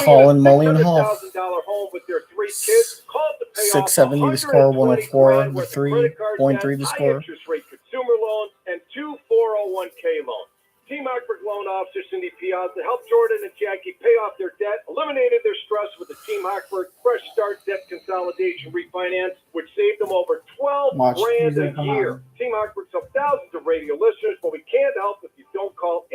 Calling Mully Haugh. home with their 3 kids. Call to pay 670 the score, 104 the 3.3 the score. Interest rate consumer loans and 2 401k loans. Team Hartford loan officer Cindy Piazza helped Jordan and Jackie pay off their debt, eliminated their stress with the Team Hartford Fresh Start Debt Consolidation Refinance, which saved them over $12 grand a year. Team Hartford's helped thousands of radio listeners, but we can't help if you don't call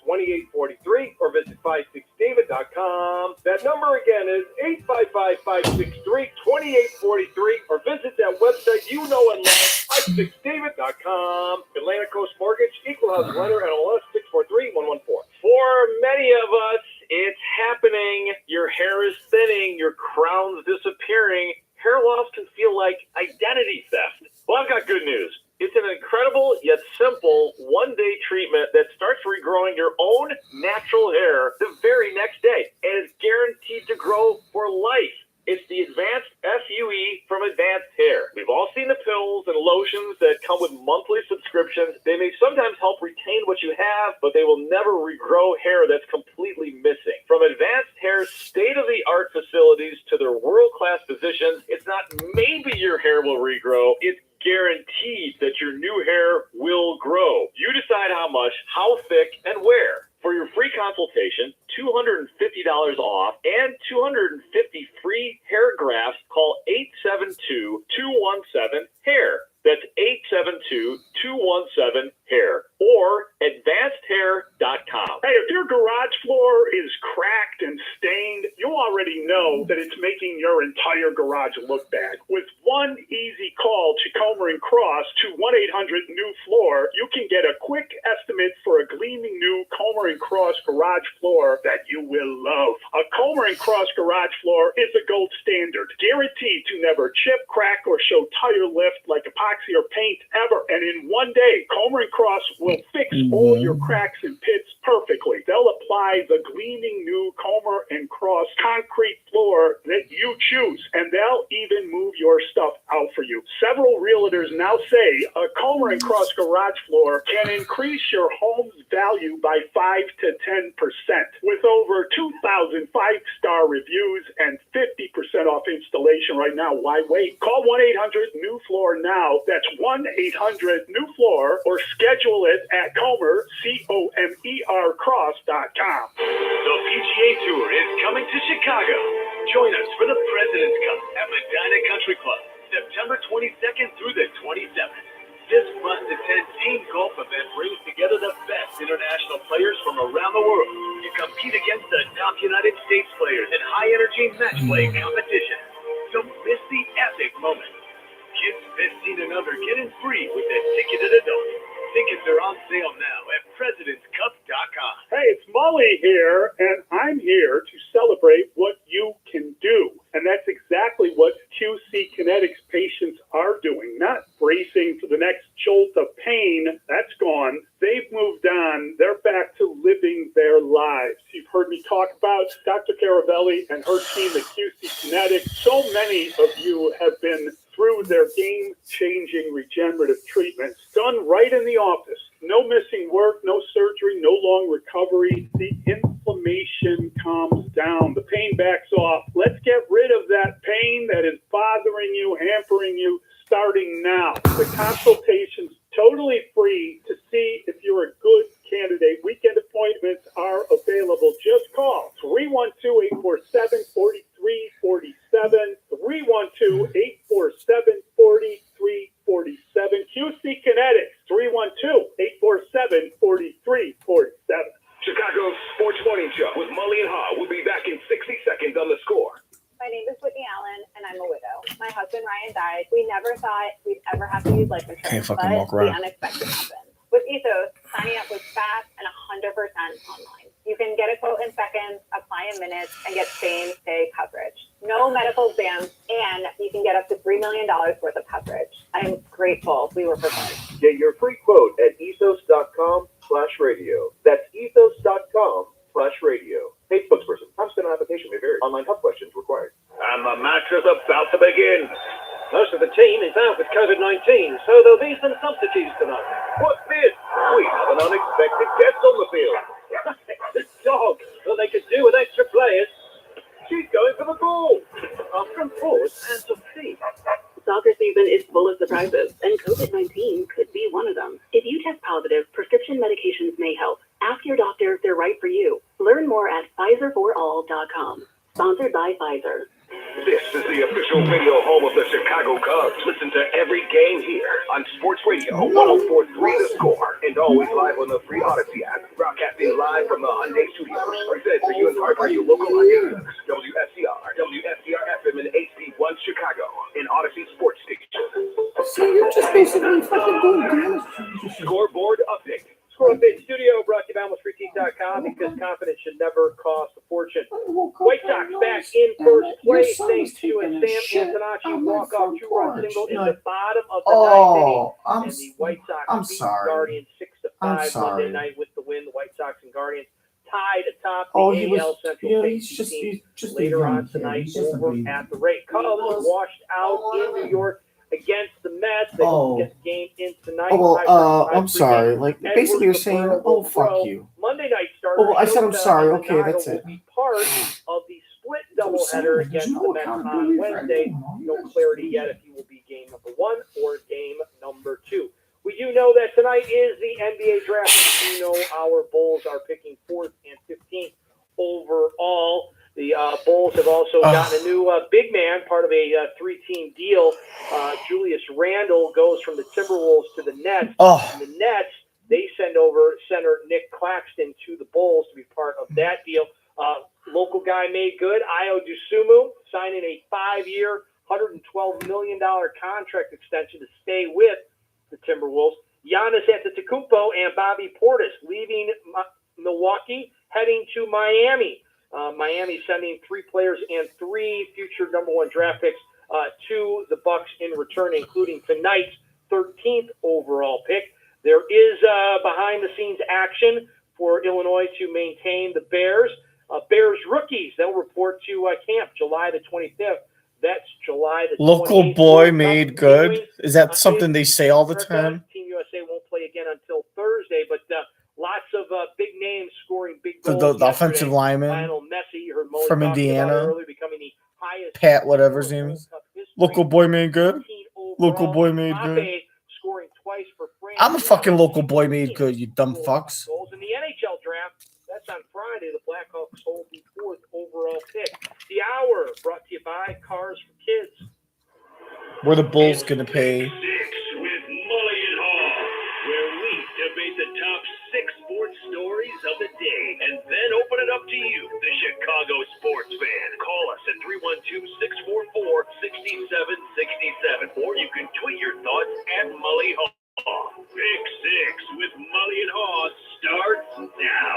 855-563-2843 or visit 56david.com. That number again is 855-563-2843 or visit that website you know and love, 56david.com. Atlantic Coast Mortgage, Equal Housing Lender, NMLS 643114. For many of us, it's happening. Your hair is thinning, your crown's disappearing. Hair loss can feel like identity theft. Well, I've got good news. It's an incredible yet simple one-day treatment that starts regrowing your own natural hair the very next day and is guaranteed to grow for life. It's the Advanced FUE from Advanced Hair. We've all seen the pills and lotions that come with monthly subscriptions. They may sometimes help retain what you have, but they will never regrow hair that's completely missing. From Advanced Hair's state-of-the-art facilities to their world-class physicians, it's not maybe your hair will regrow, it's guaranteed that your new hair will grow. You decide how much, how thick, and where. For your free consultation, $250 off, and 250 free hair grafts, call 872-217-HAIR. That's 872-217-HAIR or advancedhair.com. Hey, if your garage floor is cracked and stained, you already know that it's making your entire garage look bad. With one easy call to Comer & Cross to 1-800-NEW-FLOOR, you can get a quick estimate for a gleaming new Comer & Cross garage floor that you will love. A Comer & Cross garage floor is a gold standard, guaranteed to never chip, crack, or show tire lift like epoxy or paint ever. And in one day, Comer & Cross will fix all your cracks and pits perfectly. They'll apply the gleaming new Comer & Cross concrete floor that you choose, and they'll even move your stuff out for you. Several realtors now say a Comer & Cross garage floor can increase your home's value by 5 to 10%. With over 2,000 five-star reviews and 50% off installation right now, why wait? Call 1-800-NEW-FLOOR now. That's 1-800-NEW-FLOOR or schedule it at Comer, COMER Cross.com. The PGA Tour is coming to Chicago. Join us for the President's Cup at Medina Country Club, September 22nd through the 27th. This must-attend team golf event brings together the best international players from around the world to compete against the top United States players in high-energy match play competition. Don't miss the epic moment. Kids 15 and under get in free with a ticketed adult. Tickets are on sale now at presidentscup.com. Hey, it's Mully here, and I'm here to celebrate what you can do. And that's exactly what QC Kinetics patients are doing, not bracing for the next jolt of pain. That's gone. They've moved on. They're back to living their lives. You've heard me talk about Dr. Caravelli and her team at QC Kinetics. So many of you have been through their game-changing regenerative treatments done right in the office. No missing work, no surgery, no long recovery. The inflammation calms down. The pain backs off. Let's get rid of that pain that is bothering you, hampering you, starting now. The consultation's totally free to see if you're a good candidate. Weekend appointments are available. Just call 312-847-4347, 312-847-4347. QC Kinetics, 312-847-4347. Chicago's Sports Morning Show with Mully and Haugh will be back in 60 seconds on The Score. My name is Whitney Allen, and I'm a widow. My husband, Ryan, died. We never thought we'd ever have to use life insurance, but the unexpected happened. With Ethos, signing up was fast and 100% online. You can get a quote in seconds, apply in minutes, and get same-day coverage. No medical exams, and you can get up to $3 million worth of coverage. I'm grateful we were prepared. Get your free quote at ethos.com/radio. That's ethos.com/radio. Hey, spokesperson, time spent on application may vary. Online health questions required. And the match is about to begin. Most of the team is out with COVID-19, so there'll be some substitutes tonight. What's this? We have an unexpected guest on the field. The dog. Well, they could do and to pay. Soccer season is full of surprises, and COVID-19 could be one of them. If you test positive, prescription medications may help. Ask your doctor if they're right for you. Learn more at PfizerForAll.com. Sponsored by Pfizer. This is the official radio home of the Chicago Cubs. Listen to every game here on Sports Radio 104.3 The Score and always live on the free Odyssey app. Broadcasting live from the Hyundai Studios. Presented for you in part by your local Hyundai dealers. WSCR, WSCR FM and HD1 Chicago, and Odyssey Sports Station. So you're just basically fucking doing damage. Scoreboard update. Score Update Studio brought to you by AlmostFreeTeam.com because confidence should never cost a fortune. White Sox back in first place thanks to a Sam Antonacci walk-off two-run single in the bottom of the ninth inning. And the White Sox beat the Guardians 6-5 Monday night with the win. The White Sox and Guardians tied atop the AL Central team later on tonight over at the rate. Cubs washed out in New York against the Mets. They get the game in tonight. I'm sorry. Like, basically you're saying, fuck you. Monday night starter. I said I'm sorry. Okay, that's it. Will be part of the split doubleheader against the Mets on Wednesday. No clarity yet if he will be game number 1 or game number 2. We do know that tonight is the NBA draft. We know our Bulls are picking 4th and 15th overall. The Bulls have also gotten a new big man, part of a 3-team deal. Julius Randle goes from the Timberwolves to the Nets. And the Nets, they send over center Nick Claxton to the Bulls to be part of that deal. Local guy made good. Ayo Dosunmu signing a 5-year, $112 million contract extension to stay with the Timberwolves. Giannis Antetokounmpo and Bobby Portis leaving Milwaukee, heading to Miami. Miami sending 3 players and 3 future number 1 draft picks to the Bucks in return, including tonight's 13th overall pick. There is behind-the-scenes action for Illinois to maintain the Bears. Bears rookies, they'll report to camp July the 25th. That's July the 28th. Local boy made good. Is that something they say all the time? Team USA won't play again until Thursday, but lots of big names scoring big goals. The offensive lineman Lionel Messi, you heard Mully from talk about Indiana, earlier, becoming the highest Pat, whatever his name is. Local boy made good. Local boy made good. Scoring twice for France. I'm a fucking local boy made good, you dumb fucks. Goals in the NHL draft. That's on Friday. The Blackhawks hold the 4th overall pick. The Hour brought to you by Cars for Kids. Where the Bulls gonna pay? 6 with Mully Haugh, where we debate the top 6 sports stories of the day and then open it up to you, the Chicago sports fan. Call us at 312-644-6767, or you can tweet your thoughts at Mully Haugh. Pick 6 with Mully and Haugh starts now.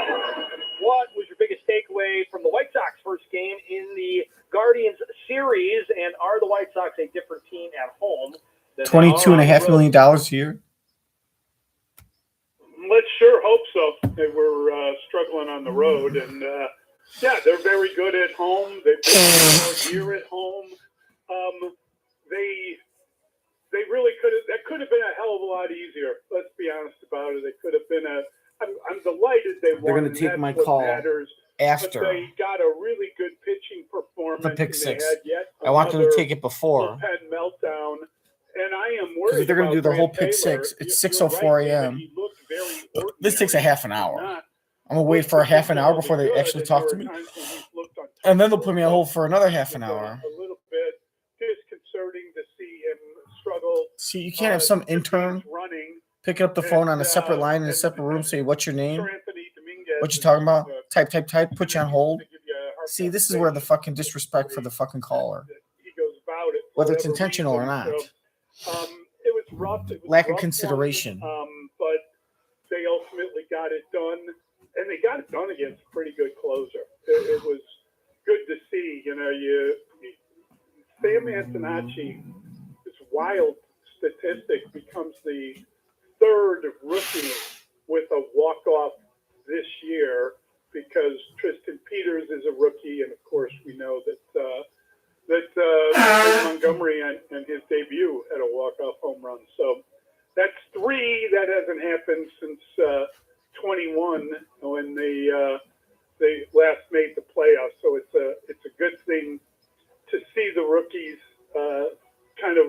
What was your biggest takeaway from the White Sox first game in the Guardians series? And are the White Sox a different team at home? $22.5 million a year? Let's sure hope so. They were struggling on the road, and they're very good at home. They've been here at home. They really could have. That could have been a hell of a lot easier. Let's be honest about it. It could have been a. I'm delighted they won. They're going to take my call after. But they got a really good pitching performance. The pick 6. I want them to take it before. Meltdown. And I am worried they're going to do the whole Grant pick Taylor. 6. It's 6:04 a.m. He looked very This takes a half an hour. Not. I'm going to wait for a half an hour before they actually talk to me. And then they'll put me on hold for another half an hour. A little bit disconcerting to see him struggle. See, you can't have some intern picking up the phone on a separate line in a separate room, say, what's your name? What you talking about? Type, put you on hold. See, this is where the fucking disrespect for the fucking caller. Whether it's intentional or not. It was rough. Lack of consideration. But they ultimately got it done. And they got it done against a pretty good closer. It was good to see. Sam Antonacci, this wild statistic, becomes the 3rd rookie with a walk-off this year, because Tristan Peters is a rookie, and of course we know that Montgomery and his debut had a walk-off home run. So that's 3 that hasn't happened since 21 when they last made the playoffs. So it's a good thing to see the rookies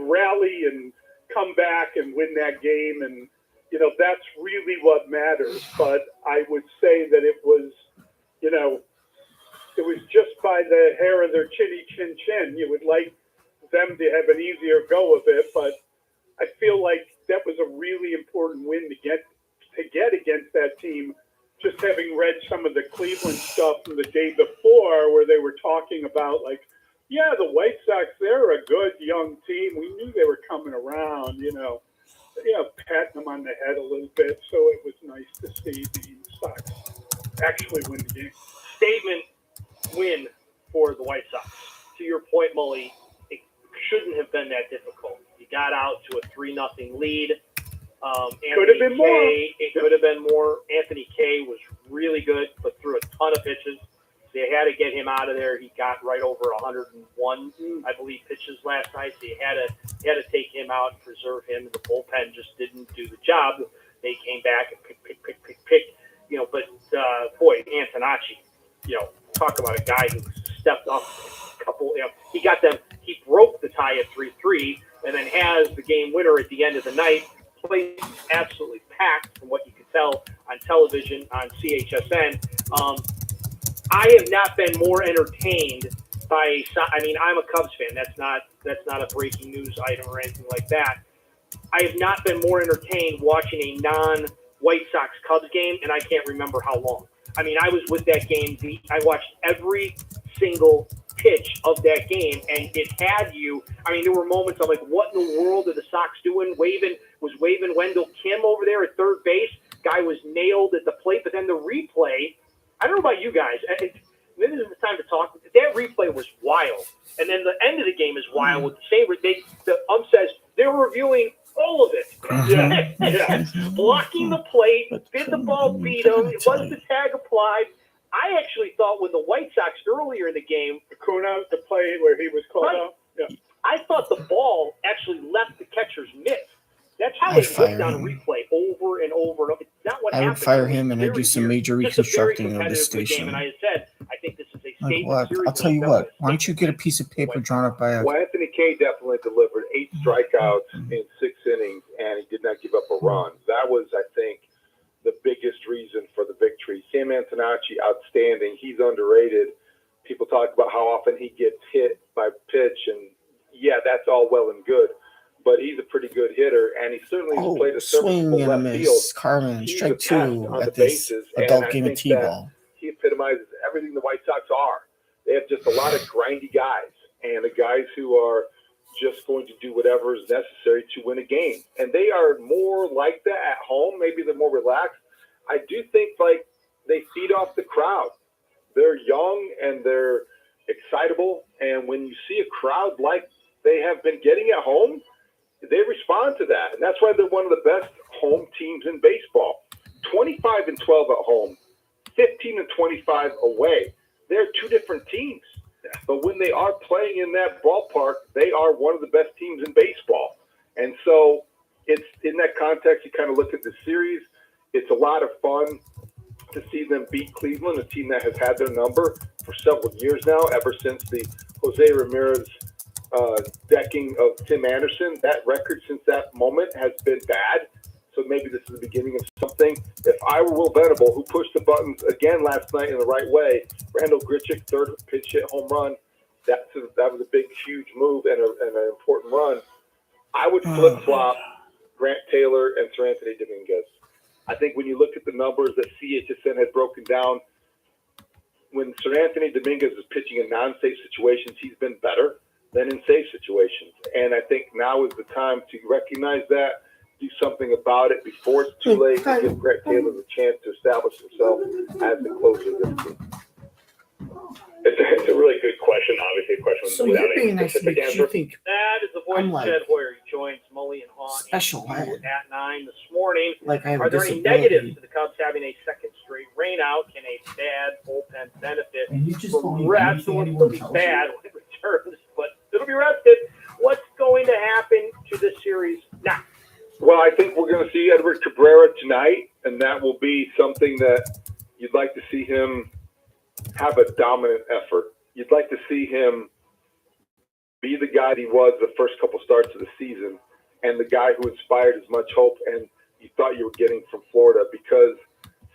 rally and come back and win that game. And, you know, that's really what matters. But I would say that it was, you know, it was just by the hair of their chin. You would like them to have an easier go of it, but I feel like that was a really important win to get against that team. Just having read some of the Cleveland stuff from the day before, where they were talking about like, yeah, the White Sox, they're a good young team. We knew they were coming around, you know, patting them on the head a little bit. So it was nice to see the Sox actually win the game. Statement win for the White Sox. To your point, Mully, it shouldn't have been that difficult. You got out to a 3-0 lead. Could have been more. It could have been more. Anthony Kay was really good, but threw a ton of pitches. They had to get him out of there. He got right over 101, I believe, pitches last night. So you had to take him out and preserve him. The bullpen just didn't do the job. They came back and pick. You know, but boy, Antonacci, you know, talk about a guy who stepped up a couple. You know, he got them. He broke the tie at 3-3, and then has the game winner at the end of the night. Place absolutely packed, from what you could tell on television on CHSN. I have not been more entertained by. I mean, I'm a Cubs fan. That's not a breaking news item or anything like that. I have not been more entertained watching a non-White Sox Cubs game, and I can't remember how long. I mean, I was with that game. I watched every single pitch of that game, and it had you. I mean, there were moments I'm like, what in the world are the Sox doing? Was waving Wendell Kim over there at third base. Guy was nailed at the plate, but then the replay, I don't know about you guys. This is the time to talk. That replay was wild. And then the end of the game is wild with the same. The ump says they're reviewing all of it. Yeah. Blocking the plate, did the ball beat him? Was the tag applied? I actually thought when the White Sox earlier in the game, Acuna, the play where he was called out. Yeah. I thought the ball actually left the catcher's mitt. That's how they looked on replay over and over and over. It's not what happened. I would fire him and I'd do some major reconstructing of the station. And I said, I think this is a like what? I'll tell you what. Why don't you get a piece of paper drawn up by a... Well, Anthony Kay definitely delivered 8 strikeouts in 6 innings, and he did not give up a run. That was, I think, the biggest reason for the victory. Sam Antonacci, outstanding. He's underrated. People talk about how often he gets hit by pitch, and yeah, that's all well and good. But he's a pretty good hitter, and he certainly has played a serviceable left field. Carmen, strike 2 at this adult game of T-ball. He epitomizes everything the White Sox are. They have just a lot of grindy guys, and the guys who are just going to do whatever is necessary to win a game. And they are more like that at home. Maybe they're more relaxed. I do think, like, they feed off the crowd. They're young, and they're excitable, and when you see a crowd like they have been getting at home, they respond to that, and that's why they're one of the best home teams in baseball. 25-12 at home, 15-25 away. They're 2 different teams, but when they are playing in that ballpark, they are one of the best teams in baseball. And so, it's in that context. You kind of look at the series. It's a lot of fun to see them beat Cleveland, a team that has had their number for several years now, ever since the Jose Ramirez decking of Tim Anderson. That record since that moment has been bad. So maybe this is the beginning of something. If I were Will Venable, who pushed the buttons again last night in the right way, Randall Grichuk, 3rd pitch hit home run, that was a big, huge move and an important run. I would flip-flop Grant Taylor and Sir Anthony Dominguez. I think when you look at the numbers that CHSN had broken down, when Sir Anthony Dominguez is pitching in non-safe situations, he's been better than in safe situations. And I think now is the time to recognize that, do something about it before it's too late, and give Grant Taylor the chance to establish himself as the closer of this team. It's a really good question, obviously a question So you're being nice to me because you think that is the voice I'm of like Jed Hoyer. He joins Mully and Haugh special at 9 this morning. like I have Are a there any disability. negatives to the Cubs having a second straight rainout? Can a bad bullpen benefit And you just from believe rest? anything It will anyone be tells bad when it returns, but it'll be rested. What's going to happen to this series now? Well, I think we're going to see Edward Cabrera tonight, and that will be something that you'd like to see him have a dominant effort. You'd like to see him be the guy he was the first couple starts of the season and the guy who inspired as much hope and you thought you were getting from Florida, because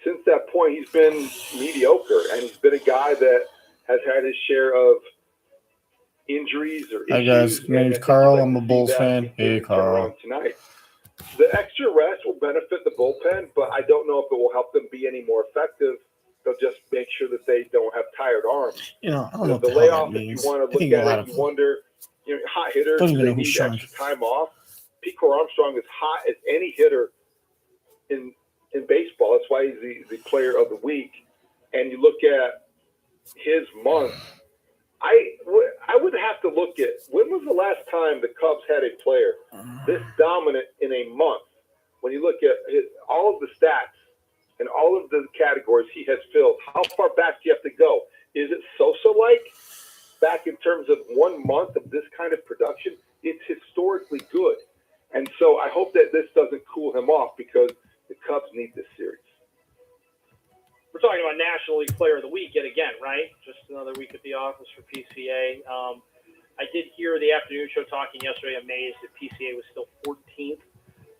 since that point he's been mediocre and he's been a guy that has had his share of injuries or issues. Hi guys, my name's Carl. I'm a Bulls fan. Hey Carl. Tonight. The extra rest will benefit the bullpen, but I don't know if it will help them be any more effective. They'll just make sure that they don't have tired arms. You know, I don't know what the the hell layoff, that means. if you want to look at it, you wonder, hot hitters, they need extra time off. Pico Armstrong is hot as any hitter in baseball. That's why he's the player of the week. And you look at his month, I would have to look at, when was the last time the Cubs had a player this dominant in a month? When you look at all of the stats and all of the categories he has filled, how far back do you have to go? Is it Sosa-like back in terms of 1 month of this kind of production? It's historically good. And so I hope that this doesn't cool him off, because the Cubs need this series. We're talking about National League Player of the Week yet again, right? Just another week at the office for PCA. I did hear the afternoon show talking yesterday, amazed that PCA was still 14th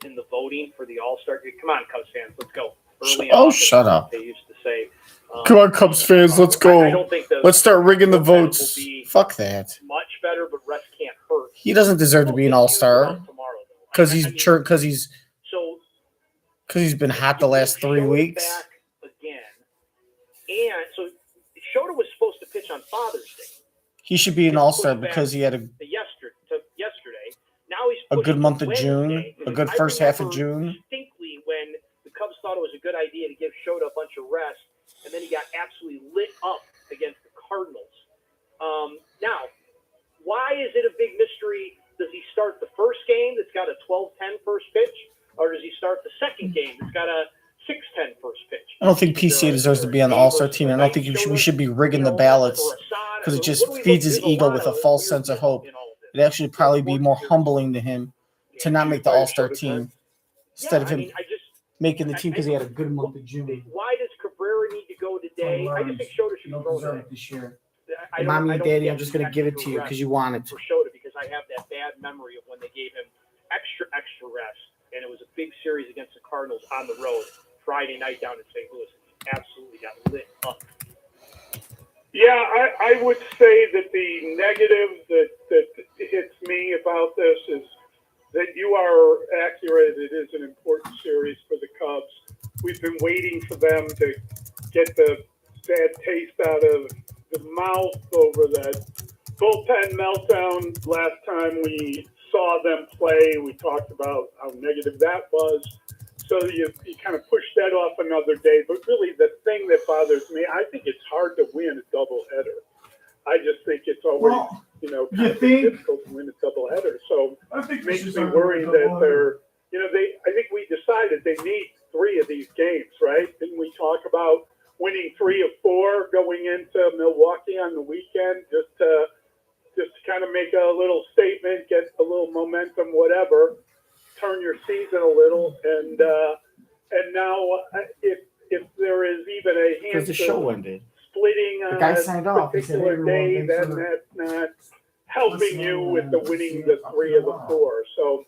in the voting for the All-Star. Come on, Cubs fans, let's go. Shut up. They used to say, come on, Cubs fans, let's go. I don't think let's start rigging the votes. Fuck that. Much better, but rest can't hurt. He doesn't deserve to be an All-Star because he's been hot the last 3 weeks. Again. And so Shota was supposed to pitch on Father's Day. He should be an All-Star because he had yesterday. Now he's a good month of June, a good first half of June. Distinctly when the Cubs thought it was a good idea to give Shota a bunch of rest, and then he got absolutely lit up against the Cardinals. Now, why is it a big mystery? Does he start the first game that's got a 12-10 first pitch, or does he start the second game that's got a 6-10 first pitch? I don't think PCA deserves to be on the All-Star team. I don't think we should be rigging the ballots because it just feeds his ego with a false sense of hope. It'd actually probably be more humbling to him to not make the All-Star team instead of him making the team because he had a good month of June. Why does Cabrera need to go today? I just think Shota should be thrown this year. Mommy and Daddy, I'm just going to give it to you because you want it. For Shota, because I have that bad memory of when they gave him extra rest, and it was a big series against the Cardinals on the road Friday night down in St. Louis. He absolutely got lit up. Yeah, I would say that the negative that hits me about this is that you are accurate. It is an important series for the Cubs. We've been waiting for them to get the bad taste out of the mouth over that bullpen meltdown. Last time we saw them play, we talked about how negative that was. So you kind of push that off another day. But really, the thing that bothers me, I think it's hard to win a doubleheader. I just think it's always, kind of difficult to win a doubleheader. So it makes me worry that I think we decided they need 3 of these games, right? Didn't we talk about winning 3 of 4 going into Milwaukee on the weekend just to kind of make a little statement, get a little momentum, whatever, turn your season a little, and now if there is even a hint the show ended. Splitting the guy signed off. particular day, then that's not helping you with the winning the 3 of the 4. So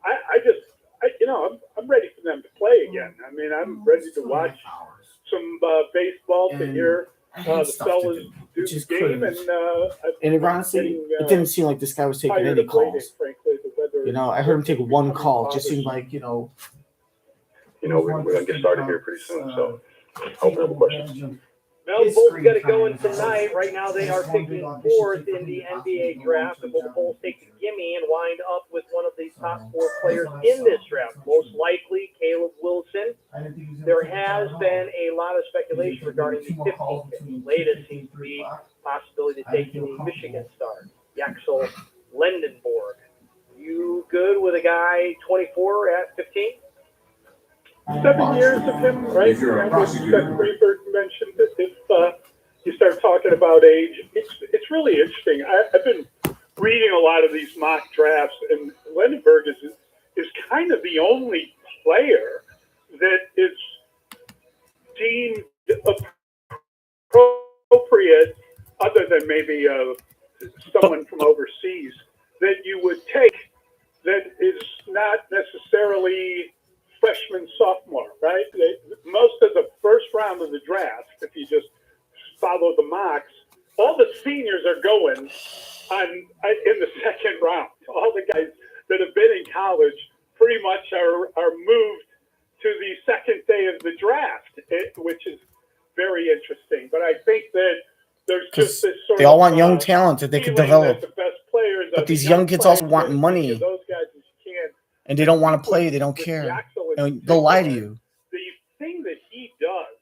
I'm ready for them to play again. I mean, I'm ready to watch some baseball to hear the fellas do the game, and honestly, it didn't seem like this guy was taking any calls. Frankly, I heard him take 1 call. It just seemed like, we're going to get started here pretty soon, so hope you have questions. Well, the Bulls got it going tonight. Right now, they are picking 4th in the NBA draft. And will the Bulls take the gimme and wind up with one of the top 4 players in this draft? Most likely, Caleb Wilson. There has been a lot of speculation regarding the 15th pick. The latest seems to be possibility to take the Michigan star, Yaxel Lendenborg. You good with a guy 24 at 15? 7 years of him, right? Freeberg mentioned that if you start talking about age, it's really interesting. I've been reading a lot of these mock drafts, and Lendenberg is kind of the only player that is deemed appropriate, other than maybe someone from overseas, that you would take that is not necessarily freshman, sophomore, right? Most of the first round of the draft, if you just follow the mocks, all the seniors are going in the second round. All the guys that have been in college pretty much are moved to the second day of the draft, which is very interesting. But I think that there's just this sort they all want young talent that they could develop. The best players but these young kids also want money. Those guys as you can. And they don't want to play. They don't care. And they'll lie to you. The thing that he does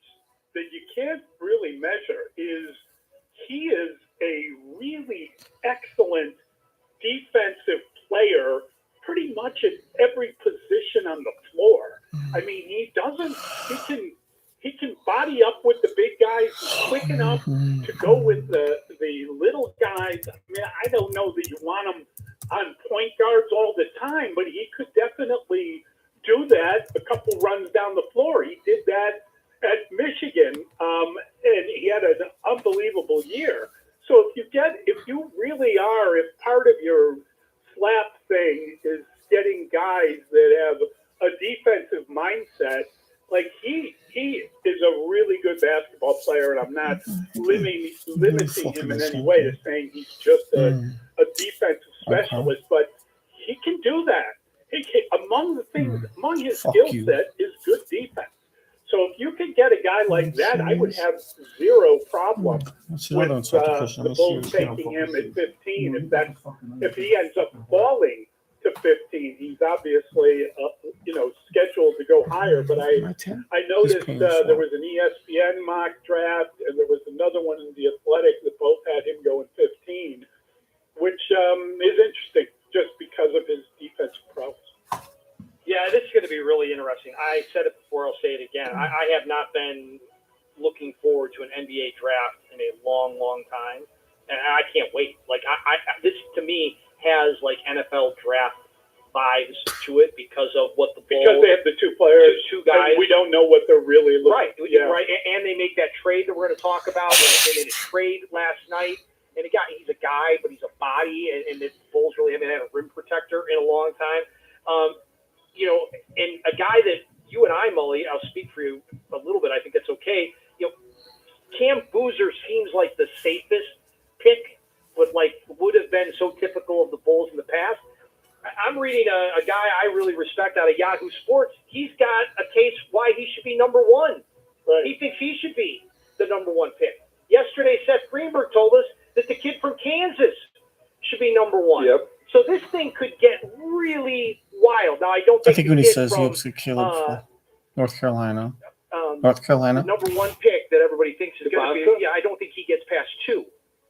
that you can't really measure is he is a really excellent defensive player pretty much at every position on the floor. I mean, he can body up with the big guys. He's quick enough to go with the little guys. I mean, I don't know that you want him on point guards all the time, but he could definitely do that a couple runs down the floor. He did that at Michigan, and he had an unbelievable year. So if part of your slap thing is getting guys that have a defensive mindset, like he is a really good basketball player, and I'm not limiting him in any way to saying he's just a defensive specialist, but he can do that. Among his skill set is good defense. So if you can get a guy like that, I would have zero problem with the Bulls taking him at 15. If he ends up falling to 15, he's obviously scheduled to go higher. But I noticed there was an ESPN mock draft, and there was another one in the Athletic that both had him going 15, which is interesting just because of his defensive prowess. Yeah, this is going to be really interesting. I said it before, I'll say it again. I have not been looking forward to an NBA draft in a long, long time, and I can't wait. Like, this to me has like NFL draft vibes to it because of what the Bulls, because they have the two players, two guys. We don't know what they're really looking. Right. And they make that trade that we're going to talk about. They made a trade last night, and he's a guy, but he's a body, and the Bulls really haven't had a rim protector in a long time. And a guy that you and I, Mully, I'll speak for you a little bit. I think that's okay. Cam Boozer seems like the safest pick, but would have been so typical of the Bulls in the past. I'm reading a guy I really respect out of Yahoo Sports. He's got a case why he should be number one. Right. He thinks he should be the number one pick. Yesterday, Seth Greenberg told us that the kid from Kansas should be number one. Yep. So this thing could get really wild. Now, I think when he says he looks like Caleb for North Carolina. The number one pick that everybody thinks is going to be. Yeah, I don't think he gets past 2,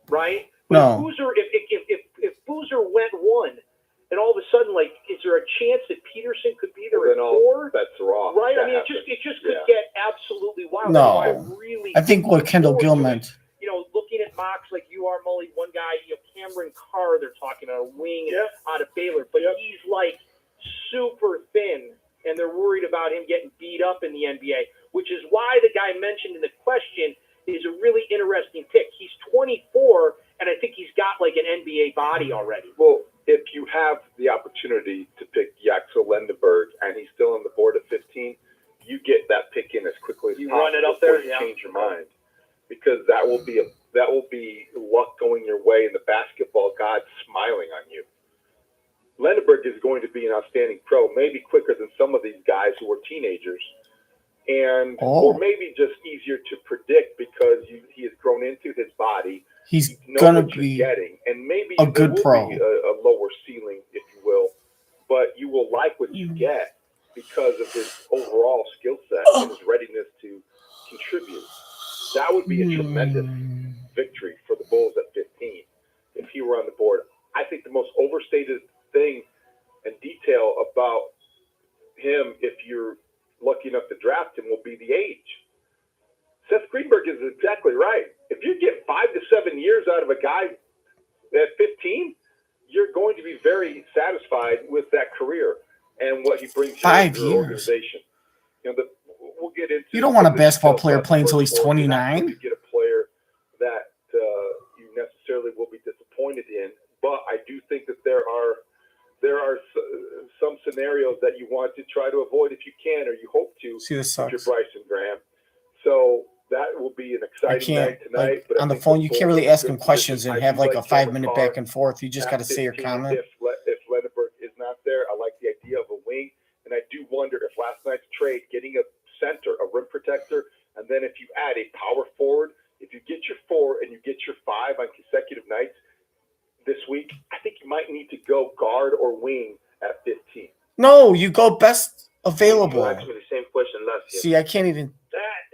right? But No. If Boozer went 1, and all of a sudden, is there a chance that Peterson could be there at 4? That's wrong. Right? I mean, it just could get absolutely wild. No. I think what Kendall Gill meant. Looking at mocks like you are, Mully, one guy, Cameron Carr, they're talking about a wing out of Baylor, but he's super thin, and they're worried about him getting beat up in the NBA, which is why the guy mentioned in the question is a really interesting pick. He's 24, and I think he's got an NBA body already. Well, if you have the opportunity to pick Yaxel Lendeberg and he's still on the board at 15, you get that pick in as quickly as possible. You run it up there, change your mind, because that will be luck going your way and the basketball gods smiling on you. Lendeberg is going to be an outstanding pro, maybe quicker than some of these guys who were teenagers, or maybe just easier to predict because he has grown into his body. He's gonna be getting, and maybe a good pro, be a lower ceiling, if you will, but you will like what you get because of his overall skill set and his readiness to contribute. That would be a tremendous victory for the Bulls at 15 if he were on the board. I think the most overstated thing and detail about him, if you're lucky enough to draft him, will be the age. Seth Greenberg is exactly right. If you get 5 to 7 years out of a guy at 15, you're going to be very satisfied with that career and what he brings to your organization. We'll get into. You don't want a basketball player playing until he's 29. You get a player that you necessarily will be disappointed in, but I do think that there are scenarios that you want to try to avoid if you can, or you hope to. See, this If you're sucks. Bryson Graham. So that will be an exciting night tonight. Like, but on the phone, you can't really ask him questions and have like a 5-minute back and forth. You just got to say your comment. If Lenneberg is not there, I like the idea of a wing. And I do wonder if last night's trade, getting a center, a rim protector, and then if you add a power forward, if you get your 4 and you get your 5 on consecutive nights this week, I think you might need to go guard or wing at 15. No, you go best available. You asked me the same question last year. See, I can't even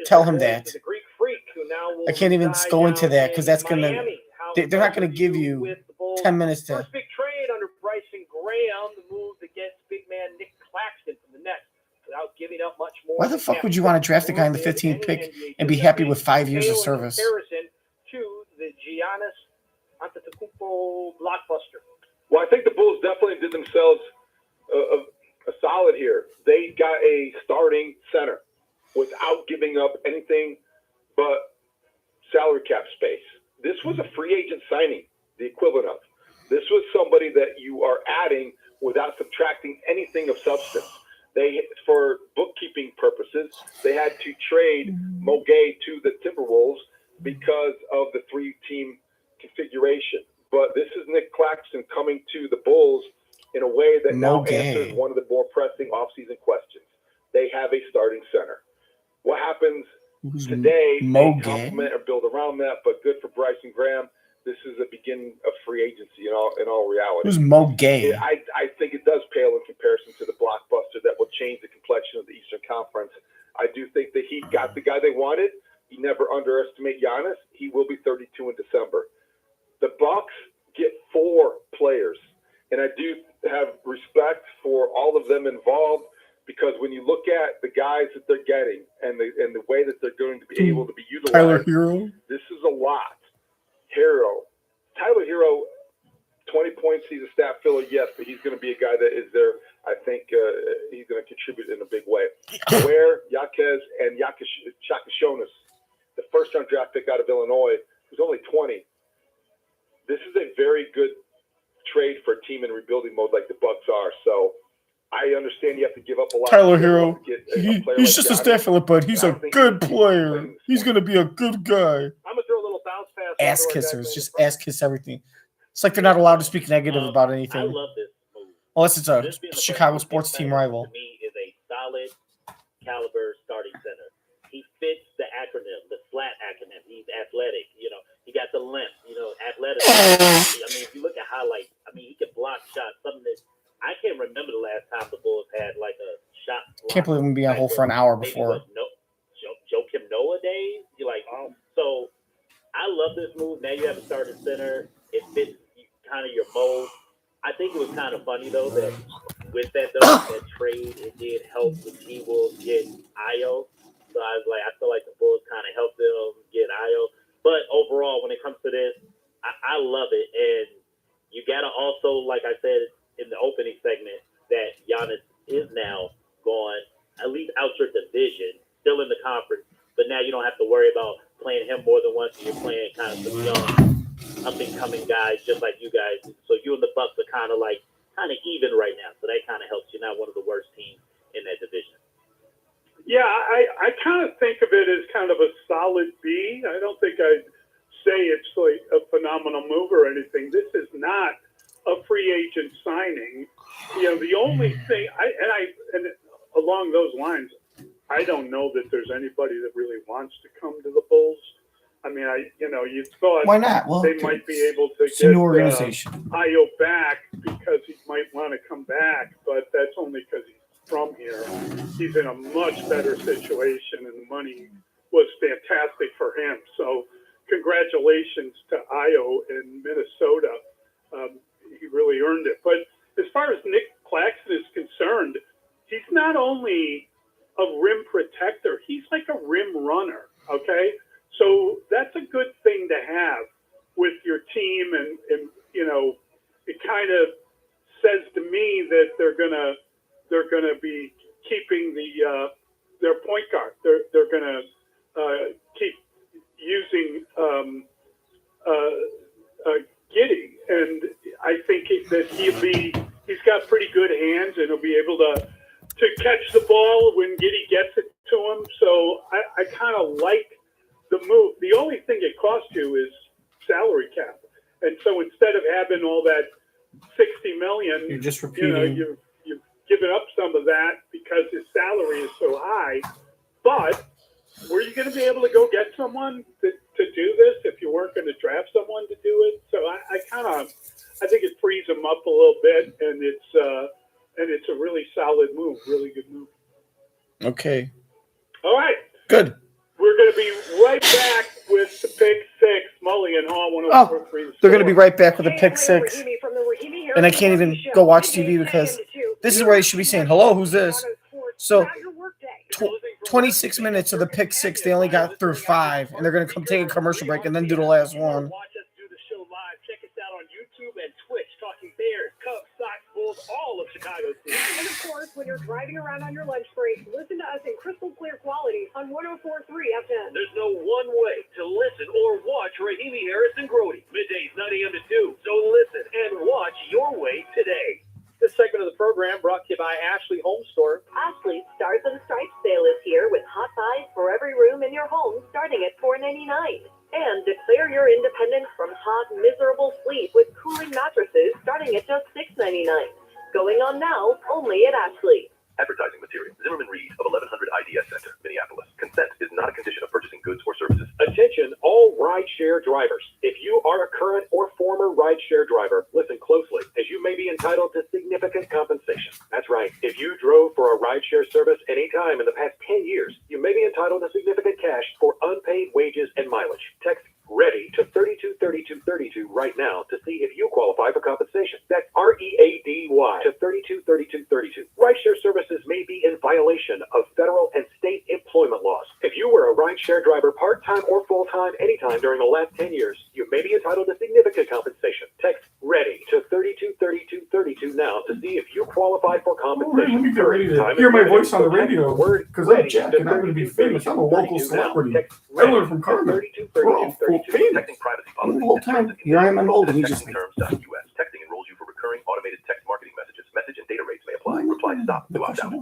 tell him that. The Greek freak who now will I can't even go into that because that's going to – they're not going to give you 10 minutes to – First big trade under Bryson Graham, the move that gets big man Nick Claxton from the Nets without giving up much more. Why the fuck would you want to draft a guy in the 15th pick and be happy with 5 years of service? Comparison to the Giannis Antetokounmpo blockbuster. Well, I think the Bulls definitely did themselves a solid here. They got a starting center without giving up anything but salary cap space. This was a free agent signing, the equivalent of. This was somebody that you are adding without subtracting anything of substance. They, for bookkeeping purposes, they had to trade Mogay to the Timberwolves because of the 3-team configuration. But this is Nick Claxton coming to the Bulls in a way that now answers one of the more pressing offseason questions. They have a starting center. What happens today may complement or build around that, but good for Bryson Graham. This is the beginning of free agency in all reality. Who's Mogay? I think it does pale in comparison to the blockbuster that will change the complexion of the Eastern Conference. I do think the Heat got the guy they wanted. You never underestimate Giannis. He will be 32 in December. The Bucks get 4 players, and I do have respect for all of them involved because when you look at the guys that they're getting and the way that they're going to be able to be utilized, Tyler Hero. This is a lot. Tyler Hero, 20 points. He's a stat filler, yes, but he's going to be a guy that is there. I think he's going to contribute in a big way. Ware, Jaquez, and Shakashonis, the first-round draft pick out of Illinois, who's only 20. This is a very good trade for a team in rebuilding mode like the Bucks are. So I understand you have to give up a lot. Tyler Hero, he's just a stat filler, but he's a good player. He's going to be a good guy. I'm going to throw a little bounce pass. Ass kissers, just ass kiss everything. It's like they're not allowed to speak negative about anything. I love this move. Unless it's a Chicago sports team rival. To me, is a solid caliber starting center. He fits the acronym, the SLAT acronym. He's athletic. He got the limp. Athletic. I mean, if you look at highlights, he can block shots. Something that I can't remember the last time the Bulls had like a shot. Can't believe we'll be on hold for an hour before. Joakim Noah days. You're like, so I love this move. Now you have a starting center. It fits kind of your mold. I think it was kind of funny though that with that trade, it did help the T-Wolves get Ayo. So I was like, I feel like the Bulls kind of helped them get Ayo. But overall, when it comes to this, I love it. And you got to also, like I said in the opening segment, that Giannis is now going at least out your division, still in the conference. But now you don't have to worry about playing him more than once. You're playing kind of some young, up-and-coming guys just like you guys. So you and the Bucks are kind of even right now. So that kind of helps. You're not one of the worst teams in that division. Yeah, I kind of think of it as kind of a solid B. I don't think I'd say it's like a phenomenal move or anything. This is not a free agent signing. The only thing, and along those lines, I don't know that there's anybody that really wants to come to the Bulls. I mean, you thought why not? Well, they might be able to get a new organization. Ayo back because he might want to come back, but that's only because he's from here. He's in a much better situation, and the money was fantastic for him. So congratulations to Ayo in Minnesota. He really earned it. But as far as Nick Claxton is concerned, he's not only a rim protector, he's like a rim runner, okay? So that's a good thing to have with your team, and it kind of says to me that they're gonna be keeping their point guard. They're gonna keep using Giddey, and I think that he's got pretty good hands, and he'll be able to catch the ball when Giddey gets it to him. So I kind of like the move. The only thing it costs you is salary cap. And so instead of having all that $60 million, you're just repeating. You've given up some of that because his salary is so high. But were you going to be able to go get someone to do this if you weren't going to draft someone to do it? So I think it frees him up a little bit, and it's a really solid move, really good move. Okay. All right. Good. We're going to be right back with the Pick Six, Mully and Haugh 104.3. They're going to be right back with the Pick Six. And I can't even go watch TV because this is where they should be saying, hello, who's this? So 26 minutes of the Pick Six, they only got through 5, and they're going to come take a commercial break and then do the last one. Watch us do the show live. Check us out on YouTube and Twitch, talking Bears, Cubs, Sox, Bulls, all of Chicago City. And of course, when you're driving around on your lunch break, listen to us in crystal clear quality on 104.3 FM. There's no one way to listen or watch Rahimi Harris and Grody. Middays 9 a.m. to 2. So listen and watch your way today. This segment of the program brought to you by Ashley Home Store. Ashley's Stars and Stripes sale is here with hot buys for every room in your home starting at $4.99. And declare your independence from hot, miserable sleep with cooling mattresses starting at just $6.99. Going on now, only at Ashley. Advertising material. Zimmerman Reed of 1100 IDS Center, Minneapolis. Consent is not a condition of purchasing goods or services. Attention, all rideshare drivers. If you are a current or former rideshare driver, listen closely, as you may be entitled to significant compensation. That's right. If you drove for a rideshare service any time in the past 10 years, you may be entitled to significant cash for unpaid wages and mileage. Text READY to 323232 right now to see if you qualify for compensation. That's READY to 323232. Rideshare services may be in violation of federal and state employment laws. If you were a rideshare driver part-time or full-time anytime during the last 10 years, you may be entitled to significant compensation. Text READY to 323232 now to see if you qualify for compensation. Let me get ready to hear my voice on the radio because I'm Jack and I'm going to be famous. I'm a local celebrity. I learned from Carmen. We're all full famous. Texting privacy policy. The whole time, here I am enrolled, and he just Texting enrolls you for recurring automated text marketing messages. Message and data rates may apply. Reply stop to opt out.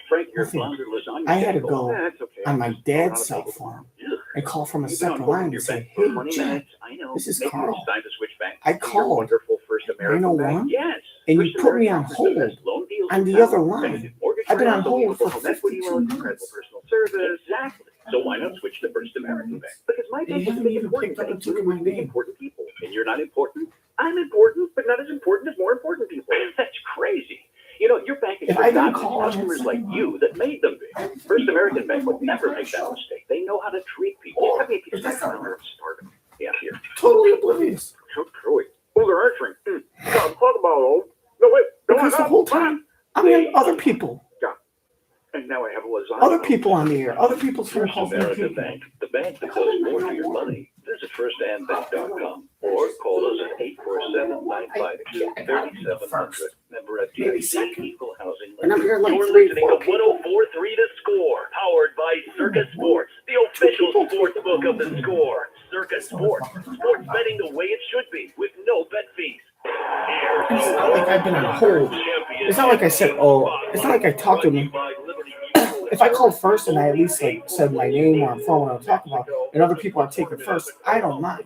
Frank, your Nothing. flounder lasagna. I had to go That's okay. on my dad's cell phone and call from a separate line and say, hey, Jack, I know. this is Maybe Carl. it's time to switch back I to your called. wonderful First American You know Bank. what? Yes. And First you put me on American hold Bank, loan deals on in the town, other line. benefit mortgage I've been on loans, hold for home equity 52 loans, minutes. incredible personal service. Exactly. So why not switch to First American Bank? Because my You bank is haven't big even important picked up bank. and took my Really name. important people. And you're not important? I'm important, but not as important as more important people. That's crazy. You know, your bank is If I didn't forgotten call it's customers like you that made them big. First American Bank would never make that mistake. They know how to treat people. I mean, if you start starving. Yeah, here. Totally oblivious. Oh, they're answering. Talk about old. No, wait. Because the whole time, I'm in other people. And now I have a lasagna. Other people on the air. Other people's phone First calls. American Bank, the bank that does more for your money. Visit firstandbank.com or call us at 847-958-3700. Member FDIC, equal housing. And I'm here like You're 3, listening 4 to 104.3 The Score, powered by Circus Sports, the official sports book of The Score. Circus Sports, sports betting the way it should be, with no bet fees. It's not like I've been on hold. It's not like I said, oh, it's not like I talked to him. If I called first and I at least like said my name or phone I'm talking about, and other people are taking first, I don't mind.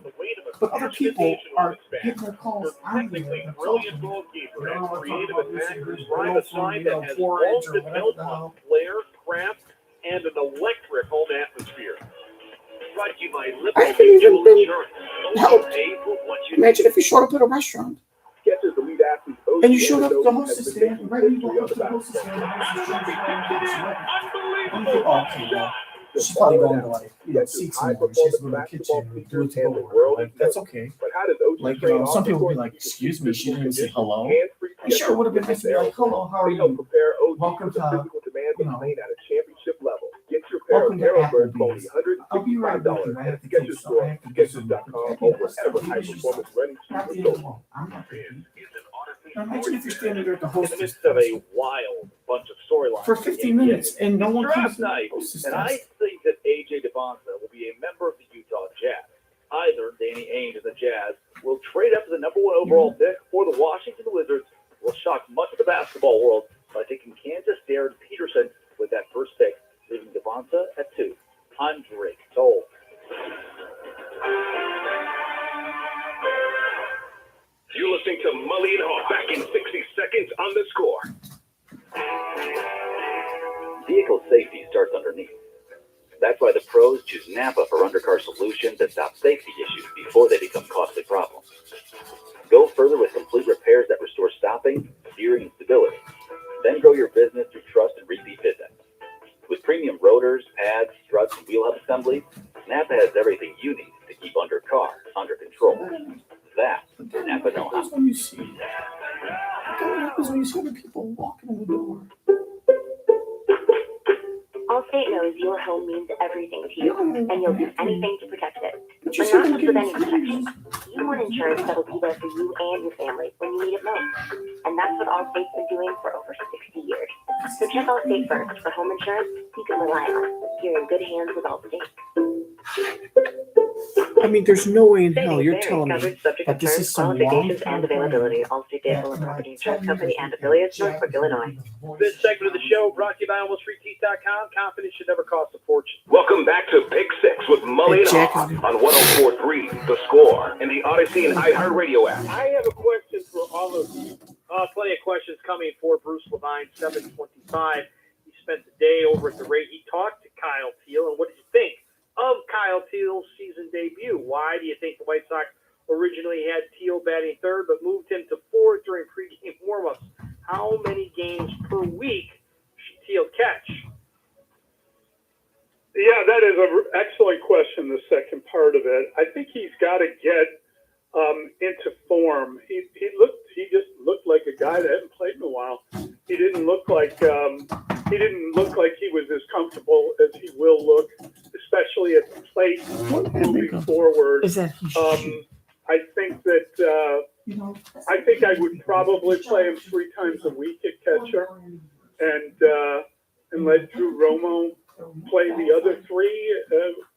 But other people are getting their calls on there. Technically brilliant goalkeeper and creative attackers drive a side that has all been built on flair, craft, and an electric home atmosphere. Brought to you by I haven't even been helped. Imagine if you showed up at a restaurant Sketches the lead athlete. and you showed up at the hostess stand, right? You walk up to the hostess stand, the hostess Unbelievable. oh, okay, well, she's probably going to like, seats and more. She's going to the kitchen and do it to go. Like, that's okay. Like, some people will be like, excuse me, she didn't even say hello. I'm sure it would have been nice to be like, hello, how are you? Welcome to, welcome to Applebee's. I'll be right with you. I have to get you some. I have to get some. Not the end of the world. I'm not picky. Now imagine if you're standing there at the In the hostess midst of a wild bunch of storylines for 15 minutes and no one comes draft to the night, hostess and I desk. think that AJ Devonta will be a member of the Utah Jazz. Either Danny Ainge and the Jazz will trade up to the #1 overall pick, or the Washington Wizards will shock much of the basketball world by taking Kansas Darren Peterson with that first pick, leaving Devonta at 2. I'm Drake Toll. You're listening to Mully Haugh back in 60 seconds on The Score. Vehicle safety starts underneath. That's why the pros choose Napa for undercar solutions that stop safety issues before they become costly problems. Go further with complete repairs that restore stopping, steering, and stability. Then grow your business through trust and repeat visits. With premium rotors, pads, struts, and wheel hub assemblies, Napa has everything you need to keep undercar under control. That's Napa know-how. What happens when you see other people walking in the door? Allstate knows your home means everything to you, and you'll do anything to protect it. But you not said just with any they're protection. You want insurance that'll be there for you and your family when you need it most. And that's what Allstate's been doing for over 60 years. So check Allstate first for home insurance you can rely on. You're in good hands with Allstate. I mean, there's no way in hell Savings you're vary. telling me Coverage subject that to this terms, is some qualifications, long and availability. Allstate Vehicle and Property Insurance Company and affiliates, Northbrook, Illinois. This segment of the show brought to you by AlmostFreeTeeth.com. Confidence should never cost a fortune. Welcome back to Pick 6 with Mully Haugh on 104.3 The Score and the Odyssey and iHeartRadio app. I have a question for all of you. Plenty of questions coming for Bruce Levine, 725. He spent the day over at the Ray. He talked to Kyle Teal, and what did you think of Kyle Teal's season debut? Why do you think the White Sox originally had Teal batting third but moved him to fourth during pregame warmups? How many games per week should Teal catch? Yeah, that is an excellent question, the second part of it. I think he's got to get into form. He just looked like a guy that hadn't played in a while. He didn't look like he was as comfortable as he will look, especially at the plate moving forward. Is that I think that I think I would probably play him 3 times a week at catcher, and let Drew Romo play the other 3,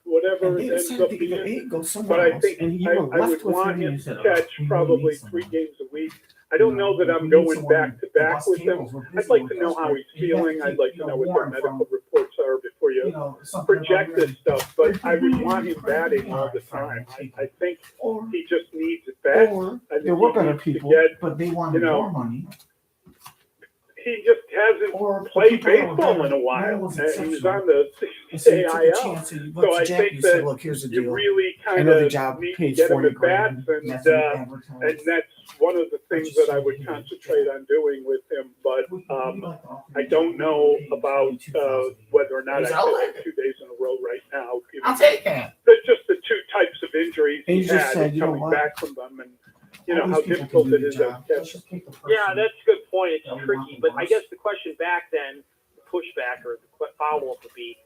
whatever it ends up being. But I think I would want him to catch probably 3 games a week. I don't know that I'm going back to back with him. I'd like to know how he's feeling. I'd like to know what the medical reports are before you project this stuff. But I would want him batting all the time. I think he just needs it back. There were better people, but they wanted more money. He just hasn't played baseball in a while. He was on the AIL. So I think that you really kind of need to get him at bats, and that's one of the things that I would concentrate on doing with him. But I don't know about whether or not I can him 2 days in a row right now. I'll take that. Just the 2 types of injuries he had and coming back from them, and how difficult it is to catch. Yeah, that's a good point. It's tricky, but I guess the question back then, the pushback or the follow-up would be,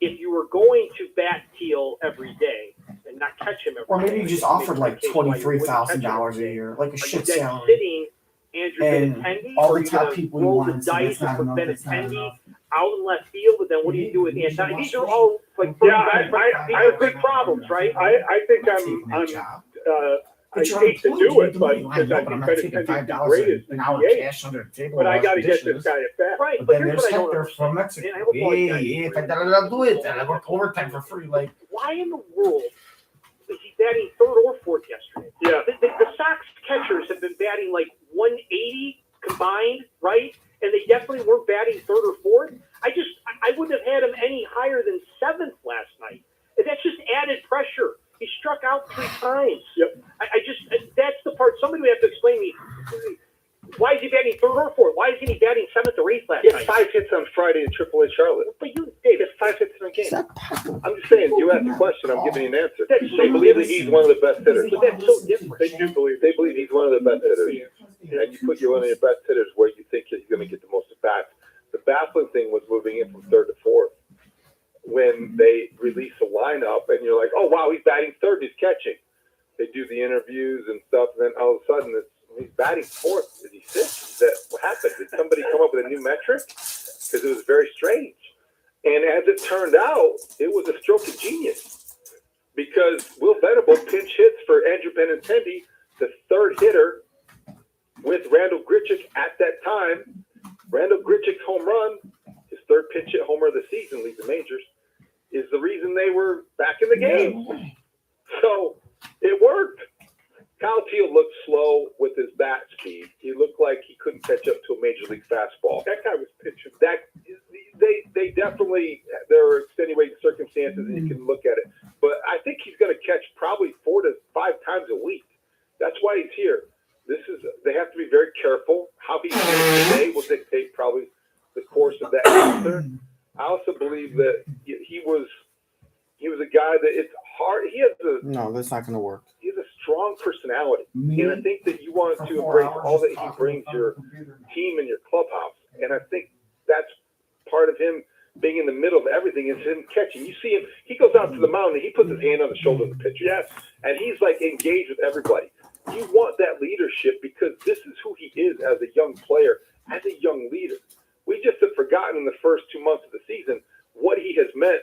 if you were going to bat Teal every day and not catch him every day. Or maybe you just offered like $23,000 a year, like a shit salary. Sitting Andrew Benintendi, all the top people you roll want, the dice and put Benintendi out in left field, but then what do you do with Antoni? These are all like these are big problems, right? I think I hate to do it, but because I think Benintendi's the greatest in the but I got to get this guy at bat. Right, but here's what I don't understand. If I don't do it, I work overtime for free. Like, why in the world is he batting third or fourth yesterday? Yeah. The Sox catchers have been batting like 180 combined, right? And they definitely weren't batting third or fourth. I wouldn't have had him any higher than 7th last night. And that's just added pressure. He struck out 3 times. Yep. That's the part. Somebody would have to explain to me, why is he batting third or fourth? Why isn't he batting 7th or 8th last night? He had 5 hits on Friday in AAA Charlotte. But you, Dave, it's 5 hits in a game. I'm just saying, you asked the question, I'm giving you an answer. They believe that he's one of the best hitters. But that's so different. They do believe. They believe he's one of the best hitters. And you put one of your best hitters where you think he's going to get the most at bats. The baffling thing was moving in from 3rd to 4th. When they release a lineup and you're like, oh, wow, he's batting 3rd, he's catching. They do the interviews and stuff, and then all of a sudden he's batting 4th. Is he sick? Is that what happened? Did somebody come up with a new metric? Because it was very strange. And as it turned out, it was a stroke of genius. Because Will Venable pinch hits for Andrew Benintendi, the 3rd hitter, with with Randall Grichuk at that time. Randall Grichuk's home run, his third pitch hit homer of the season, leads the majors, is the reason they were back in the game. So it worked. Kyle Teel looked slow with his bat speed. He looked like he couldn't catch up to a major league fastball. That guy was pitching. They definitely, there are extenuating circumstances, and you can look at it. But I think he's going to catch probably 4 to 5 times a week. That's why he's here. They have to be very careful. How he feels today will dictate probably the course of that answer. I also believe that he was a guy that it's hard. No, that's not going to work. He has a strong personality, and I think that you want to embrace all that he brings your team and your clubhouse. And I think that's part of him being in the middle of everything is him catching. You see him; he goes out to the mound and he puts his hand on the shoulder of the pitcher. Yes, and he's like engaged with everybody. You want that leadership because this is who he is as a young player, as a young leader. We just have forgotten in the first 2 months of the season what he has meant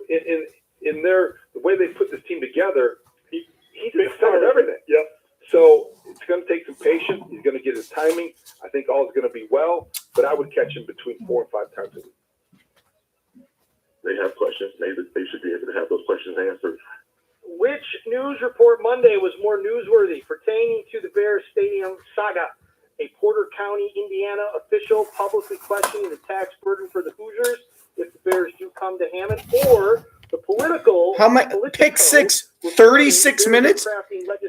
in the way they put this team together. He's the center of everything. Yep. So it's going to take some patience. He's going to get his timing. I think all is going to be well, but I would catch him between 4 and 5 times a week. They have questions. Maybe they should be able to have those questions answered. Which news report Monday was more newsworthy pertaining to the Bears Stadium saga? A Porter County, Indiana official publicly questioning the tax burden for the Hoosiers if the Bears do come to Hammond, or the political... How much? Pick six, 36 minutes?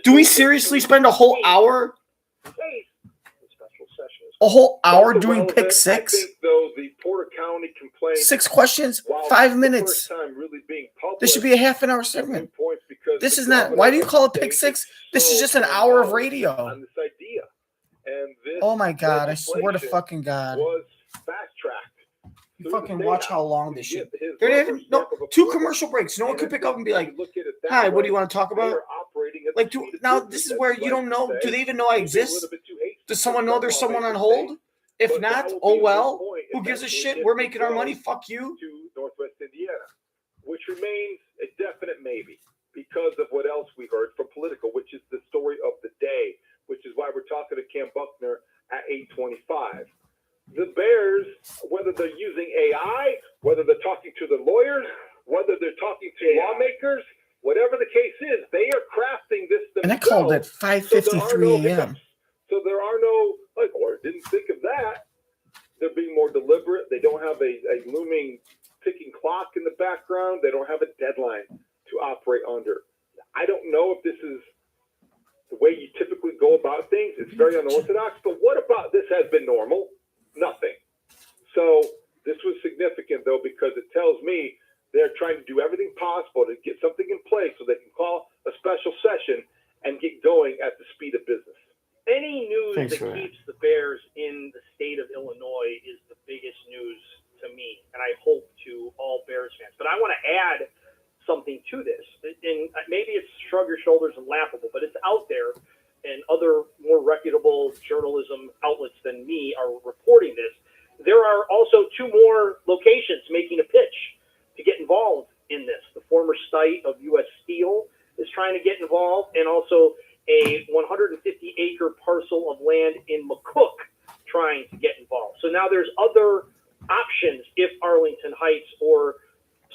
Do we seriously spend a whole hour? A whole hour doing pick six? I think, though, the Porter County complaint... 6 questions, 5 minutes. Really being This should be a half an hour segment. This is not... Why do you call it pick six? This is just an hour of radio. On this idea. And this oh my God, I swear to fucking God. Was fast-tracked. You fucking watch how long this shit... There didn't no 2 commercial breaks. No one could pick up and be like, hi, what do you want to talk about? Like, now this is where you don't know. Do they even know I exist? Does someone know there's someone on hold? If not, oh well. Who gives a shit? We're making our money. Fuck you. To Northwest Indiana, which remains a definite maybe because of what else we heard from Politico, which is the story of the day, which is why we're talking to Cam Buckner at 8:25. The Bears, whether they're using AI, whether they're talking to the lawyers, whether they're talking to lawmakers, whatever the case is, they are crafting this themselves. And I called at 5:53 a.m. So there are no, like, or didn't think of that. They're being more deliberate. They don't have a looming ticking clock in the background. They don't have a deadline to operate under. I don't know if this is the way you typically go about things. It's very unorthodox. But what about this has been normal? Nothing. So this was significant, though, because it tells me they're trying to do everything possible to get something in place so they can call a special session and get going at the speed of business. Any news that keeps the Bears in the state of Illinois is the biggest news to me, and I hope to all Bears fans. But I want to add something to this, and maybe it's shrug your shoulders and laughable, but it's out there, and other more reputable journalism outlets than me are reporting this. There are also 2 more locations making a pitch to get involved in this. The former site of U.S. Steel is trying to get involved, and also a 150-acre parcel of land in McCook trying to get involved. So now there's other options if Arlington Heights or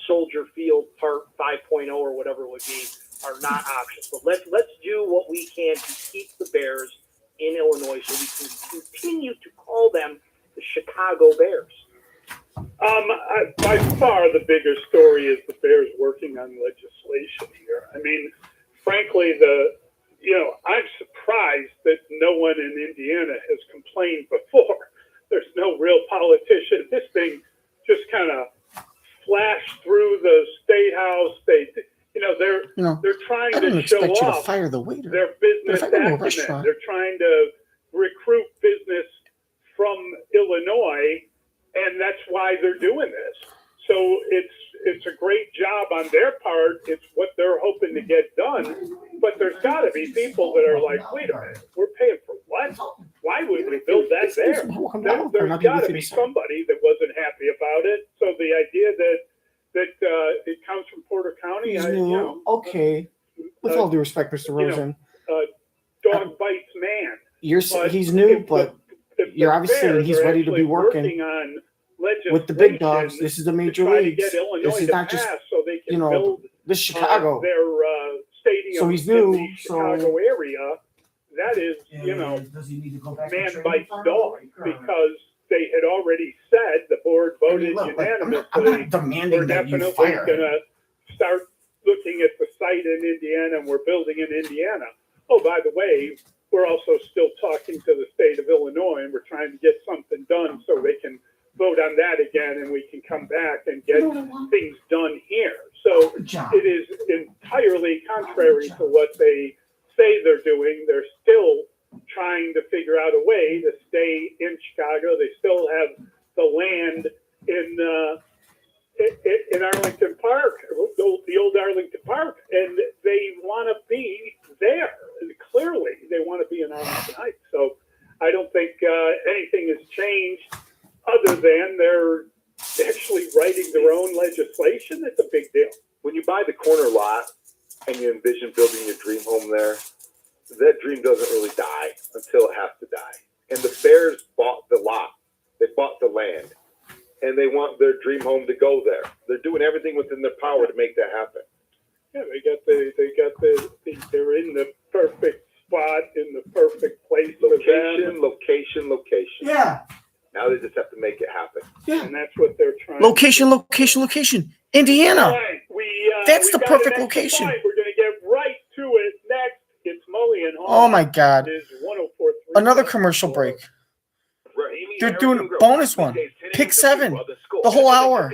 Soldier Field Part 5.0 or whatever it would be are not options. But let's do what we can to keep the Bears in Illinois so we can continue to call them the Chicago Bears. By far the bigger story is the Bears working on legislation here. I mean, frankly, I'm surprised that no one in Indiana has complained before. There's no real politician. This thing just kind of flashed through the State House. They're trying to show off fire the waiter. Their business acumen. They're trying to recruit business from Illinois, and that's why they're doing this. So it's a great job on their part. It's what they're hoping to get done. But there's got to be people that are like, wait a minute, we're paying for what? Why would we build that there? There's got to be somebody that wasn't happy about it. So the idea that it comes from Porter County, okay. With all due respect, Mr. Rosen. Dog bites man. he's new, but you're obviously he's ready to be working on with the big dogs. This is the major leagues. This is not just this Chicago. Their stadium So he's new. in the Chicago area. That is, does he need to go back man bites dog because they had already said the board voted unanimously. I'm not demanding we're that you definitely fire going to start looking at the site in Indiana, and we're building in Indiana. Oh, by the way, we're also still talking to the state of Illinois, and we're trying to get something done so they can vote on that again, and we can come back and get things done here. So it is entirely contrary to what they say they're doing. They're still trying to figure out a way to stay in Chicago. They still have the land in Arlington Park, the old Arlington Park, and they want to be there. Clearly, they want to be in Arlington Heights. So I don't think anything has changed other than they're actually writing their own legislation. It's a big deal. When you buy the corner lot and you envision building your dream home there, that dream doesn't really die until it has to die. And the Bears bought the lot. They bought the land. And they want their dream home to go there. They're doing everything within their power to make that happen. Yeah, they're in the perfect spot, in the perfect place. Location. Yeah. Now they just have to make it happen. Yeah. And that's what they're trying Location. Indiana. All right. That's we the got perfect an extra location. point. We're going to get right to it next. It's Mully and Haugh. Oh my God. It is 104.3. Another commercial break. They're doing a bonus one. Pick 7. The whole hour.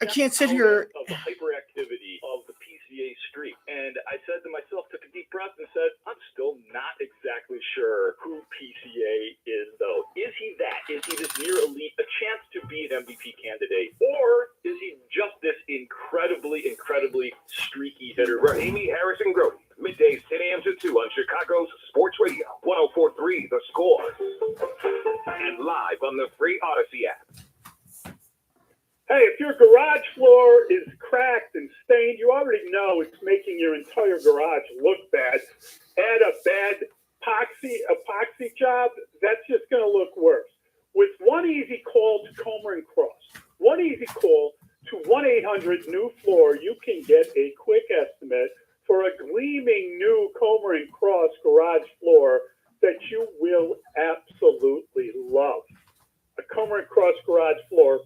I can't sit here. Of the hyperactivity of the PCA streak. And I said to myself, took a deep breath and said, I'm still not exactly sure who PCA is, though. Is he that? Is he this near elite, a chance to be an MVP candidate? Or is he just this incredibly streaky hitter? Rahimi, Harrison, Grody. Middays 10 a.m. to 2 on Chicago's Sports Radio. 104.3 The Score. And live on the free Odyssey app. Hey, if your garage floor is cracked and stained, you already know it's making your entire garage look bad. Add a bad epoxy job, that's just going to look worse. With one easy call to Comer and Cross, one easy call to 1-800-NEW-FLOOR, you can get a quick estimate for a gleaming new Comer and Cross garage floor that you will absolutely love. A Comer and Cross garage floor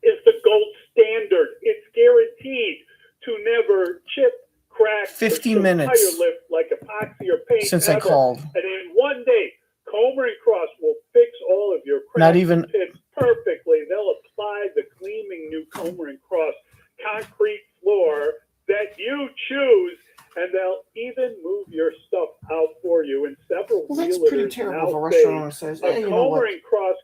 is the gold standard. It's guaranteed to never chip, crack, 15 minutes tire lift like epoxy or paint since ever. I called. And in one day, Comer and Cross will fix all of your cracks Not even tips perfectly. They'll apply the gleaming new Comer and Cross concrete floor that you choose, and they'll even move your stuff out for you. And several that's pretty terrible if a restaurant owner says, hey, you know what?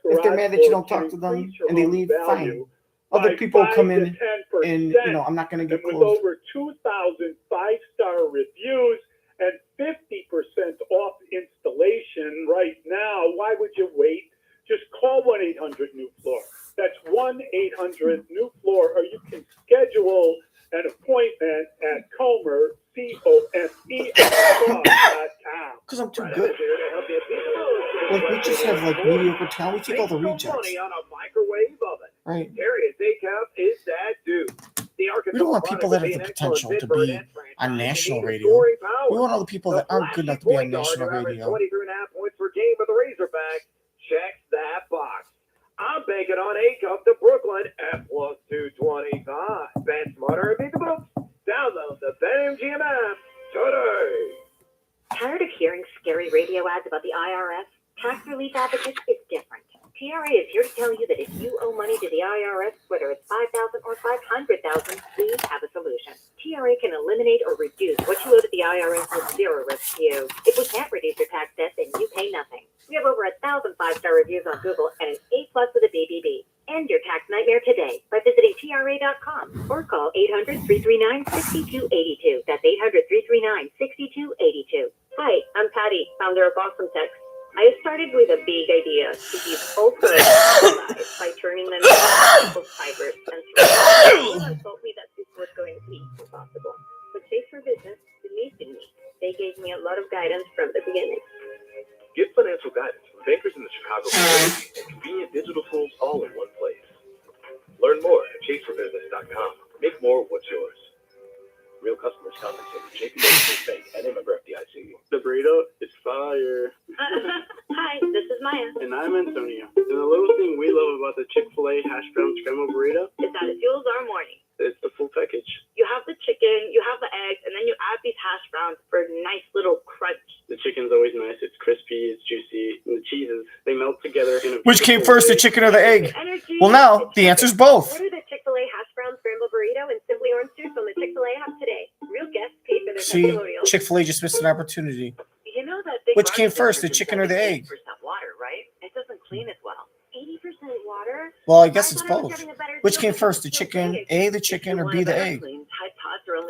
If they're mad that you don't talk to them and they leave, fine. Other people come in and, I'm not going to get close. close. With over 2,000 five-star reviews and 50% off installation right now, why would you wait? Just call 1-800-NEW-FLOOR. That's 1-800-NEW-FLOOR, or you can schedule an appointment at Comer, COME.com. Because I'm too good. Like, we just have, mediocre talent. We take all the rejects. Money on a microwave oven. Right. Darius Acuff is that dude. We don't want people that have the potential to be on national radio. We want all the people that aren't good enough to be on national radio. 23.5 points per game with the Razorback. Check that box. I'm banking on Acuff to Brooklyn at plus 225. Bet smarter and beat the books. Download the BetMGM app today. Tired of hearing scary radio ads about the IRS? Tax Relief Advocates is different. TRA is here to tell you that if you owe money to the IRS, whether it's $5,000 or $500,000, we have a solution. TRA can eliminate or reduce what you owe to the IRS with zero risk to you. If we can't reduce your tax debt, then you pay nothing. We have over 1,000 five-star reviews on Google and an A+ with a BBB. End your tax nightmare today by visiting TRA.com or call 800-339-6282. That's 800-339-6282. Hi, I'm Patty, founder of Awesome Text. I started with a big idea to use ultra lives by turning them into people's fibers and threads. Told me that this was going to be impossible. But Chase for Business believed in me. They they gave me a lot of guidance from the beginning. Get financial guidance from bankers in the Chicago community and convenient digital tools all in one place. Learn more at chaseforbusiness.com. Make more what's yours. Real customers compensated. JPMorgan Bank and a member FDIC. The burrito is fire. Hi, this is Maya. And I'm Antonio. And the little thing we love about the Chick-fil-A hash brown scrambled burrito is that it fuels our morning. It's the full package. You have the chicken, you have the eggs, and then you add these hash browns for a nice little crunch. The chicken's always nice. It's crispy, it's juicy, and the cheeses, they melt together in a Which came first, the chicken or the egg? Well, now the answer's both. Order the Chick-fil-A hash brown scrambled burrito and Simply Orange Juice on the Chick-fil-A app today. Real guests pay for their See, testimonials. Chick-fil-A just missed an opportunity. You know that big Which came first, the chicken or the egg? 80% water, right? It doesn't clean as well. 80% water? Well, I guess it's both. Which came first, the chicken, A, the chicken, or B, the egg?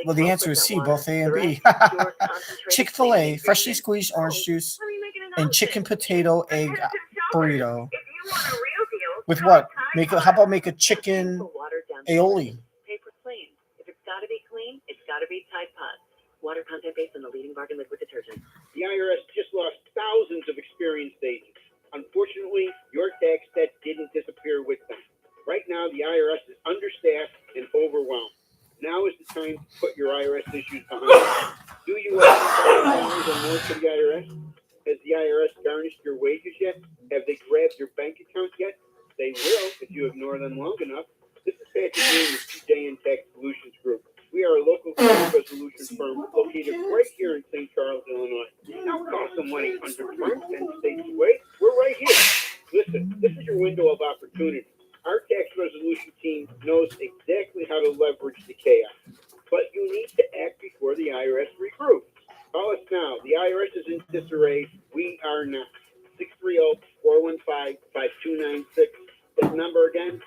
Well, the answer is C, both A and B. Chick-fil-A, freshly squeezed orange juice, and chicken potato egg burrito. With what? How about make a chicken aioli? Paper clean. If it's got to be clean, it's got to be Tide Pods. Water content based on the leading bargain liquid detergent. The IRS just lost thousands of experienced agents. Unfortunately, your tax debt didn't disappear with them. Right now, the IRS is understaffed and overwhelmed. Now is the time to put your IRS issues behind you. Do you owe $5 or more to the IRS? Has the IRS garnished your wages yet? Have they grabbed your bank account yet? They will if you ignore them long enough. This is Patrick Green with TJN Tax Solutions Group. We are a local tax resolution firm located right here in St. Charles, Illinois. Don't call some 1-800-FRIEND 10 states away. We're right here. Listen, this is your window of opportunity. Our tax resolution team knows exactly how to leverage the chaos, but you need to act before the IRS regroups. Call us now. The IRS is in disarray. We are not. 630-415-5296. That number again,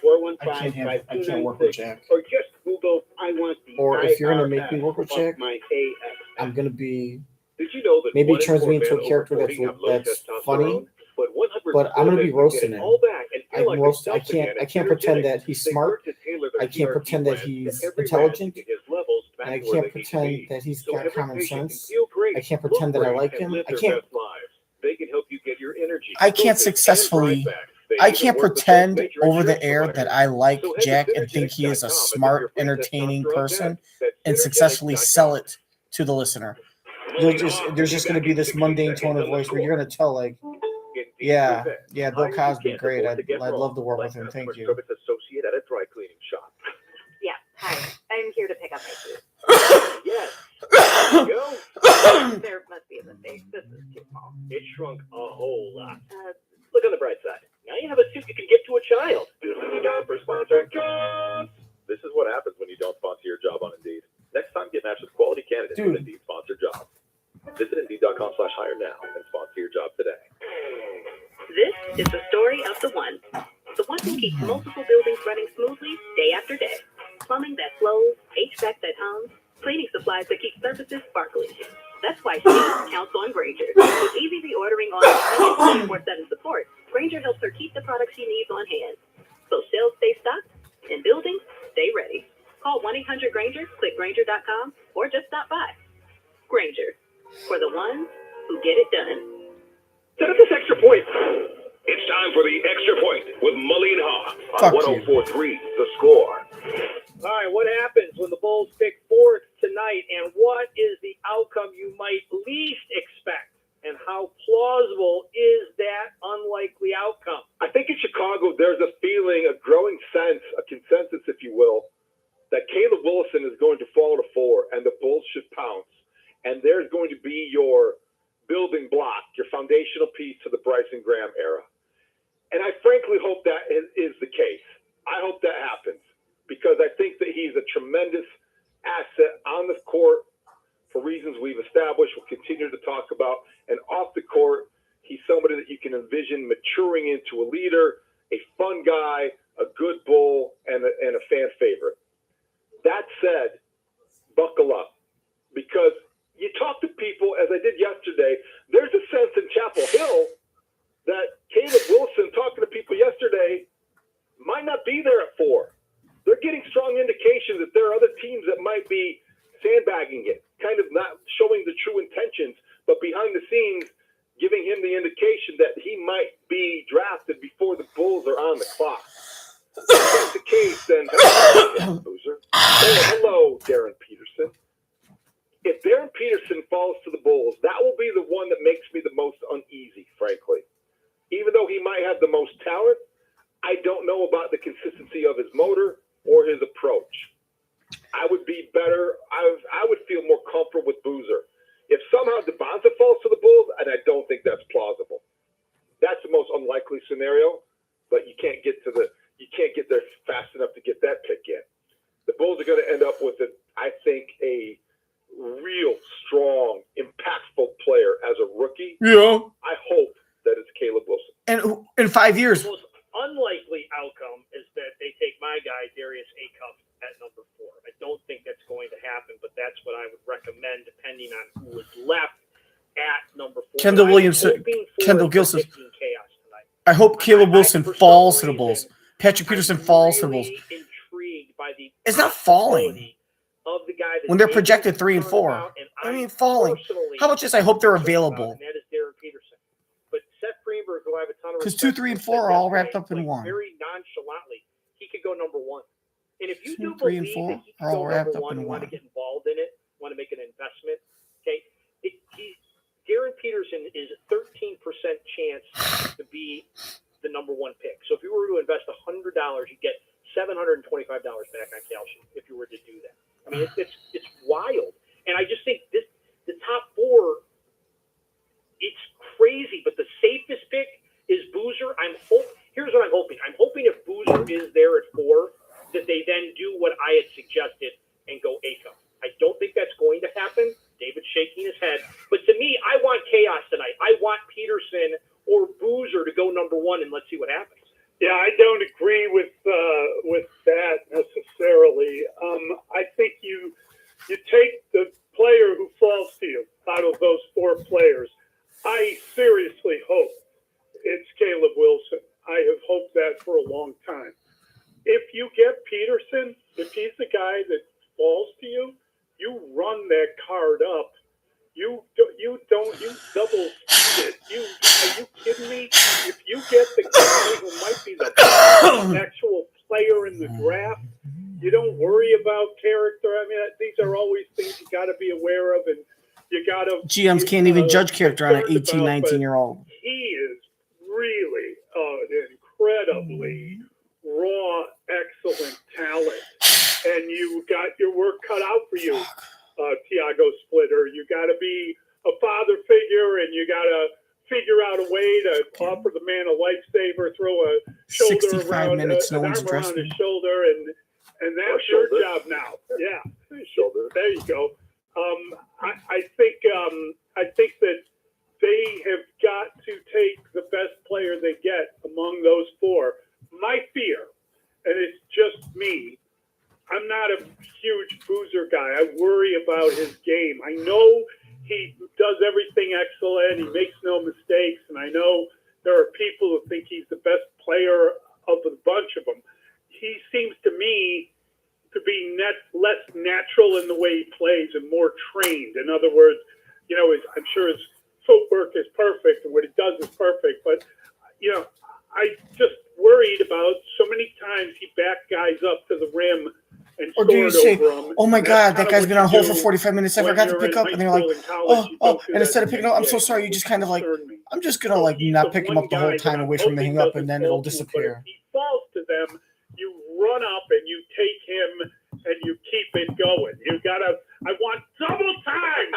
630-415-5296. Or just Google, I want the Or if you're going to IRS make me work with off Jack, my AF. I'm going to be, Did you know that maybe one in turns four me into men a character over that's 40 have low testosterone? funny, But 100% but I'm going to be of them roasting get it him. all back and feel like I themselves again can't and pretend energetic. that he's They smart. work to tailor their I can't CRT pretend that plan to he's every man intelligent. to get his levels back And I to where can't they need to pretend be. that he's So got every common patient can sense. feel great, I can't look pretend that I great, like and him. live I their can't. best lives. They can help you get your energy. I can't focus, and successfully. drive back. They I even can't work with pretend most major over the insurance air providers. that I like So head to Jack and think he is a synergetics.com and get smart, your free entertaining testosterone person test. That's and successfully synergetics.com. sell it to the listener. There's just going to be this mundane tone of voice where you're going to tell like, yeah, Bill Cosby, great. I'd love to work with him. Thank you. Service associate at a dry cleaning shop. Yeah. Hi. I'm here to pick up my food. Yes. Go. There must be a mistake. This is too small. It shrunk a whole lot. Look on the bright side. Now you have a suit you can give to a child. For sponsored jobs. This is what happens when you don't sponsor your job on Indeed. Next time, get matched with quality candidates with Indeed sponsored jobs. Visit Indeed.com/hire now and sponsor your job today. This is the story of the one. The one who keeps multiple buildings running smoothly day after day. Plumbing that flows, HVAC that hums, cleaning supplies that keep surfaces sparkling. That's why she counts on Grainger. With easy reordering on 24/7 support, Grainger helps her keep the products she needs on hand. So shelves stay stocked and buildings stay ready. Call 1-800-GRAINGER, click Grainger.com, or just stop by. Grainger, for the ones who get it done. Set up this extra point. It's time for the extra point with Mully Haugh Fuck on 104.3 The Score. All right, what happens when the Bulls pick fourth tonight, and what is the outcome you might least expect? And how plausible is that unlikely outcome? I think in Chicago, there's a feeling, a growing sense, a consensus, if you will, that Caleb Wilson is going to fall to 4 and the Bulls should pounce. And there's going to be your building block, your foundational piece to the Bryson Graham era. And I frankly hope that is the case. I hope that happens because I think that he's a tremendous asset on the court for reasons we've established, we'll continue to talk about. And off the court, he's somebody that you can envision maturing into a leader, a fun guy, a good Bull, and a fan favorite. That said, buckle up because you talk to people, as I did yesterday, there's a sense in Chapel Hill that Caleb Wilson, talking to people yesterday, might not be there at 4. They're getting strong indications that there are other teams that might be sandbagging it, kind of not showing the true intentions, but behind the scenes, giving him the indication that he might be drafted before the Bulls are on the clock. If that's the case, then Boozer. Oh, hello, Darren Peterson. If Darren Peterson falls to the Bulls, that will be the one that makes me the most uneasy, frankly. Even though he might have the most talent, I don't know about the consistency of his motor or his approach. I would be better. I would feel more comfortable with Boozer. If somehow Devonta falls to the Bulls, and I don't think that's plausible. That's the most unlikely scenario, but you can't get there fast enough to get that pick in. The Bulls are going to end up with I think a real strong, impactful player as a rookie. Yeah. I hope that it's Caleb Wilson. And in 5 years. The most unlikely outcome is that they take my guy, Darius Acuff, at number 4. I don't think that's going to happen, but that's what I would recommend depending on who is left at number 4. Kendall Williamson, Kendall Gilson. I hope Caleb Wilson falls to the Bulls. Patrick Peterson falls to the Bulls. Intrigued by the it's not falling. Of the guy when they're projected 3 and 4. I mean, falling. How much is I hope they're available? And that is Darren Peterson. But Seth Greenberg, who I have a ton of because 2, 3, and 4 are all wrapped up in one. Very nonchalantly, he could go number 1. And if you 2, do 3, and believe 4 that he can are all go wrapped number up 1, in you one. want to get involved in it, want to make an investment, okay? Darren Peterson is a 13% chance to be the number 1 pick. So if you were to invest $100, you get $725 back on calcium if you were to do that. I mean, it's wild. And I just think the top 4, it's crazy. But the safest pick is Boozer. Here's what I'm hoping. I'm hoping if Boozer is there at 4, that they then do what I had suggested and go Acuff. I don't think that's going to happen. David's shaking his head. But to me, I want chaos tonight. I want Peterson or Boozer to go number 1, and let's see what happens. Yeah, I don't agree with that necessarily. I think you take the player who falls to you out of those 4 players. I seriously hope it's Caleb Wilson. I have hoped that for a long time. If you get Peterson, if he's the guy that falls to you, you run that card up. You double speed it. Are you kidding me? If you get the guy who might be the best actual player in the draft, you don't worry about character. I mean, these are always things you got to be aware of, and you got to. GMs can't even judge character on an 18, 19-year-old. He is really an incredibly raw, excellent talent, and you got your work cut out for you. Tiago Splitter. You got to be a father figure, and you got to figure out a way to offer the man a lifesaver, throw a shoulder 65 around, minutes, an no one's arm around addressing. his shoulder, and that's your job now. Yeah, shoulder. There you go. I think that they have got to take the best player they get among those 4. My fear, and it's just me, I'm not a huge Boozer guy. I worry about his game. I know he does everything excellent. He makes no mistakes. And I know there are people who think he's the best player of the bunch of them. He seems to me to be less natural in the way he plays and more trained. In other words, I'm sure his footwork is perfect and what he does is perfect. But, I just worried about so many times he backed guys up to the rim. Or do you say, oh my God, that guy's been on hold for 45 minutes. I forgot to pick up. And they're like, oh. And instead of picking up, I'm so sorry. You just kind of like, I'm just going to not pick him up the whole time and wait for him to hang up, and then it'll disappear. If he falls to them, you run up and you take him and you keep it going. I want double time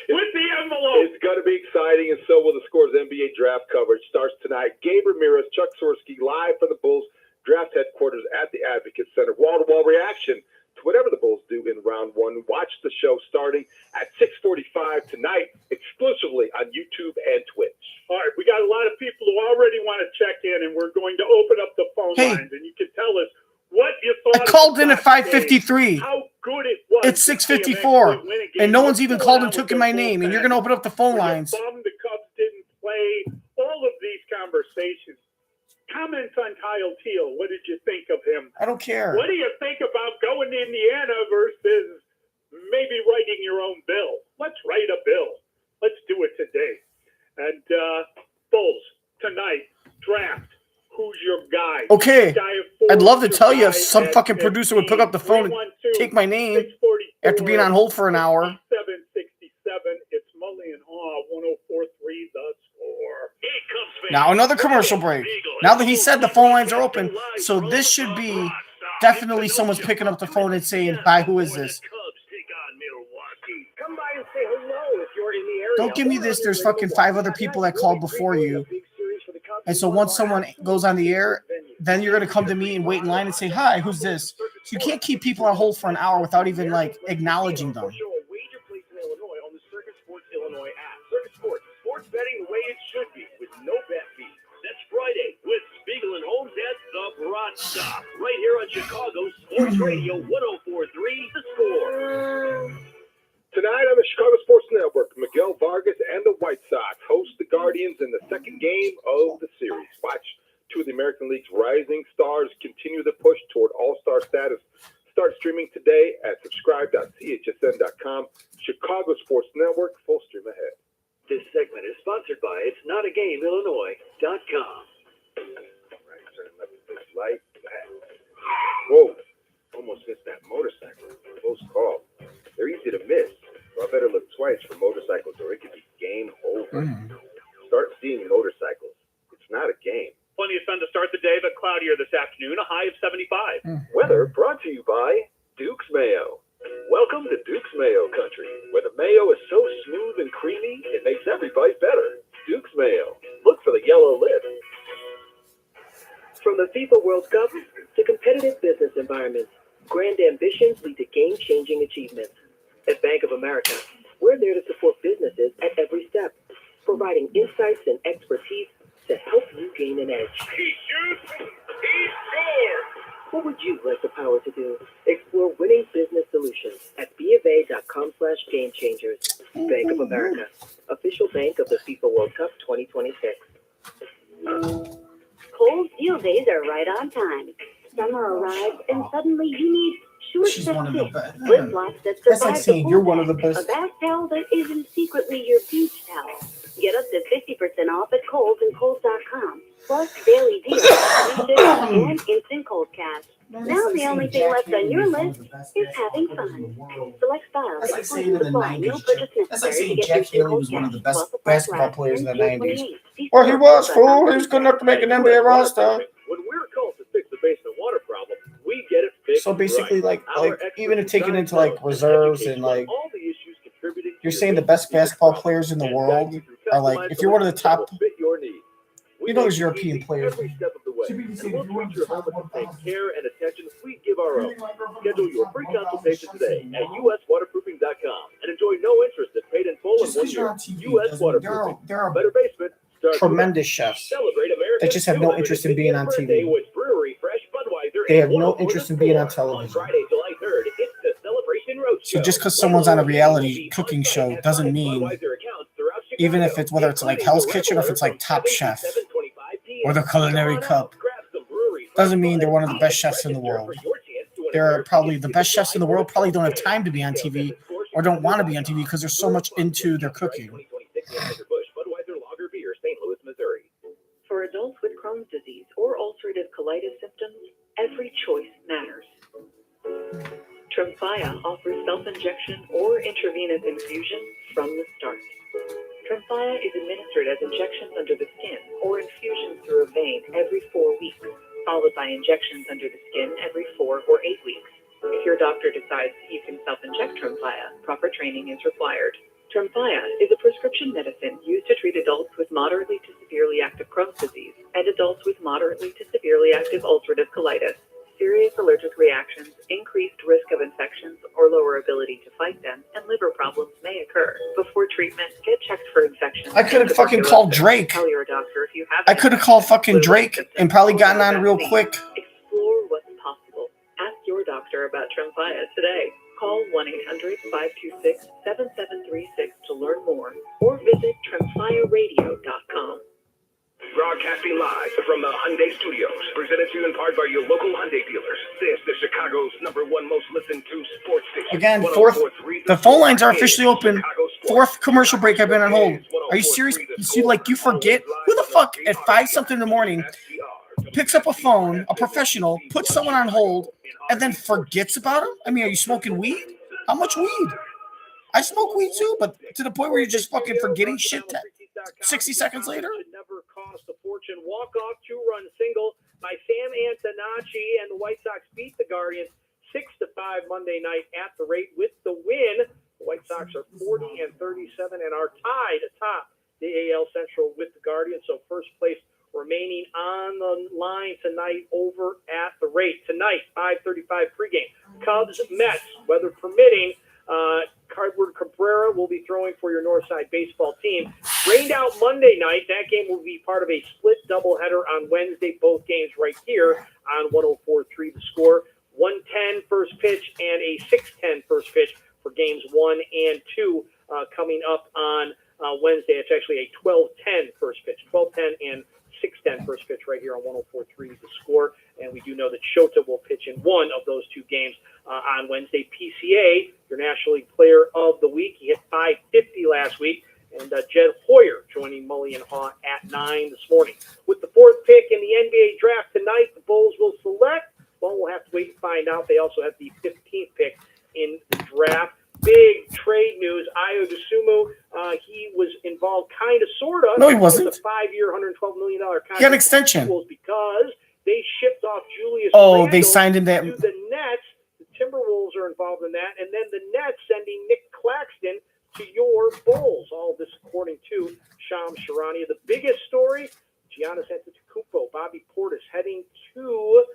with the envelope. It's going to be exciting, and so will the Scores NBA draft coverage. Starts tonight. Gabe Ramirez, Chuck Swirsky, live for the Bulls draft headquarters at the Advocate Center. Wall-to-wall reaction to whatever the Bulls do in round 1. Watch the show starting at 6:45 tonight, exclusively on YouTube and Twitch. All right, we got a lot of people who already want to check in, and we're going to open up the phone lines, and you can tell us what you thought. I called in at 5:53. How good it was. It's 6:54, and no one's even called and took in my name, and you're going to open up the phone lines. The Cubs didn't play. All of these conversations. Comments on Kyle Teal. What did you think of him? I don't care. What do you think about going to Indiana versus maybe writing your own bill. Let's write a bill. Let's do it today. And Bulls, tonight, draft. Who's your guy? Okay. I'd love to tell you if some at fucking producer would pick up the phone and take my name after being on hold for an hour. 767. It's Mully and Haugh, 104.3 The Score. Now another commercial break. Now that he said the phone lines are open, so this should be definitely someone's picking up the phone and saying, "Hi, who is this?" Come by and say hello if you're in the area. Don't give me this. There's fucking 5 other people that called before you. And so once someone goes on the air, then you're going to come to me and wait in line and say, "Hi, who's this?" So you can't keep people on hold for an hour without even like acknowledging them. Wager place in Illinois on the Circuit Sports Illinois app. Circuit Sports, sports betting the way it should be with no bet fee. That's Friday with Spiegel and Holmes at the Broad Stop, right here on Chicago's Sports Radio 104.3 The Score. Tonight on the Chicago Sports Network, Miguel Vargas and the White Sox host the Guardians in the second game of the series. Watch 2 of the American League's rising stars continue the push toward all-star status. Start streaming today at subscribe.chsn.com. Chicago Sports Network, full stream ahead. This segment is sponsored by It'sNotAGameIllinois.com. Right, turning left at this light. Whoa, almost missed that motorcycle. Close call. They're easy to miss, so I better look twice for motorcycles or it could be game over. Start seeing motorcycles. It's not a game. Plenty of sun to start the day, but cloudier this afternoon, a high of 75. Weather brought to you by Duke's Mayo. Welcome to Duke's Mayo country, where the mayo is so smooth and creamy, it makes every bite better. Duke's Mayo. Look for the yellow lid. From the FIFA World Cup to competitive business environments, grand ambitions lead to game-changing achievements. At Bank of America, we're there to support businesses at every step, providing insights and expertise to help you gain an edge. He shoots. He scores. What would you like the power to do? Explore winning business solutions at BofA.com/gamechangers. Bank of America, official bank of the FIFA World Cup 2026. Cold deal days are right on time. Summer arrives and suddenly you need She's one of the best. flip-flops that That's like survive saying the you're cold one of the pack. best. A bath towel that isn't secretly your beach towel. Get up to 50% off at Kohl's and Kohl's.com. Plus daily deals, and instant cold cash. Now the only thing left on your list is having fun. Select styles, That's like saying in the exclusive supply, no 90s, purchase That's like necessary to saying get Jack instant Haley cold was one of the cash. best Plus the basketball price players in the last 90s. 28. Well, he was, fool. He was good enough to make an NBA roster. When we're called to fix the basement water problem, we get it fixed. So basically, right. like even if taking into like reserves and like, you're saying the best basketball players in the world are like, if you're one of the top, you know, there's European players. Every step of the way. And we'll treat your home with the same care and attention we give our own. Schedule your free consultation today at uswaterproofing.com and enjoy no interest and paid in full in 1 year. US Waterproofing. There are Better basement. tremendous chefs Celebrate America that just have no interest in being on TV. They have no interest in being on television. Friday, July 3rd, it's the Celebration Roadshow. So just because someone's on a reality cooking show doesn't mean, even if it's whether it's like Hell's Kitchen or if it's like Top Chef or the Culinary Cup, doesn't mean they're one of the best chefs in the world. They're probably the best chefs in the world. Probably don't have time to be on TV or don't want to be on TV because they're so much into their cooking. For adults with Crohn's disease or ulcerative colitis symptoms, every choice matters. Tremfya offers self-injection or intravenous infusion from the start. Tremfya is administered as injections under the skin or infusions through a vein every 4 weeks, followed by injections under the skin every 4 or 8 weeks. If your doctor decides you can self-inject Tremfya, proper training is required. Tremfya is a prescription medicine used to treat adults with moderately to severely active Crohn's disease and adults with moderately to severely active ulcerative colitis. Serious allergic reactions, increased risk of infections or lower ability to fight them, and liver problems may occur. Before treatment, get checked for infections. I could have fucking called Drake. Tell your doctor if you have I could have called fucking Drake and probably gotten on real quick. Explore what's possible. Ask your doctor about Tremfya today. Call 1-800-526-7736 to learn more or visit TremfyaRadio.com. Broadcasting live from the Hyundai Studios, presented to you in part by your local Hyundai dealers. This is Chicago's #1 most listened to sports station. Again, the phone lines are officially open. Fourth commercial break. I've been on hold. Are you serious? You forget? Who the fuck at 5-something in the morning picks up a phone, a professional, puts someone on hold, and then forgets about him? I mean, are you smoking weed? How much weed? I smoke weed too, but to the point where you're just fucking forgetting shit 60 seconds later? Should never cost a fortune. Walk-off two-run single by Sam Antonacci, and the White Sox beat the Guardians 6-5 Monday night at the rate. With the win, the White Sox are 40-37 and are tied atop the AL Central with the Guardians. So first place remaining on the line tonight over at the rate. Tonight, 5:35 pregame. Cubs, Mets, weather permitting. Cardward Cabrera will be throwing for your Northside baseball team. Rained out Monday night. That game will be part of a split doubleheader on Wednesday. Both games right here on 104.3 The Score. 1:10 first pitch and a 6:10 first pitch for games 1 and 2 coming up on Wednesday. It's actually a 12:10 first pitch. 12:10 and 6:10 first pitch right here on 104.3 The Score. And we do know that Shota will pitch in one of those two games on Wednesday. PCA, your National League Player of the Week. He hit .550 last week. And Jed Hoyer joining Mully Haugh at 9 this morning. With the fourth pick in the NBA draft tonight, the Bulls will select. Well, we'll have to wait and find out. They also have the 15th pick in the draft. Big trade news. Ayo Dosunmu, he was involved kind of, sort of. No, he wasn't. With a 5-year, $112 million contract. He had an extension. Because they shipped off Julius Randle they signed him that. to the Nets. The Timberwolves are involved in that. And then the Nets sending Nick Claxton to your Bulls. All this according to Shams Charania. The biggest story, Giannis Antetokounmpo, Bobby Portis heading to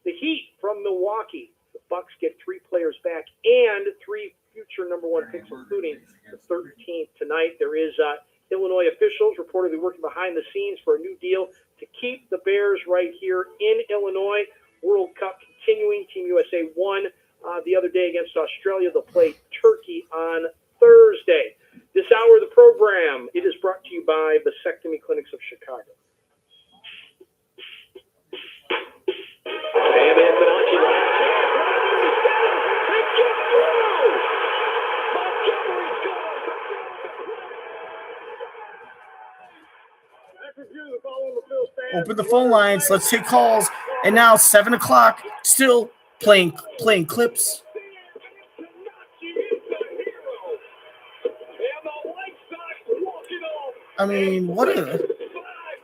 the Heat from Milwaukee. The Bucks get 3 players back and 3 future #1 picks, including the 13th tonight. There is Illinois officials reportedly working behind the scenes for a new deal to keep the Bears right here in Illinois. World Cup continuing. Team USA won the other day against Australia. They'll play Turkey on Thursday. This hour of the program, it is brought to you by Vasectomy Clinics of Chicago. Sam Antonacci. Open the phone lines. Let's take calls. And now 7 o'clock. Still playing clips. I mean,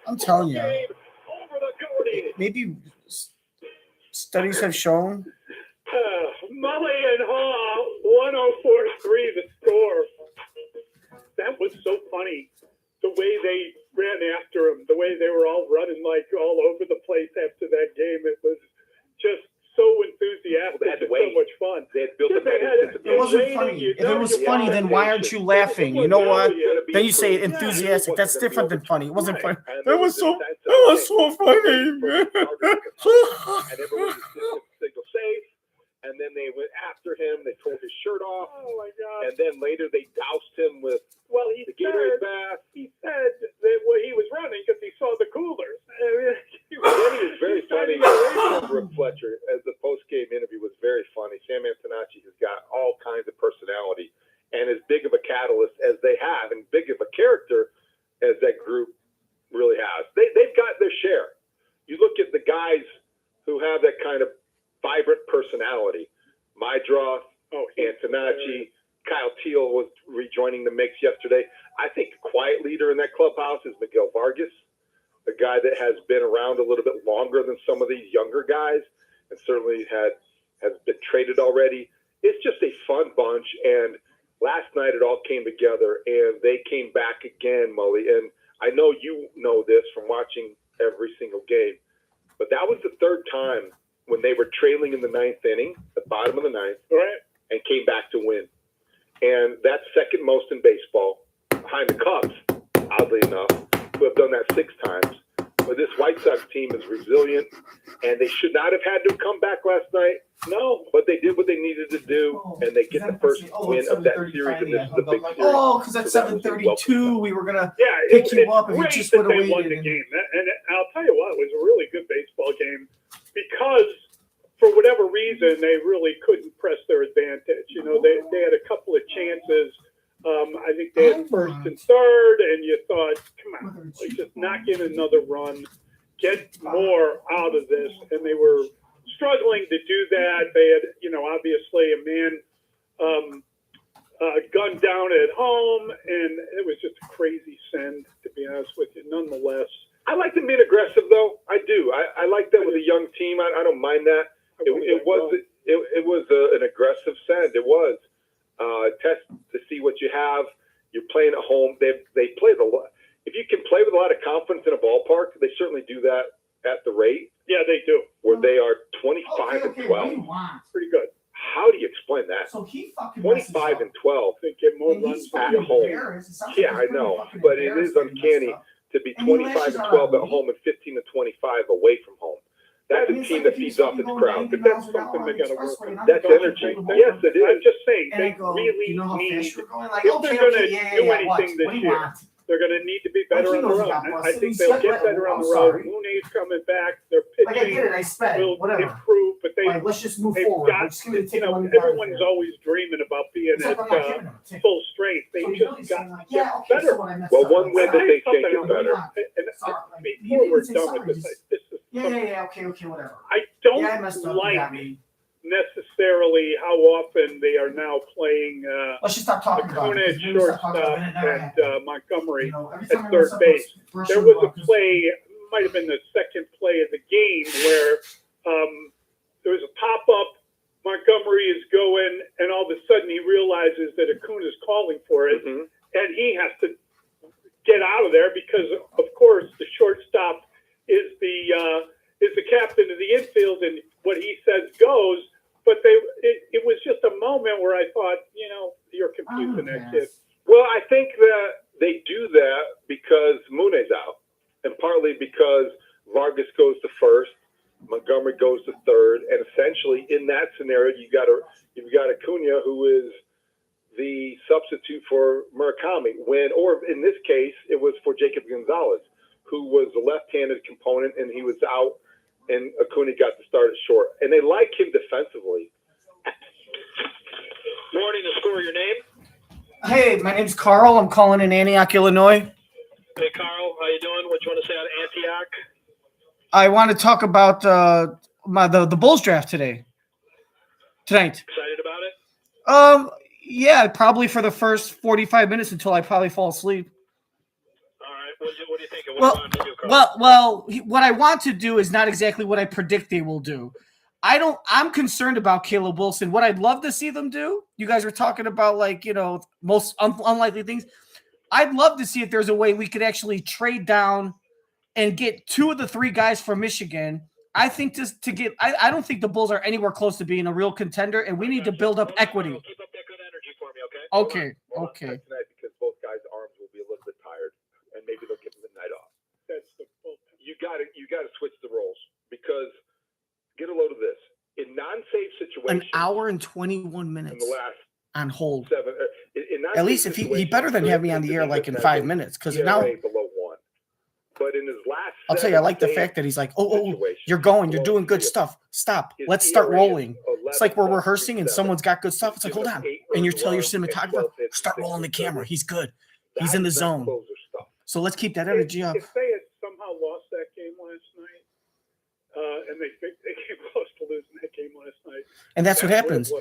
I'm telling you. Maybe studies have shown. Mully Haugh, 104.3 The Score. That was so funny. The way they ran after him, the way they were all running like all over the place after that game. It was just so enthusiastic and so much fun. It wasn't funny. If it was funny, then why aren't you laughing? You know what? Then you say enthusiastic. That's different than funny. It wasn't funny. That was so funny. And everyone was signal safe. And then they went after him. They tore his shirt off. Oh, my God. And then later they doused him with the Gatorade bath. He said that he was running because he saw the coolers. He was very funny. Brooke Fletcher, as the post-game interview, was very funny. Sam Antonacci has got all kinds of personality and as big of a catalyst as they have and big of a character as that group really has. They've got their share. You look at the guys who have that kind of vibrant personality. Mydroth, Antonacci, Kyle Teal was rejoining the mix yesterday. I think a quiet leader in that clubhouse is Miguel Vargas, a guy that has been around a little bit longer than some of these younger guys and certainly has been traded already. It's just a fun bunch, and last night it all came together, and they came back again, Mully. And I know you know this from watching every single game, but that was the third time when they were trailing in the 9th inning, the bottom of the 9th, and came back to win. And that's second most in baseball, behind the Cubs, oddly enough, who have done that 6 times. But this White Sox team is resilient, and they should not have had to come back last night. No, but they did what they needed to do, and they get the first win of that series, and this is the big series. Oh, because at 7:32 we were gonna pick you up if you just would have won the game. And I'll tell you what, it was a really good baseball game because for whatever reason they really couldn't press their advantage. You know, they had a couple of chances. I think they had first and third, and you thought, come on, like, just knock in another run, get more out of this, and they were struggling to do that. They had, you know, obviously a man gunned down at home, and it was just a crazy send, to be honest with you. Nonetheless, I like them being aggressive, though. I do. I like that with a young team. I don't mind that. It was an aggressive send. It was test to see what you have. You're playing at home. They play if you can play with a lot of confidence in a ballpark, they certainly do that at the rate. Yeah, they do. Where they are 25 and 12. Pretty good. How do you explain that? So he fucking 25 and 12. They get more runs at home. Yeah, I know, but it is uncanny to be 25 and 12 at home and 15 and 25 away from home. That's a team that feeds off its crowd. But that's something they got to work on. That's energy. Yes, it is. I'm just saying, they really need, if they're going to do anything this year, they're going to need to be better on the road. I think they'll get better on the road. Mooney's coming back. Their pitching will improve, but let's just move they've forward. got, you know, everyone's always dreaming about being at full strength. They just got to get better. Well, one win that they can't get better. And before we're done with this, okay, whatever. I don't like necessarily how often they are now playing let's just stop talking Acuna about at shortstop and Montgomery at third base. There was a play, might have been the second play of the game, where there was a pop-up, Montgomery is going, and all of a sudden he realizes that Acuna is calling for it, and he has to get out of there because, of course, the shortstop is the captain of the infield, and what he says goes. But it was just a moment where I thought, you know, you're confusing that kid. Well, I think that they do that because Mooney's out, and partly because Vargas goes to first, Montgomery goes to third, and essentially in that scenario, you've got Acuna, who is the substitute for Murakami. Or in this case, it was for Jacob Gonzalez, who was the left-handed component, and he was out. And Acuna got to start at short. And they like him defensively. Morning, the score, your name? Hey, my name's Carl. I'm calling in Antioch, Illinois. Hey, Carl, how you doing? What you want to say out of Antioch? I want to talk about the Bulls draft tonight. Excited about it? Yeah, probably for the first 45 minutes until I probably fall asleep. All right. What do you think? What do you want to do, Carl? Well, what I want to do is not exactly what I predict they will do. I'm concerned about Caleb Wilson. What I'd love to see them do, you guys were talking about, like, you know, most unlikely things. I'd love to see if there's a way we could actually trade down and get 2 of the 3 guys from Michigan. I think I don't think the Bulls are anywhere close to being a real contender, and we need to build up equity. Keep up that good energy for me, okay? Okay. Tonight, because both guys' arms will be a little bit tired, and maybe they'll give them the night off. That's the you got to switch the roles, because get a load of this. In non-safe situations, an hour and 21 minutes in the last on hold. 7. At least if he better than have me on the air like in 5 minutes, because now below 1. But in his last, I'll tell you, I like the fact that he's like, oh, you're doing good stuff. Stop. Let's start rolling. It's like we're rehearsing and someone's got good stuff. It's like, hold on. And you tell your cinematographer, start rolling the camera. He's good. He's in the zone. So let's keep that energy up. If they had somehow lost that game last night, and they came close to losing that game last night, and that's what happens.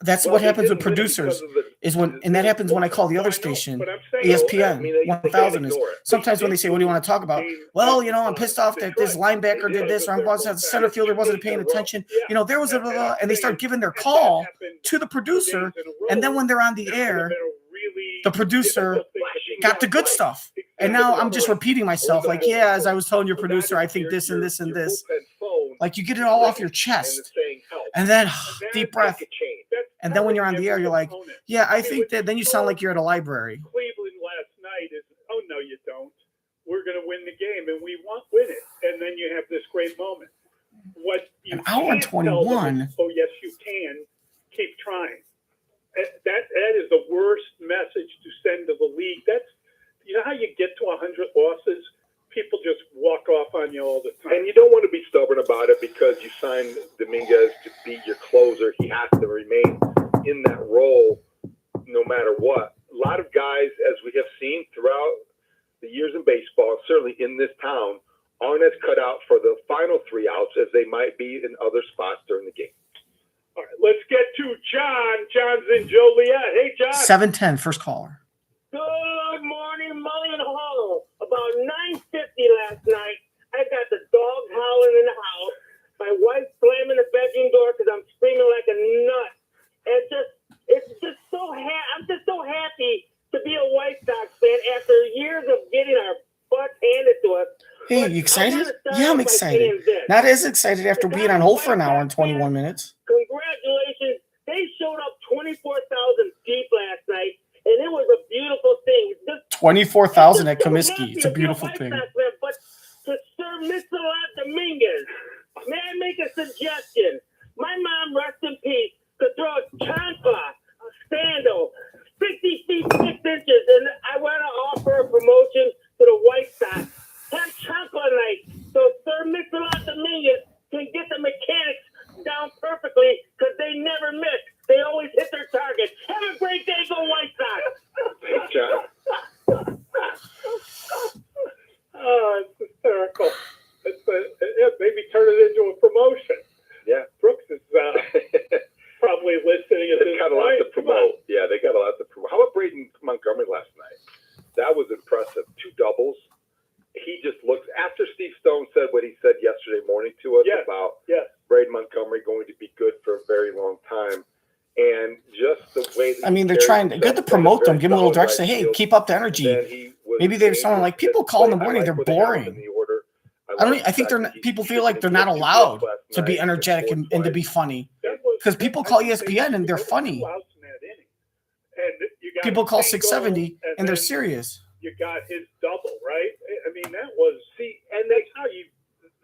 That's what happens with producers and that happens when I call the other station, ESPN 1000 is sometimes when they say, what do you want to talk about? Well, you know, I'm pissed off that this linebacker did this, or I'm about to have the center fielder wasn't paying attention. You know, there was and they start giving their call to the producer. And then when they're on the air, the producer got the good stuff. And now I'm just repeating myself. Like, yeah, as I was telling your producer, I think this and this and this. Like, you get it all off your chest. And then deep breath. And then when you're on the air, you're like, yeah, I think that. Then you sound like you're at a library. Cleveland last night is, oh, no, you don't. we're going to win the game, and we win it. And then you have this great moment. What you An hour and can't tell them 21. is, oh, yes, you can. Keep trying. That is the worst message to send to the league. That's, you know how you get to 100 losses? People just walk off on you all the time. And you don't want to be stubborn about it because you signed Dominguez to be your closer. He has to remain in that role no matter what. A lot of guys, as we have seen throughout the years in baseball, certainly in this town, aren't as cut out for the final 3 outs as they might be in other spots during the game. All right, let's get to John. John's in Joliet. Hey, John. 710, first caller. Good morning, Mully Haugh. About 9:50 last night, I got the dog howling in the house. My wife slamming the bedroom door because I'm screaming like a nut. And it's just so I'm just so happy to be a White Sox fan after years of getting our butts handed to us. Hey, you excited? Yeah, I'm excited. Not as excited after being on hold for an hour and 21 minutes. Congratulations. They showed up 24,000 deep last night, and it was a beautiful thing. 24,000 at Comiskey. It's a beautiful thing. But to Sir Mr. Dominguez, may I make a suggestion? My mom, rest in peace, could throw a champa, a sandal, 60 feet 6 inches, and I want to offer a promotion to the White Sox. Have champa night so Sir Mr. Dominguez can get the mechanics down perfectly because they never miss. They always hit their target. Have a great day, go White Sox. Thanks, John. Oh, it's hysterical. Maybe turn it into a promotion. Yeah. Brooks is probably listening at this They got a lot point. to promote. Yeah, they got a lot to promote. How about Braden Montgomery last night? That was impressive. 2 doubles. He just looks, after Steve Stone said what he said yesterday morning to us about Braden Montgomery going to be good for a very long time. And just the way that they're trying to get to promote them, give them a little direction. Say, hey, keep up the energy. Maybe there's someone like people call in the morning, they're boring. I think people feel like they're not allowed to be energetic and to be funny. Because people call ESPN and they're funny. People call 670 and they're serious. You got his double, right? I mean, that was, and that's how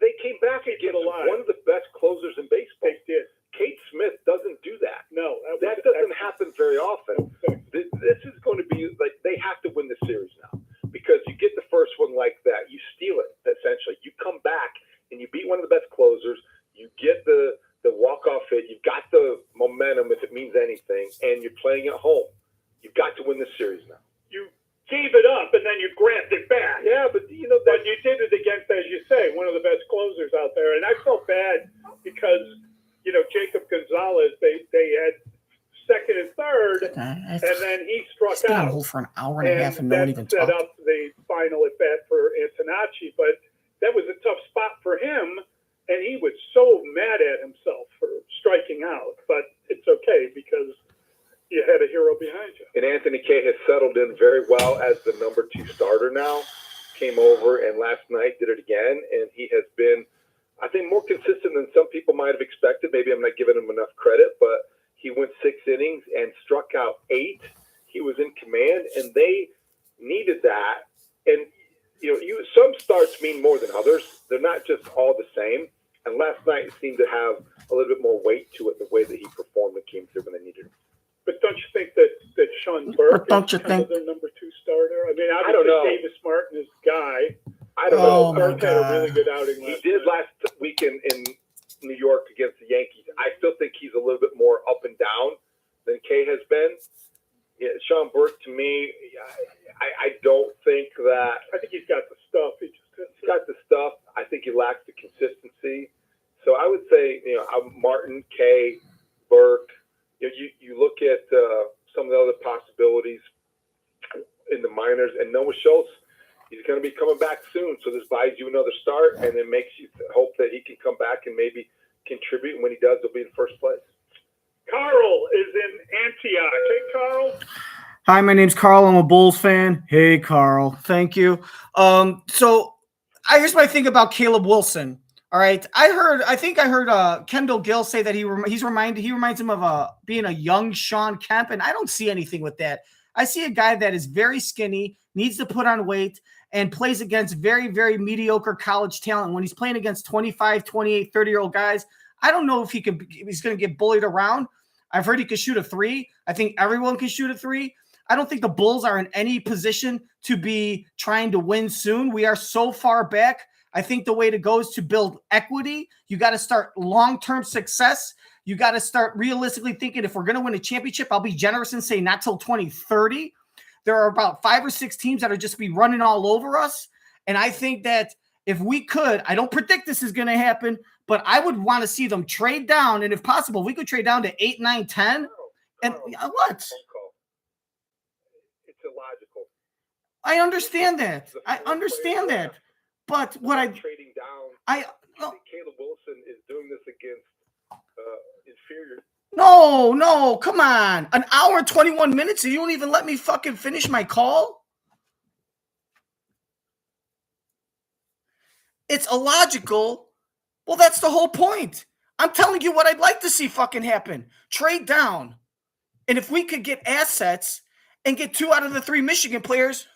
they came back against one of the best closers in baseball. They did. Kate Smith doesn't do that. No. That doesn't happen very often. This is going to be like, they have to win the series now because you get the first one like that. You steal it, essentially. You come back and you beat one of the best closers. You get the walk-off hit. You've got the momentum, if it means anything, and you're playing at home. You've got to win this series now. You gave it up and then you grabbed it back. Yeah, but but you did it against, as you say, one of the best closers out there. And I felt bad because, Jacob Gonzalez, they had second and third, and then he struck He's been on out. hold for an hour and a half and no one even set talked. up the final at bat for Antonacci, but that was a tough spot for him, and he was so mad at himself for striking out. But it's okay because you had a hero behind you. And Anthony Kay has settled in very well as the number 2 starter now. Came over and last night did it again, and he has been, I think, more consistent than some people might have expected. Maybe I'm not giving him enough credit, but he went 6 innings and struck out 8. He was in command, and they needed that. And some starts mean more than others. They're not just all the same. And last night it seemed to have a little bit more weight to it, the way that he performed and came through when they needed him. But don't you think that Sean Burke is kind of their number 2 starter? I mean, I don't know. Davis Martin is guy. I don't know. Burke had a really good outing last He did night. last weekend in New York against the Yankees. I still think he's a little bit more up and down than Kay has been. Yeah, Sean Burke, to me, I don't think that. I think he's got the stuff. He's got the stuff. I think he lacks the consistency. So I would say, Martin, Kay, Burke. You look at some of the other possibilities in the minors, and Noah Schultz, he's going to be coming back soon. So this buys you another start, and it makes you hope that he can come back and maybe contribute. And when he does, he'll be in first place. Carl is in Antioch. Hey, Carl. Hi, my name's Carl. I'm a Bulls fan. Hey, Carl. Thank you. So here's what I think about Caleb Wilson. All right. I think I heard Kendall Gill say that he reminds him of being a young Sean Kemp, and I don't see anything with that. I see a guy that is very skinny, needs to put on weight, and plays against very, very mediocre college talent. When he's playing against 25, 28, 30-year-old guys, I don't know if he's going to get bullied around. I've heard he can shoot a three. I think everyone can shoot a three. I don't think the Bulls are in any position to be trying to win soon. We are so far back. I think the way to go is to build equity. You got to start long-term success. You got to start realistically thinking, if we're going to win a championship, I'll be generous and say not till 2030. There are about 5 or 6 teams that are just be running all over us. And I think that if we could, I don't predict this is going to happen, but I would want to see them trade down. And if possible, we could trade down to 8, 9, 10. And what? It's illogical. I understand that. I understand that. But what trading down, Caleb Wilson is doing this against inferior. No, come on. An hour and 21 minutes and you don't even let me fucking finish my call? It's illogical. Well, that's the whole point. I'm telling you what I'd like to see fucking happen. Trade down. And if we could get assets and get 2 out of the 3 Michigan players.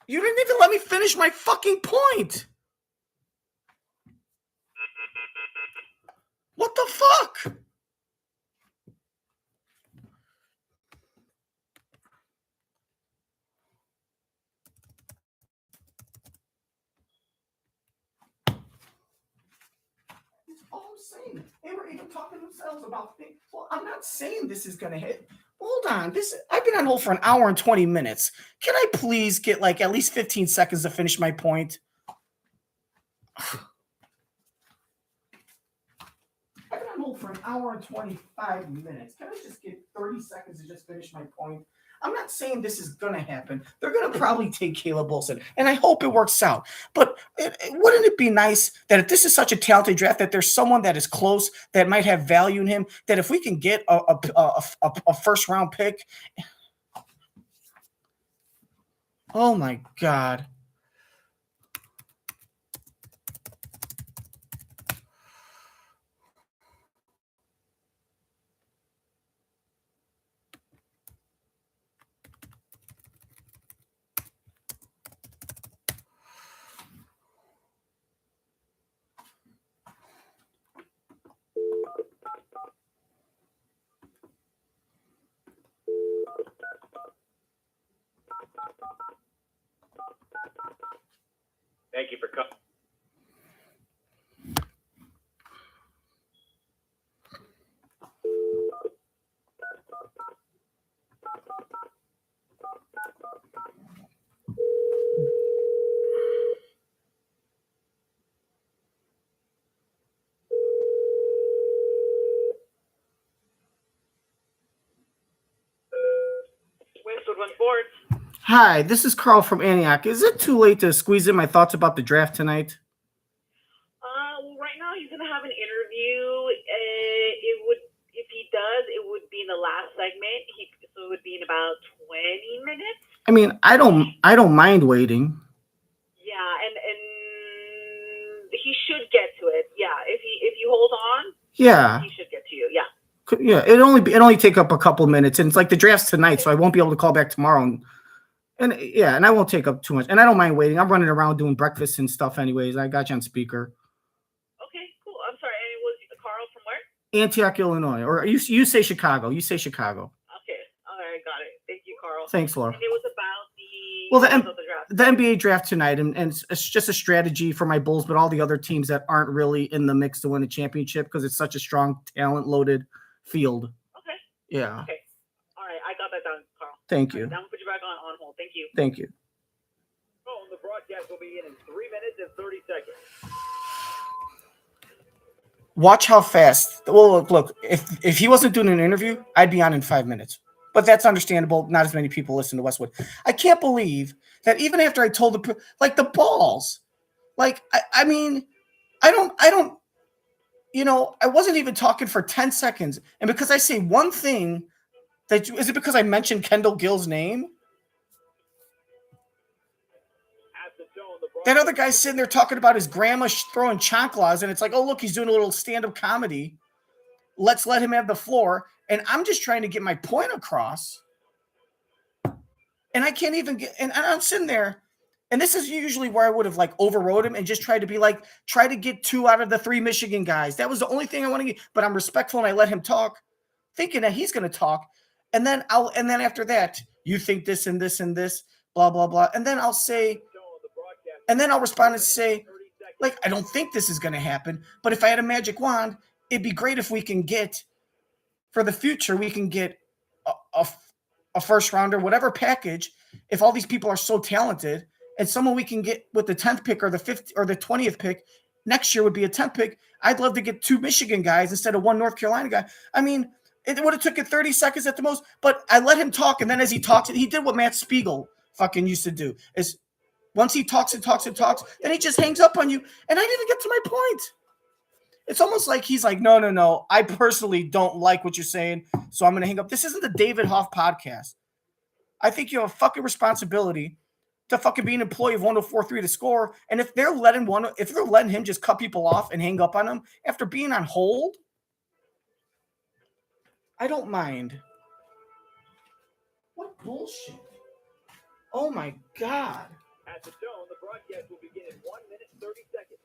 You didn't even let me finish my fucking point. What the fuck? That's all I'm saying. They were even talking to themselves about things. Well, I'm not saying this is going to hit. Hold on. I've been on hold for an hour and 20 minutes. Can I please get like at least 15 seconds to finish my point? I've been on hold for an hour and 25 minutes. Can I just get 30 seconds to just finish my point? I'm not saying this is going to happen. They're going to probably take Caleb Wilson, and I hope it works out. But wouldn't it be nice that if this is such a talented draft, that there's someone that is close that might have value in him, that if we can get a first-round pick. Oh, my God. Thank you for coming. Hi, this is Carl from Antioch. Is it too late to squeeze in my thoughts about the draft tonight? Well, right now he's going to have an interview. If he does, it would be in the last segment. So it would be in about 20 minutes. I mean, I don't mind waiting. Yeah, and he should get to it. Yeah, if you hold on. Yeah. He should get to you. Yeah. Yeah, it only take up a couple minutes, and it's like the draft's tonight, so I won't be able to call back tomorrow. And I won't take up too much. And I don't mind waiting. I'm running around doing breakfast and stuff anyways. I got you on speaker. Okay, cool. I'm sorry. And it was Carl from where? Antioch, Illinois. Or you say Chicago. You say Chicago. Okay. All right, got it. Thank you, Carl. Thanks, Laura. And it was about the NBA draft tonight, and it's just a strategy for my Bulls, but all the other teams that aren't really in the mix to win a championship because it's such a strong, talent-loaded field. Okay. Yeah. Okay. All right. I got that down, Carl. Thank you. Now we'll put you back on hold. Thank you. Thank you. Oh, the broadcast will begin in 3 minutes and 30 seconds. Watch how fast. Well, look. If he wasn't doing an interview, I'd be on in 5 minutes. But that's understandable. Not as many people listen to Westwood. I can't believe that even after I told the balls, I mean, I don't. I wasn't even talking for 10 seconds. And because I say one thing, is it because I mentioned Kendall Gill's name? That other guy's sitting there talking about his grandma throwing chanclas, and it's like, oh, look, he's doing a little stand-up comedy. let's let him have the floor. And I'm just trying to get my point across. And I can't even get, and I'm sitting there. And this is usually where I would have like overrode him and just tried to be like, try to get 2 out of the 3 Michigan guys. That was the only thing I want to get. But I'm respectful and I let him talk, thinking that he's going to talk. And then after that, you think this and this and this, blah, blah, blah. And then I'll say, and then I'll respond and say, like, I don't think this is going to happen. But if I had a magic wand, it'd be great if we can get, for the future, we can get a first rounder, whatever package, if all these people are so talented, and someone we can get with the 10th pick or the 5th or the 20th pick next year would be a 10th pick. I'd love to get 2 Michigan guys instead of 1 North Carolina guy. I mean, it would have took it 30 seconds at the most, but I let him talk. And then as he talks, he did what Matt Spiegel fucking used to do, is once he talks and talks and talks, then he just hangs up on you. And I didn't even get to my point. It's almost like he's like, no. I personally don't like what you're saying, so I'm going to hang up. This isn't the David Hoff podcast. I think you have a fucking responsibility to fucking be an employee of 104.3 to score. And if they're letting him just cut people off and hang up on him after being on hold, I don't mind. What bullshit? Oh my God. At the Dome, the broadcast will begin in 1 minute 30 seconds.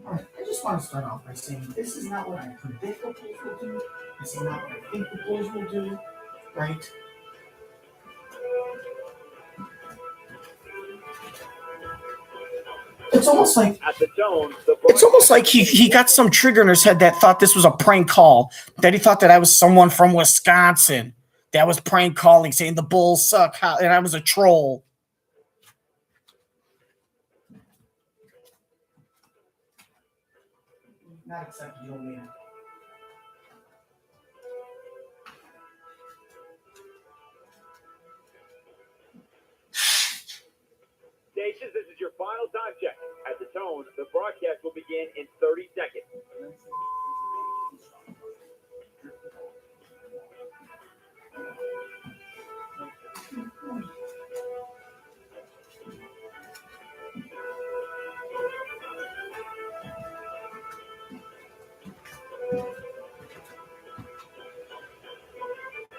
All right, I just want to start off by saying this is not what I predict the Bulls will do. This is not what I think the Bulls will do, right? It's almost like he got some trigger in his head that thought this was a prank call, that he thought that I was someone from Wisconsin that was prank calling, saying the Bulls suck, and I was a troll. Not except you don't mean it. Stations, this is your final time check. At the Tone, the broadcast will begin in 30 seconds.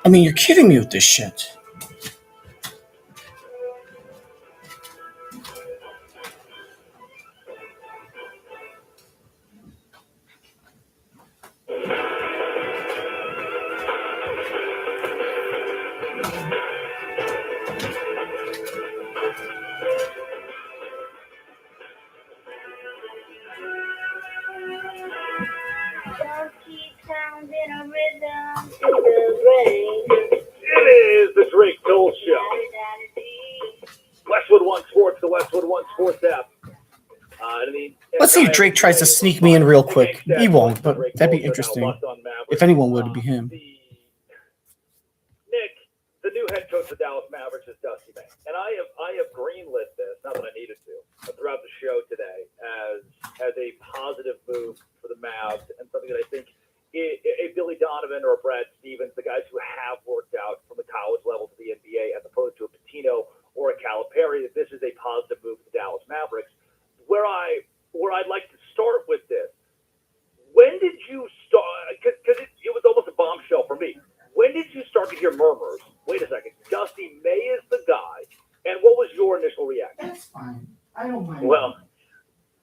I mean, you're kidding me with this shit. It is the Drake Cole Show. Westwood One Sports, the Westwood One Sports app. Let's see if Drake tries to sneak me in real quick. He won't, but that'd be interesting. If anyone would, it'd be him. Nick, the new head coach of the Dallas Mavericks is Dusty May. And I have greenlit this, not that I needed to, but throughout the show today as a positive move for the Mavs and something that I think a Billy Donovan or a Brad Stevens, the guys who have worked out from the college level to the NBA, as opposed to a Pitino or a Calipari, that this is a positive move for the Dallas Mavericks. Where I'd like to start with this, when did you start, because it was almost a bombshell for me, when did you start to hear murmurs, wait a second, Dusty May is the guy, and what was your initial reaction? That's fine. I don't mind. Well,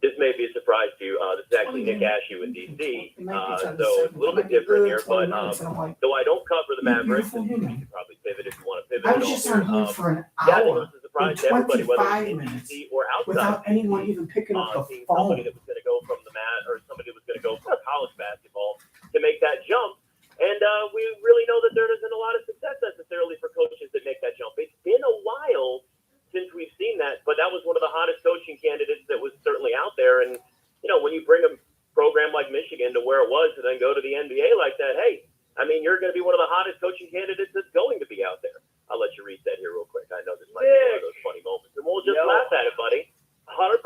this may be a surprise to you. This is actually Nick Ashew in D.C., so it's a little bit different here, but though I don't cover the Mavericks, and you can probably pivot if you want to pivot. I was just on hold for an yeah, I think hour, it was a surprise to everybody, whether it's in minutes, D.C. or outside. without anyone even picking up the Seeing phone. somebody that was going to go from the mat, or somebody that was going to go from college basketball to make that jump. And we really know that there isn't a lot of success necessarily for coaches that make that jump. It's been a while since we've seen that, but that was one of the hottest coaching candidates that was certainly out there. And, you know, when you bring a program like Michigan to where it was and then go to the NBA like that, hey, I mean, you're going to be one of the hottest coaching candidates that's going to be out there. I'll let you read that here real quick. I know this might be one of those funny moments, and we'll just laugh at it, buddy. 100%.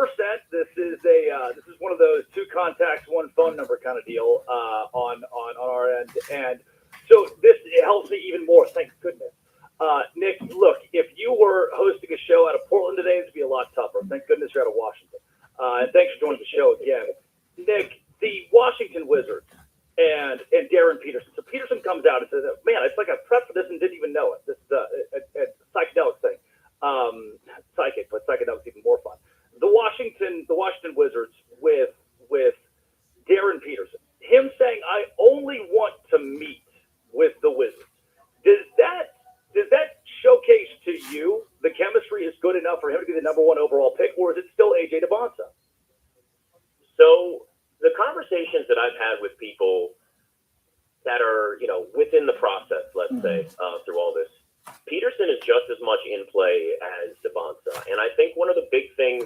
This is one of those 2 contacts, 1 phone number kind of deal on our end, and so this helps me good enough for him to be the number 1 overall pick, or is it still A.J. Devonta? So the conversations that I've had with people that are, within the process, let's say, through all this, Peterson is just as much in play as Devonta. And I think one of the big things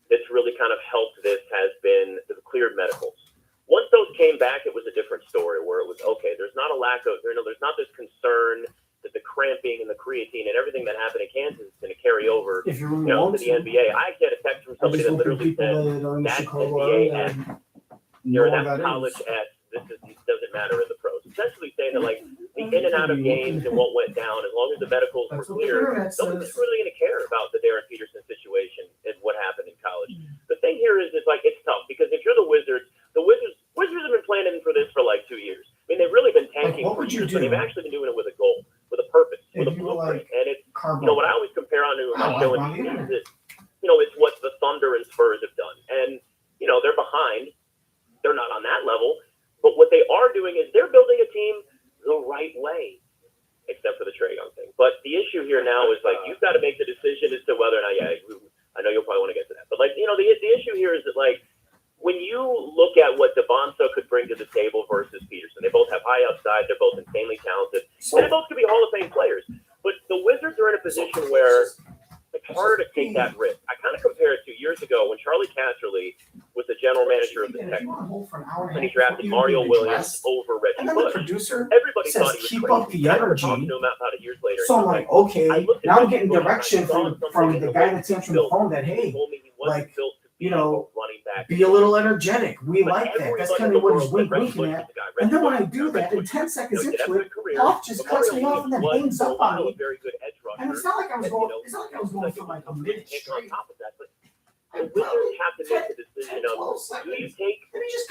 that's really kind of helped this has been the cleared medicals. Once those came back, it was a different story where it was, okay, there's not a lack of, there's not this concern that the cramping and the creatine and everything that happened in Kansas is going to carry over to the NBA. I get a text from somebody that literally said, that's NBA S, that's college S, this doesn't matter in the pros. Essentially saying that, like, the in and out of games and what went down, as long as the medicals were clear, nobody's really going to care about the Darren Peterson situation and what happened in college. The thing here is like, it's tough because if you're the Wizards have been planning for this for like 2 years. I mean, they've really been tanking for years, but they've actually been doing it with a goal, with a purpose, with a blueprint. And it's, what I always compare on to my show is that, it's what the Thunder and Spurs have done. And, they're behind. They're not on that level. But what they are doing is they're building a team the right way, except for the Trae Young thing. But the issue here now is, like, you've got to make the decision as to whether or not, I know you'll probably want to get to that. But, like, the issue here is that, like, when you look at what Devonta could bring to the table versus Peterson, they both have high upside. They're both insanely talented. And they both could be Hall of Fame players. But the Wizards are in a position where it's harder to take that risk. I kind of compare it to years ago when Charlie Casserly was the general manager of the Texans, and he drafted Mario Williams over Reggie Bush. Everybody thought he was keep crazy. up the energy. Talking to him about it years later. So I'm like, okay, now I'm getting direction from the guy that's answering the phone that, hey, like, be a little energetic. We like that. That's kind of what he's winking at. And then when I do that, and 10 seconds into it, Hawk just cuts me off and then hangs up on me. And it's not like I was going for like a minute straight. The Wizards have to make the decision of, do you take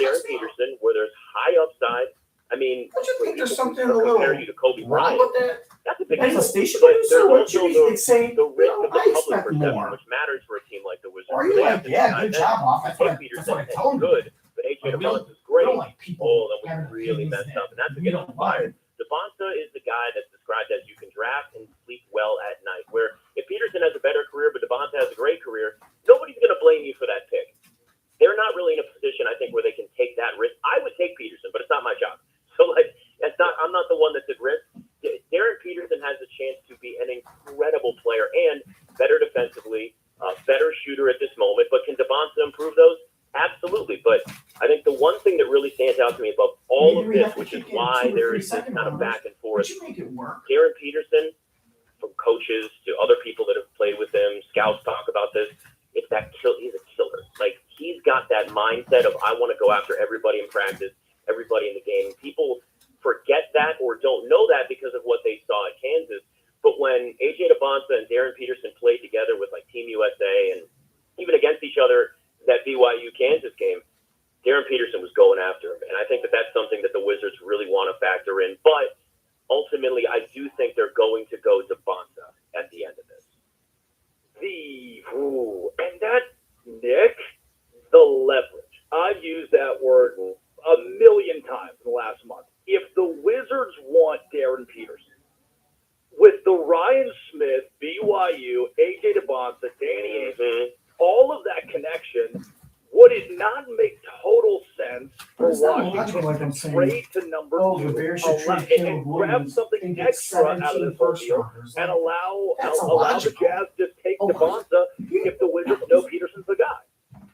Darren Peterson, where there's high upside? I mean, don't you think there's something a compare little you to Kobe wrong Bryant. with that? That's a big As deal. a station But producer, there's what also you say? the risk of the I public expect perception, more. which matters for a team like the Wizards. Or are you They like, have to yeah, decide good that. job, Hawk. That's what I Peterson tell him. good, but A.J. Like, we don't- Devonta is great. we don't like people Then we really messed up, and that's what gets him fired. Devonta is the guy that's described as you can draft and sleep well at night. Where if Peterson has a better career, but Devonta has a great career, nobody's going to blame you for that pick. They're not really in a position, I think, where they can take that risk. I would take Peterson, but it's not my job. So, like, I'm not the one that's at risk. Darren Peterson has a chance to be an incredible player and better defensively, better shooter at this moment. But can Devonta improve those? Absolutely. But I think the one thing that really stands out to me above all of this, which is why there is this kind of back and forth, Darren Peterson, from coaches to other people that have played with him, scouts talk about this, it's that he's a killer. Like, he's got that mindset of, I want to go after everybody in practice, everybody in the game. People forget that or don't know that because of what they saw at Kansas. But when A.J. Devonta and Darren Peterson played together with, like, Team USA and even against each other, that BYU-Kansas game, Darren Peterson was going after him. And I think that that's something that the Wizards really want to factor in. But ultimately, I do think they're going to go Devonta at the end of this. And that, Nick, the leverage. I've used that word a million times in the last month. If the Wizards want Darren Peterson, with the Ryan Smith, BYU, A.J. Devonta, Danny Ainge, all of that connection, would it not make total sense for Washington to trade to number 2 and grab something extra out of this whole deal and allow the Jazz to take Devonta if the Wizards know Peterson's the guy?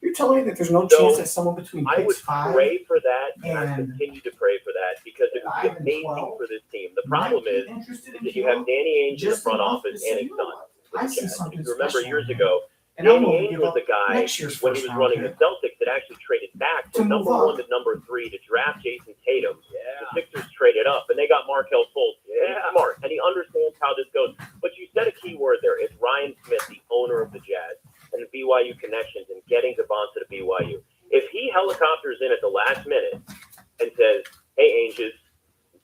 You're telling me that there's no chance that someone between I would picks 5 pray for that, and I continue to pray for that because it would be amazing for this team. The problem is that you have Danny Ainge in the front office and his son. If you remember years ago, Danny Ainge was the guy when he was running the Celtics that actually traded back from number 1 to number 3 to draft Jason Tatum. The Sixers traded up, and they got Markelle Fultz. He's smart, and he understands how this goes. But you said a key word there. It's Ryan Smith, the owner of the Jazz, and the BYU connections and getting Devonta to BYU. If he helicopters in at the last minute and says, hey, Ainges,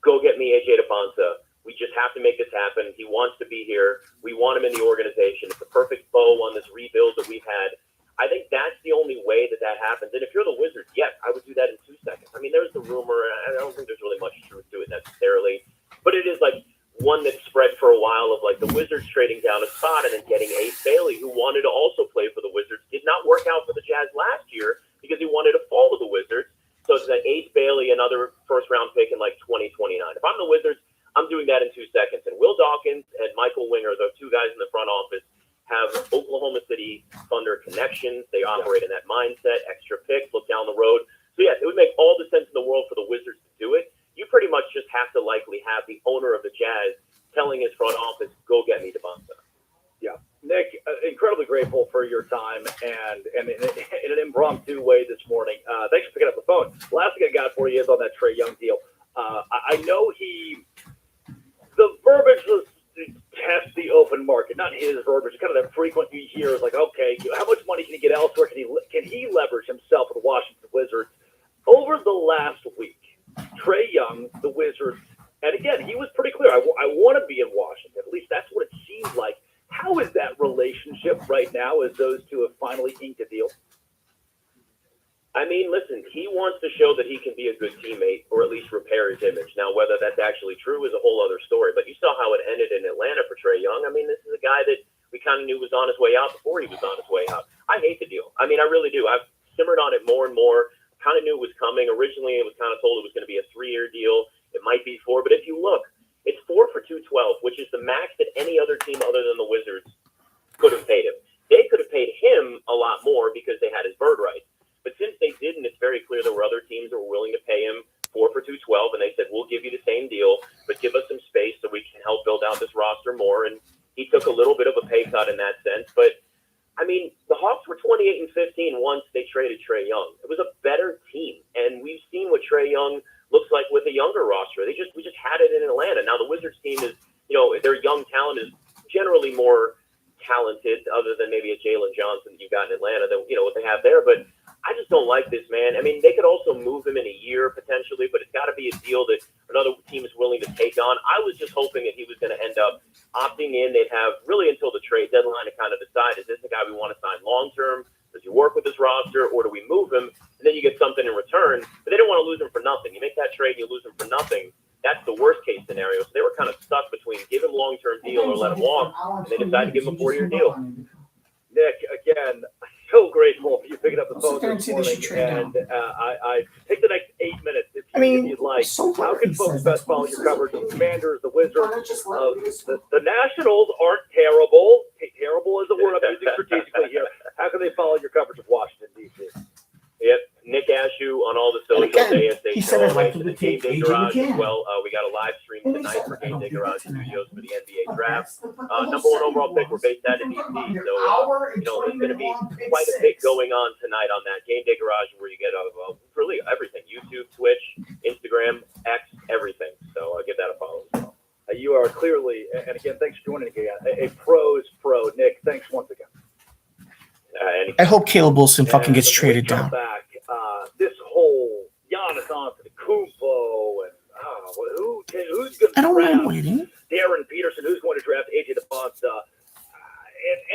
go get me A.J. Devonta. We just have to make this happen. He wants to be here. We want him in the organization. It's a perfect bow on this rebuild that we've had. I think that's the only way that happens. And if you're the Wizards, yes, I would do that in 2 seconds. I mean, there's the rumor, and I don't think there's really much truth to it necessarily, but it is like one that's spread for a a while of like the Wizards trading down a spot and then getting Ace Bailey, who wanted to also play for the Wizards. Did not work out for the Jazz last year because he wanted to fall to the Wizards. So it's like Ace Bailey, another first-round pick in like 2029. If I'm the Wizards, I'm doing that in 2 seconds. And Will Dawkins and Michael Winger, the two guys in the front office, have Oklahoma City Thunder connections. They operate in that mindset, extra picks, look down the road. So, yes, it would make all the sense in the world for the Wizards to do it. You pretty much just have to likely have the owner of the Jazz telling his front office, go get me Devonta. Yeah. Nick, incredibly grateful for your time and in an impromptu way this morning. Thanks for picking up the phone. Last thing I got for you is on that Trae Young deal. I know the verbiage was to test the open market, not his verbiage. Kind of that frequent you hear is like, okay, how much money can he get elsewhere? Can he leverage himself with the Washington Wizards? Over the last week, Trae Young, the Wizards, and again, he was pretty clear. I want to be in Washington. At least that's what it seems like. How is that relationship right now as those two have finally inked a deal? I mean, listen, he wants to show that he can be a good teammate or at least repair his image. Now, whether that's actually true is a whole other story. But you saw how it ended in Atlanta for Trae Young. I mean, this is a guy that we kind of knew was on his way out before he was on his way out. I hate the deal. I mean, I really do. I've simmered on it more and more. Kind of knew it was coming. Originally, it was kind of told it was going to be a 3-year deal. It might be 4. But if you look, it's 4 for $212, which is the max that any other team other than the Wizards could have paid him. They could have paid him a lot more because they had his bird rights. But since they didn't, it's very clear there were other teams that were willing to pay him 4 for $212, and they said, we'll give you the same deal, but give us some space so we can help build out this roster more. And he took a little bit of a pay cut in that sense. But, I mean, the Hawks were 28-15 once they traded Trae Young. It was a better team, and we've seen what Trae Young looks like with a younger roster. We just had it in Atlanta. Now, the Wizards team is, their young talent is generally more talented, other than maybe a Jalen Johnson that you've got in Atlanta, than, what they have there. But I just don't like this, man. I mean, they could also move him in a year potentially, but it's got to be a deal that another team is willing to take on. I was just hoping that he was going to end up opting in. They'd have really until the trade deadline to kind of decide, is this the guy we want to sign long-term? Does he work with this roster, or do we move him? And then you get something in return, but they don't want to lose him for nothing. You make that trade and you lose him for nothing. That's the worst-case scenario. So they were kind of stuck between give him long-term deal or let him walk, and they decided to give him a 4-year deal. Nick, again, so grateful for you picking up the phone this morning, and I take the next 8 minutes if you'd like. How can folks best follow your coverage of the Commanders, the Wizards? The Nationals aren't terrible. Terrible is the word I'm using strategically here. How can they follow your coverage of Washington, D.C.? Yep, Nick Ashew on all the socials. He said I'd like to the Game Day Garage as well. We got a live stream tonight for Game Day Garage Studios for the NBA Draft. Number 1 overall pick. We're based out of DC, so it's going to be quite a bit going on tonight on that Game Day Garage, where you get really everything: YouTube, Twitch, Instagram, X, everything. So I'll give that a follow as well. You are clearly, and again, thanks for joining again, a pro's pro. Nick, thanks once again. I hope Caleb Wilson fucking gets traded down. Back, this whole Giannis Antetokounmpo and who's going to draft Darren Peterson, who's going to draft AJ Devonta,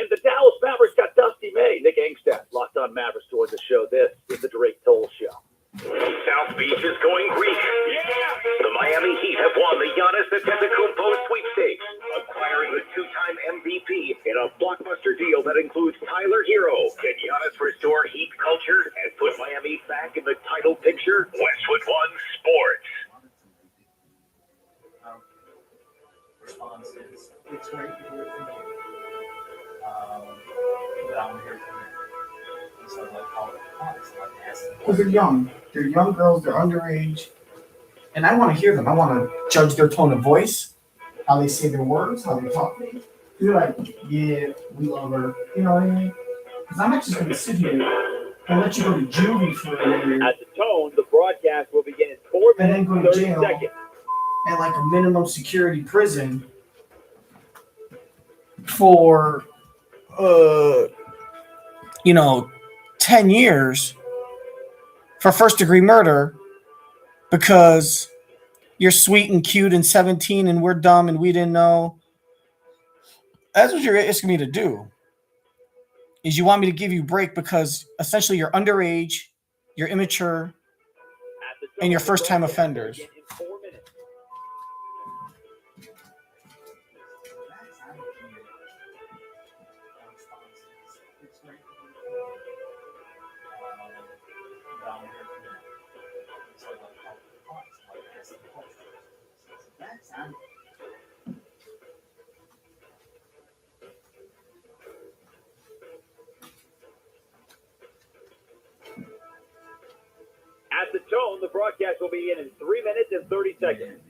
and the Dallas Mavericks got Dusty May. Nick Angstad, Locked On Mavericks, towards the show. This is the Drake Toll Show. South Beach is going Greek. Yeah! The Miami Heat have won the Giannis Antetokounmpo sweepstakes, acquiring the 2-time MVP in a blockbuster deal that includes Tyler Hero. Can Giannis restore Heat culture and put Miami back in the title picture? Westwood One Sports. Response is, it's great to hear from you. But I want to hear from you. So like all the products, like ask them. Because they're young. They're young girls. They're underage. And I want to hear them. I want to judge their tone of voice, how they say their words, how they talk to me. They're like, yeah, we love her. You know what I mean? Because I'm not just going to sit here and let you go to juvie for a year. At the tone, the broadcast will begin in 4 minutes and then go to jail 30 seconds. And like a minimum security prison for, 10 years for first-degree murder because you're sweet and cute and 17 and we're dumb and we didn't know. That's what you're asking me to do, is you want me to give you a break because essentially you're underage, you're immature, and you're first-time offenders. The broadcast will begin in 3 minutes and 30 seconds.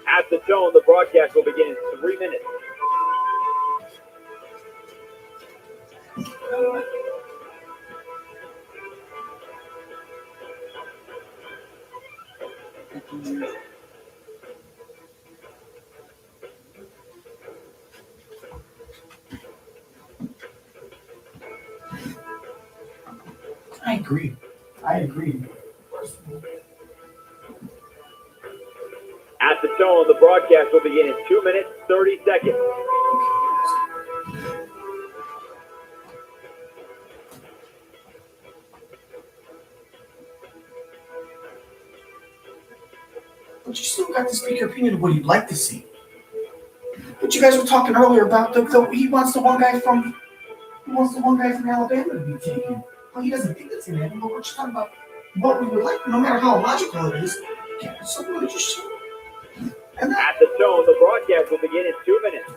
At the tone, the broadcast will begin in 3 minutes. I agree. At the tone, the broadcast will begin in 2 minutes, 30 seconds. But you still got to speak your opinion of what you'd like to see. But you guys were talking earlier about he wants the one guy from Alabama to be taken. Well, he doesn't think that's gonna happen, but we're just talking about what we would like, no matter how logical it is. Something we just At the tone, the broadcast will begin in 2 minutes.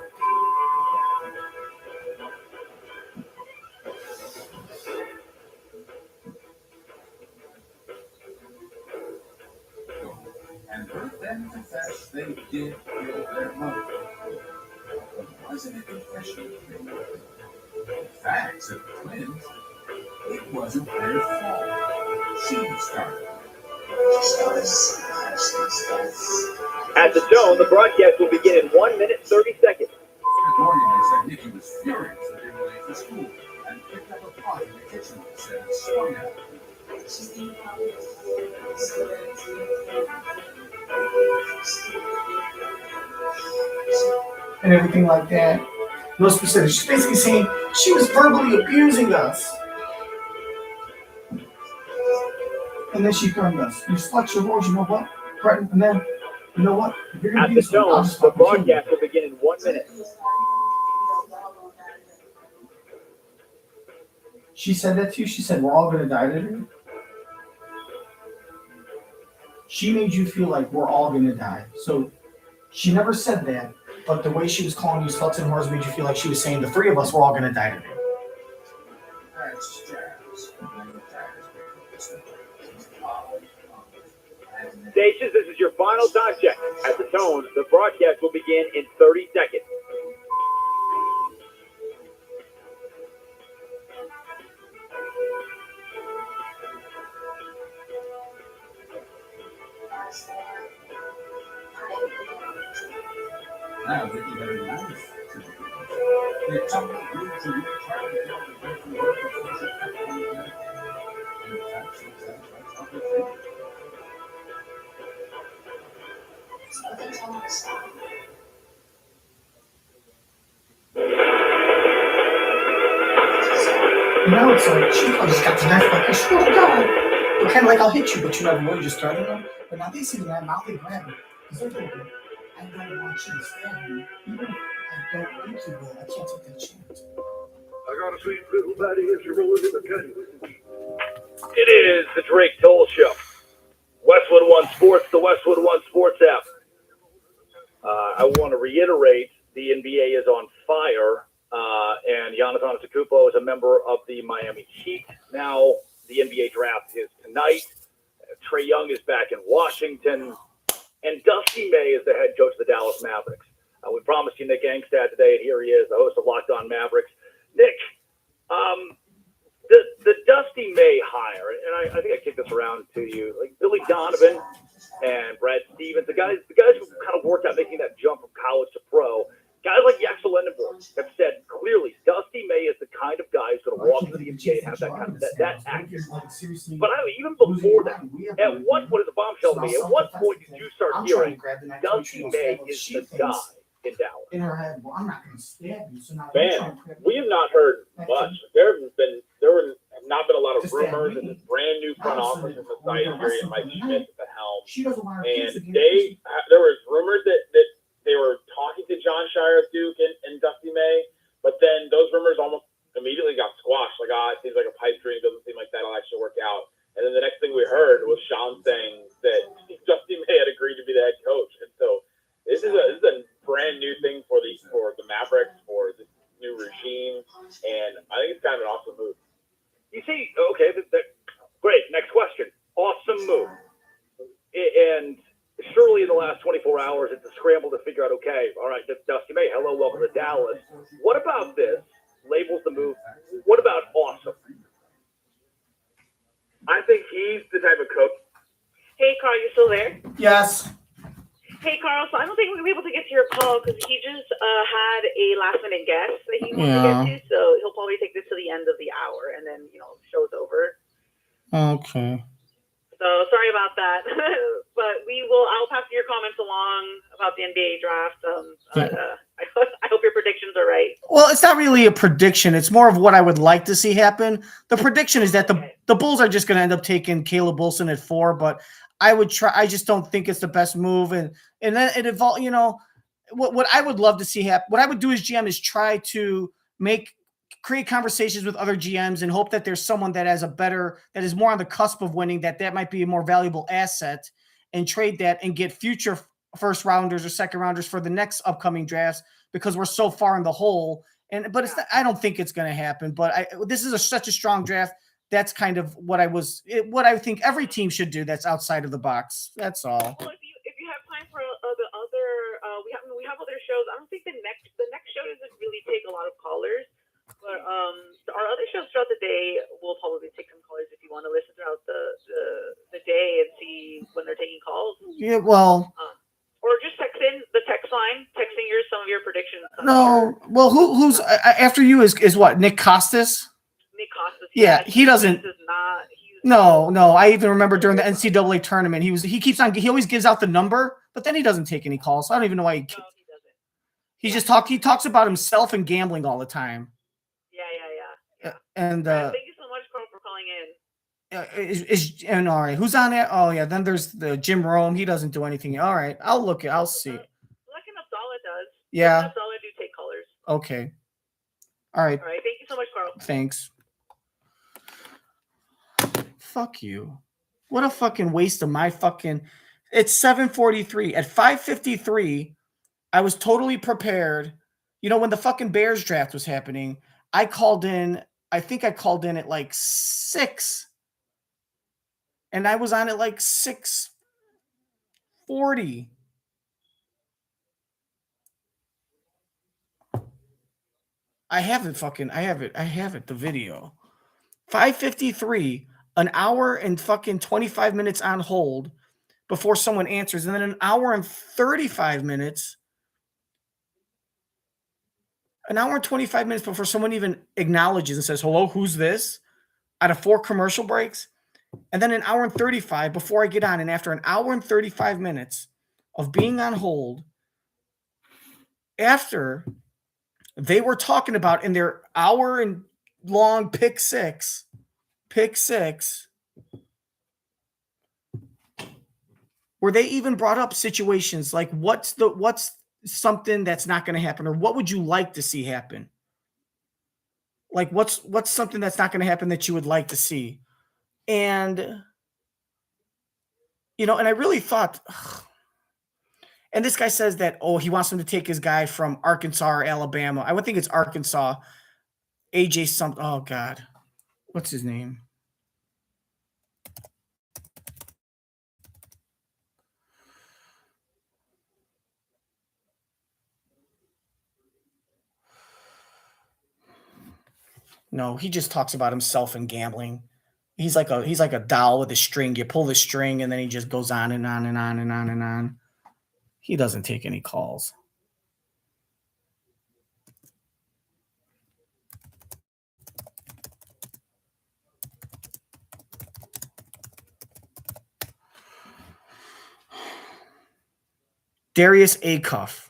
And heard them confess they did kill their mother. But wasn't it confession? The facts of the twins, it wasn't their fault. She started. At the tone, the broadcast will begin in 1 minute, 30 seconds. That morning, they said Nikki was furious that they were late for school and picked up a pot in the kitchen instead and swung at her. and everything like that. No specifics. She's basically saying she was verbally abusing us. And then she threatened us. You flex your words, you know what? Threaten, and then, you know what? If you're At the tone, the broadcast will begin in 1 minute. She said that to you? She said, we're all going to die today? She made you feel like we're all going to die. So she never said that, but the way she was calling you sluts and whores made you feel like she was saying the three of us were all going to die today. Stations, this is your final time check. At the tone, the broadcast will begin in 30 seconds. Now that you have a life to live, the top of you to you trying to get the way from work before you have to do that. And in fact, sometimes that's how they think. Now it's like, she just got the knife, like, I swear to God. But kind of like, I'll hit you, but you never will, you just threaten them. But now they see that now they grab me. Because they're thinking, I don't want you to stab me. Even if I don't think you will, I can't take that chance. I got a sweet little body if you're rolling in the cutting. It is the Drake Toll Show. Westwood One Sports, the Westwood One Sports app. I want to reiterate, the NBA is on fire, and Giannis Antetokounmpo is a member of the Miami Heat. Now, the NBA draft is tonight. Trae Young is back in Washington, and Dusty May is the head coach of the Dallas Mavericks. We promised you Nick Angstad today, and here he is, the host of Locked On Mavericks. Nick, the Dusty May hire, and I think I kicked this around to you, like Billy Donovan and Brad Stevens, the guys who kind of worked out making that jump from college to pro, guys like Yaxel Lendenborg have said clearly Dusty May is the kind of guy who's going to walk into the NBA and have that kind of that attitude. But even before that, at what point is a bombshell to me? At what point did you start hearing Dusty May is the guy in Dallas? In her head, well, I'm not going to stab you. So now Man, we have not heard much. There have not been a lot of rumors in this brand new front office in the site period. Mike Schmidt at the helm, and there was rumors that think it's kind of an awesome move. You see, okay, great. Next question. Awesome move. And surely in the last 24 hours, it's a scramble to figure out, okay, all right, Dusty May, hello, welcome to Dallas. What about this? Labels the move. What about awesome? I think he's the type of coach. Hey, Carl, you still there? Yes. Hey, Carl, so I don't think we're going to be able to get to your call because he just had a last-minute guest that he wants to get to, so he'll probably take this to the end of the hour, and then, show's over. Okay. So sorry about that, but I'll pass your comments along about the NBA draft. I hope your predictions are right. Well, it's not really a prediction. It's more of what I would like to see happen. The prediction is that the Bulls are just going to end up taking Caleb Wilson at 4, but I would try. I just don't think it's the best move. And then it evolved, what I would love to see happen. What I would do as GM is try to create conversations with other GMs and hope that there's someone that is more on the cusp of winning, that might be a more valuable asset, and trade that and get future first rounders or second rounders for the next upcoming drafts, because we're so far in the hole. But I don't think it's going to happen, but this is such a strong draft. That's kind of what I think every team should do. That's outside of the box. That's all. Well, if you have time for the other, we have other shows. I don't think the next show doesn't really take a lot of callers, but our other shows throughout the day will probably take some callers if you want to listen throughout the day and see when they're taking calls. Yeah, well. Or just text in the text line, texting some of your predictions. No, well, who's after you is what? Nick Costas. Nick Costas. Yeah, he doesn't. No. I even remember during the weird. NCAA tournament, he always gives out the number, but then he doesn't take any calls. So I don't even know why he doesn't. He talks about himself and gambling all the time. Yeah. And thank you so much, Carl, for calling in. And all right, who's on it? Oh yeah, then there's the Jim Rome. He doesn't do anything. All right, I'll see. Like Abdallah does. Yeah. Abdallah do take callers. Okay. All right. All right. Thank you so much, Carl. Thanks. Fuck you. What a fucking waste of my fucking. It's 7:43. At 5:53, I was totally prepared. When the fucking Bears draft was happening, I called in. I think I called in at like 6. And I was on at like 6:40. I have it, the video. 5:53, an hour and fucking 25 minutes on hold before someone answers, and then an hour and 35 minutes. An hour and 25 minutes before someone even acknowledges and says, hello, who's this? Out of 4 commercial breaks. And then an hour and 35 before I get on. And after an hour and 35 minutes of being on hold, after they were talking about in their hour and long pick six, where they even brought up situations like what's something that's not going to happen, or what would you like to see happen? Like what's something that's not going to happen that you would like to see? And and I really thought, and this guy says that, he wants him to take his guy from Arkansas or Alabama. I would think it's Arkansas. AJ something. Oh God. What's his name? No, he just talks about himself and gambling. He's like a doll with a string. You pull the string and then he just goes on and on and on and on and on. He doesn't take any calls. Darius Acuff.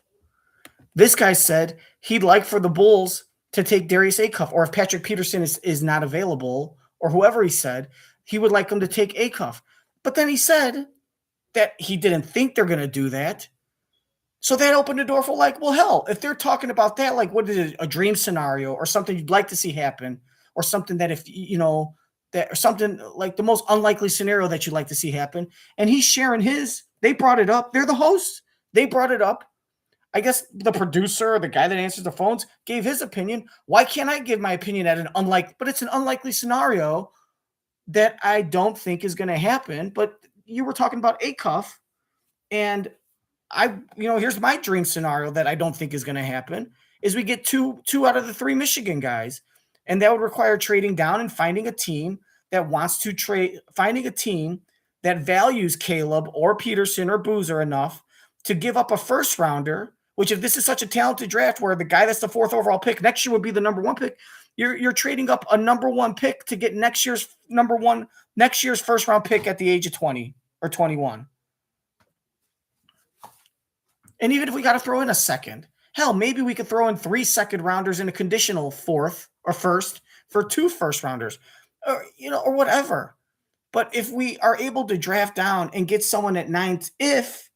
This guy said he'd like for the Bulls to take Darius Acuff, or if Patrick Peterson is not available, or whoever he said, he would like him to take Acuff. But then he said that he didn't think they're going to do that. So that opened the door for well, hell, if they're talking about that, what is it, a dream scenario or something you'd like to see happen, or something that if, that or something like the most unlikely scenario that you'd like to see happen. And he's sharing they brought it up. They're the hosts. They brought it up. I guess the producer, the guy that answers the phones, gave his opinion. Why can't I give my opinion at but it's an unlikely scenario that I don't think is going to happen. But you were talking about Acuff, and here's my dream scenario that I don't think is going to happen is we get two out of the 3 Michigan guys, and that would require trading down and finding a team that wants to trade, finding a team that values Caleb or Peterson or Boozer enough to give up a first rounder, which if this is such a talented draft where the guy that's the 4th overall pick next year would be the number 1 pick, you're trading up a number 1 pick to get next year's first round pick at the age of 20 or 21. And even if we got to throw in a second, hell, maybe we could throw in 3 second rounders in a conditional 4th or 1st for 2 first rounders, or whatever. But if we are able to draft down and get someone at 9th,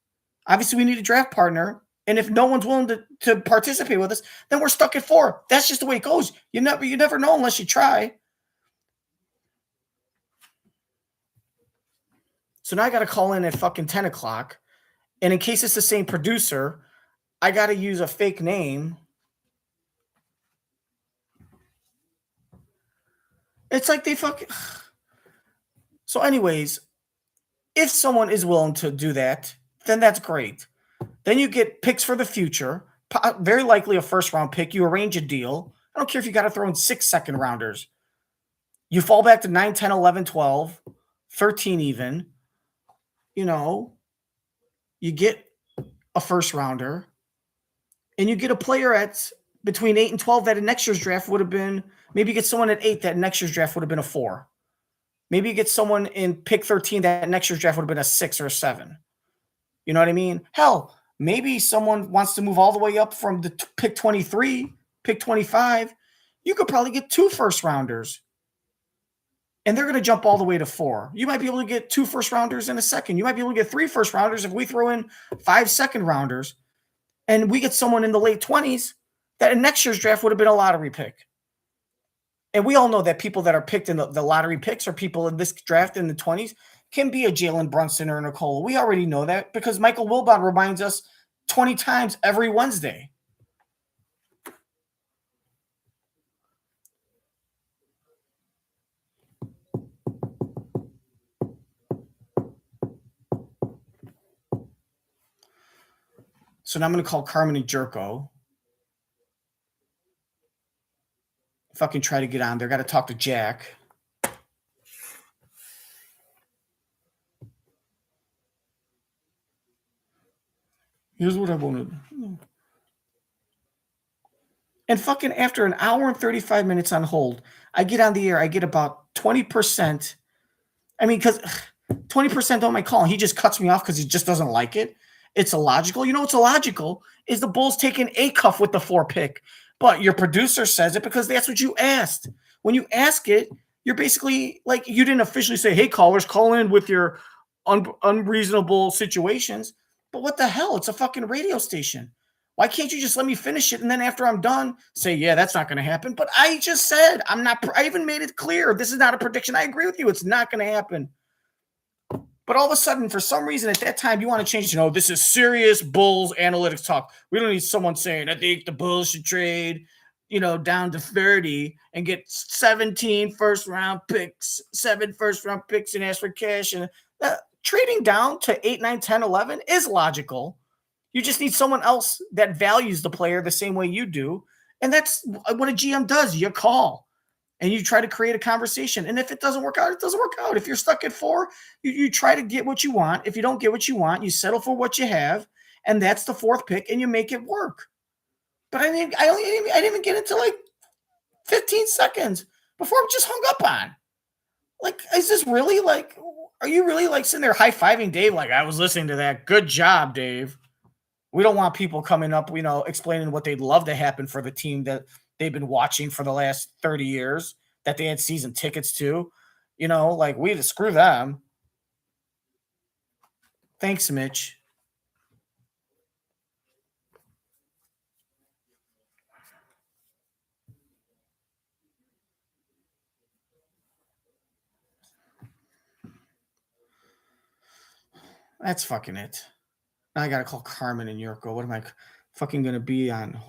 obviously we need a draft partner, and if no one's willing to participate with us, then we're stuck at 4. That's just the way it goes. You never know unless you try. So now I got to call in at fucking 10 o'clock. And in case it's the same producer, I got to use a fake name. It's like they fucking... So anyways, if someone is willing to do that, then that's great. Then you get picks for the future, very likely a first-round pick. You arrange a deal. I don't care if you got to throw in 6 second rounders. You fall back to 9, 10, 11, 12, 13 even. You get a first rounder, and you get a player at between 8 and 12 that in next year's draft would have been, maybe you get someone at 8 that next year's draft would have been a 4. Maybe you get someone in pick 13 that next year's draft would have been a 6 or a 7. You know what I mean? Hell, maybe someone wants to move all the way up from the pick 23, pick 25. You could probably get 2 first rounders. And they're going to jump all the way to 4. You might be able to get 2 first rounders in a second. You might be able to get 3 first rounders if we throw in 5 second rounders. And we get someone in the late 20s that in next year's draft would have been a lottery pick. And we all know that people that are picked in the lottery picks or people in this draft in the 20s can be a Jalen Brunson or Nicole. We already know that because Michael Wilbon reminds us 20 times every Wednesday. So now I'm going to call Carmen and Jerko. Fucking try to get on there. Got to talk to Jack. Here's what I wanted. And fucking after an hour and 35 minutes on hold, I get on the air. I get about 20%. I mean, because 20% on my call. He just cuts me off because he just doesn't like it. It's illogical. You know what's illogical is the Bulls taking Acuff with the 4 pick. But your producer says it because that's what you asked. When you ask it, you're basically like you didn't officially say, hey, callers, call in with your unreasonable situations. But what the hell? It's a fucking radio station. Why can't you just let me finish it? And then after I'm done, say, yeah, that's not going to happen. But I just said, I even made it clear. This is not a prediction. I agree with you. It's not going to happen. But all of a sudden, for some reason, at that time, you want to change it. This is serious Bulls analytics talk. We don't need someone saying, I think the Bulls should trade, down to 30 and get 17 first-round picks, 7 first-round picks and ask for cash. And trading down to 8, 9, 10, 11 is logical. You just need someone else that values the player the same way you do. And that's what a GM does. You call. And you try to create a conversation. And if it doesn't work out, it doesn't work out. If you're stuck at 4, you try to get what you want. If you don't get what you want, you settle for what you have. And that's the 4th pick, and you make it work. But I didn't even get into like 15 seconds before I'm just hung up on. Like, is this really like, are you really like sitting there high-fiving Dave? Like, I was listening to that. Good job, Dave. We don't want people coming up, explaining what they'd love to happen for the team that they've been watching for the last 30 years that they had season tickets to, like we to screw them. Thanks, Mitch. That's fucking it. Now I got to call Carmen and Yurko. What am I? fucking gonna be on.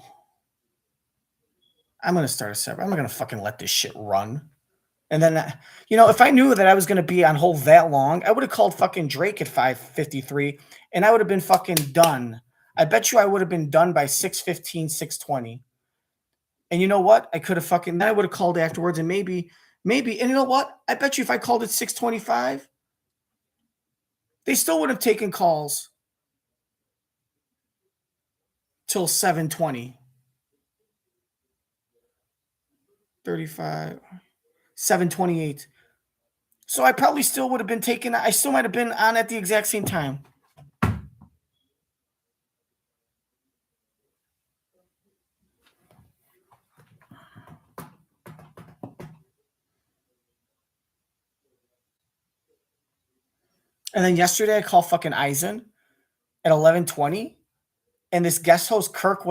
I'm gonna start a separate. I'm not gonna fucking let this shit run. And then, if I knew that I was gonna be on hold that long, I would have called fucking Drake at 5:53, and I would have been fucking done. I bet you I would have been done by 6:15, 6:20. And you know what? I could have fucking. Then I would have called afterwards, and maybe. And you know what? I bet you if I called at 6:25, they still would have taken calls till 7:20. 35, 7:28. So I probably still would have been taken. I still might have been on at the exact same time. And then yesterday I called fucking Eisen at 11:20, and this guest host Kirk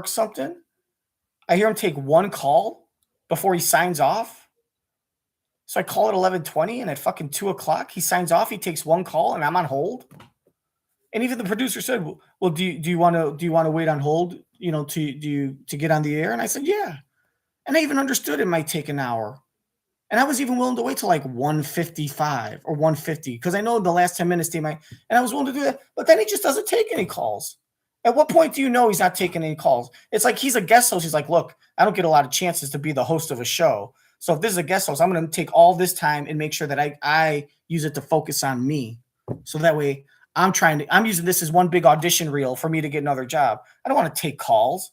something. I hear him take one call before he signs off. So I call at 11:20, and at fucking 2:00 he signs off. He takes one call, and I'm on hold. And even the producer said, "Well, do you want to wait on hold? To get on the air?" And I said, "Yeah." And I even understood it might take an hour. And I was even willing to wait till like 1:55 or 1:50 because I know the last 10 minutes they might. And I was willing to do that. But then he just doesn't take any calls. At what point do you know he's not taking any calls? It's like he's a guest host. He's like, look, I don't get a lot of chances to be the host of a show. So if this is a guest host, I'm going to take all this time and make sure that I use it to focus on me. So that way I'm using this as one big audition reel for me to get another job. I don't want to take calls.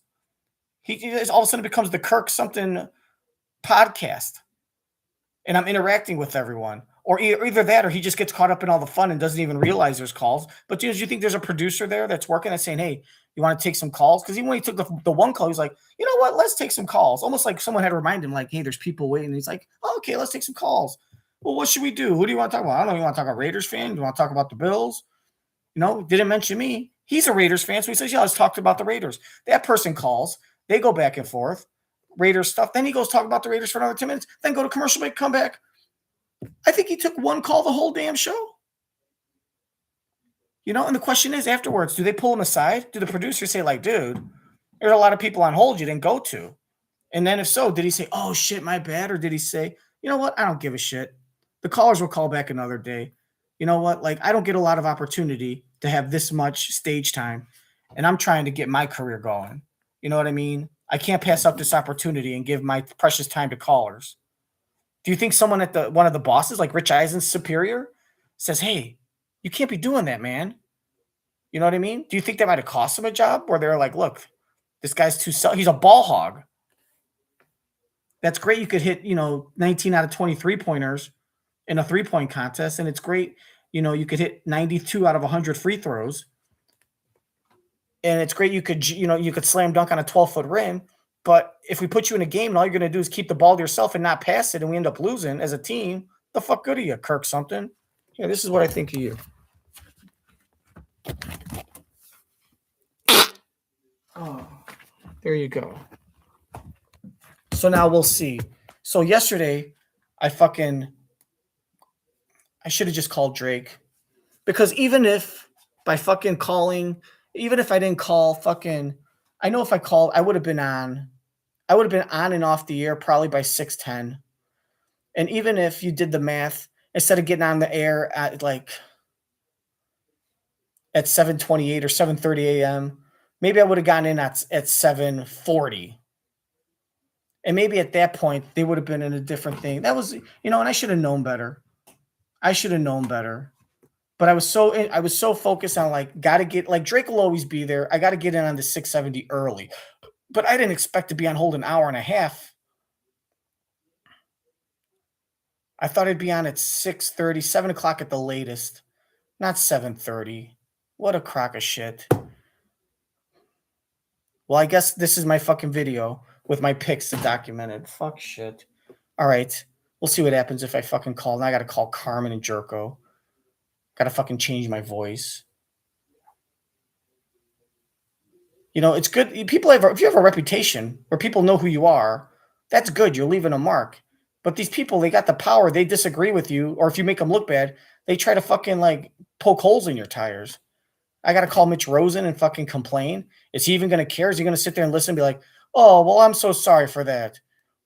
He all of a sudden becomes the Kirk something podcast. And I'm interacting with everyone. Or either that, or he just gets caught up in all the fun and doesn't even realize there's calls. But do you think there's a producer there that's working and saying, hey, you want to take some calls? Because even when he took the one call, he's like, you know what? Let's take some calls. Almost like someone had to remind him, like, hey, there's people waiting. And he's like, oh, okay, let's take some calls. Well, what should we do? Who do you want to talk about? I don't know. You want to talk about Raiders fan? You want to talk about the Bills? Didn't mention me. He's a Raiders fan. So he says, yeah, let's talk about the Raiders. That person calls. They go back and forth. Raiders stuff. Then he goes talk about the Raiders for another 10 minutes. Then go to commercial break, come back. I think he took one call the whole damn show. And the question is afterwards, do they pull him aside? Do the producers say, like, dude, there's a lot of people on hold you didn't go to? And then if so, did he say, oh, shit, my bad? Or did he say, you know what? I don't give a shit. The callers will call back another day. You know what? Like, I don't get a lot of opportunity to have this much stage time, and I'm trying to get my career going. You know what I mean? I can't pass up this opportunity and give my precious time to callers. Do you think someone at one of the bosses, like Rich Eisen's superior, says, hey, you can't be doing that, man? You know what I mean? Do you think that might have cost him a job where they're like, look, this guy's he's a ball hog. That's great. You could hit, 19 out of 20 3-pointers in a 3-point contest. And it's great. You could hit 92 out of 100 free throws. And it's great. You could slam dunk on a 12-foot rim. But if we put you in a game and all you're going to do is keep the ball to yourself and not pass it and we end up losing as a team, the fuck good of you, Kirk something? Yeah, this is what I think of you. Oh, there you go. So now we'll see. So yesterday, I should have just called Drake. Because even if by fucking calling, even if I didn't call fucking, I know if I called, I would have been on and off the air probably by 6:10. And even if you did the math, instead of getting on the air at 7:28 or 7:30 a.m., maybe I would have gotten in at 7:40. And maybe at that point, they would have been in a different thing. That was, and I should have known better. But I was so focused on got to get, Drake will always be there. I got to get in on the 6:70 early. But I didn't expect to be on hold an hour and a half. I thought I'd be on at 6:30, 7 o'clock at the latest, not 7:30. What a crock of shit. Well, I guess this is my fucking video with my picks to document it. Fuck shit. All right. We'll see what happens if I fucking call. Now I got to call Carmen and Jerko. Got to fucking change my voice. It's good. If you have a reputation where people know who you are, that's good. You're leaving a mark. But these people, they got the power. They disagree with you. Or if you make them look bad, they try to fucking poke holes in your tires. I got to call Mitch Rosen and fucking complain. Is he even going to care? Is he going to sit there and listen and be like, oh, well, I'm so sorry for that.